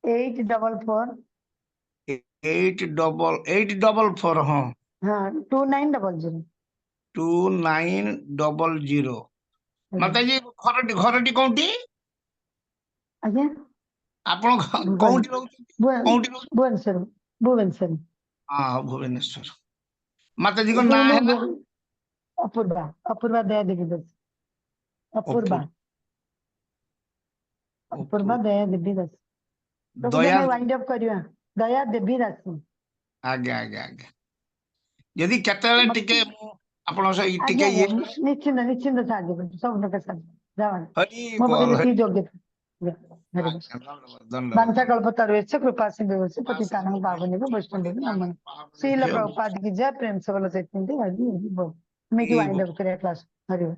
[SPEAKER 2] 844
[SPEAKER 6] 844 ହଁ
[SPEAKER 2] ହଁ 2900
[SPEAKER 6] 2900
[SPEAKER 2] ଆଜ୍ଞା
[SPEAKER 6] ମାତାଜୀ ଘରଟି କୋଉଠି
[SPEAKER 2] ଆଜ୍ଞା
[SPEAKER 6] ଆପଣ
[SPEAKER 2] ଭୁବନ
[SPEAKER 6] କୋଉଠି ରହୁଛନ୍ତି କୋଉଠି ରହୁଛନ୍ତି
[SPEAKER 2] ଭୁବନେଶ୍ୱର ଭୁବନେଶ୍ୱର
[SPEAKER 6] ହଁ ଭୁବନେଶ୍ୱର ମାତାଜୀଙ୍କ
[SPEAKER 2] ଏବେ
[SPEAKER 6] ନାଁ ହେଲା
[SPEAKER 2] ମୁଁ ଅପୂର୍ବା ଦୟା ଦେବୀ ଦାସ ଅପୂର୍ବା
[SPEAKER 6] ଅପୂର୍ବ
[SPEAKER 2] ଦୟା ଦେବୀ ଦାସ ପ୍ରଭୁଜୀ
[SPEAKER 6] ଦୟା
[SPEAKER 2] ଆମେ ୱାଇଣ୍ଡ ଅପ୍ କରିବା ଦୟା ଦେବୀ ଦାସ
[SPEAKER 6] ଆଜ୍ଞା ଆଜ୍ଞା ଆଜ୍ଞା ଯଦି କେତେବେଳେ ଟିକେ ମୁଁ ଆପଣଙ୍କ ସହ
[SPEAKER 2] ଆଜ୍ଞା
[SPEAKER 6] ଟିକେ
[SPEAKER 2] ଆଜ୍ଞା
[SPEAKER 6] ଇଏ
[SPEAKER 2] ନିଶ୍ଚିନ୍ତ ସାହାଯ୍ୟ କରିବି ସବୁ ପ୍ରକାର ସାହାଯ୍ୟ ଯାଅ
[SPEAKER 6] ହରି
[SPEAKER 2] ମୋ ପାଖରେ
[SPEAKER 6] ବୋଲ
[SPEAKER 2] ଯେତିକି
[SPEAKER 6] ହରି
[SPEAKER 2] ଯୋଗ୍ୟତା
[SPEAKER 6] ଆଜ୍ଞା ଧନ୍ୟବାଦ
[SPEAKER 2] ବାଂଶା କल्पतरुभ्यश्च कृपा सिन्धुभ्यश्च पतितानां पावनेभ्यो वैष्णवेभ्यो नमः श्रील
[SPEAKER 6] धन्यवाद
[SPEAKER 2] प्रभुपाद की जय प्रेम से बोलो चैतन्य हरि बोल मैं कि वाइंड अप करें क्लास हरि बोल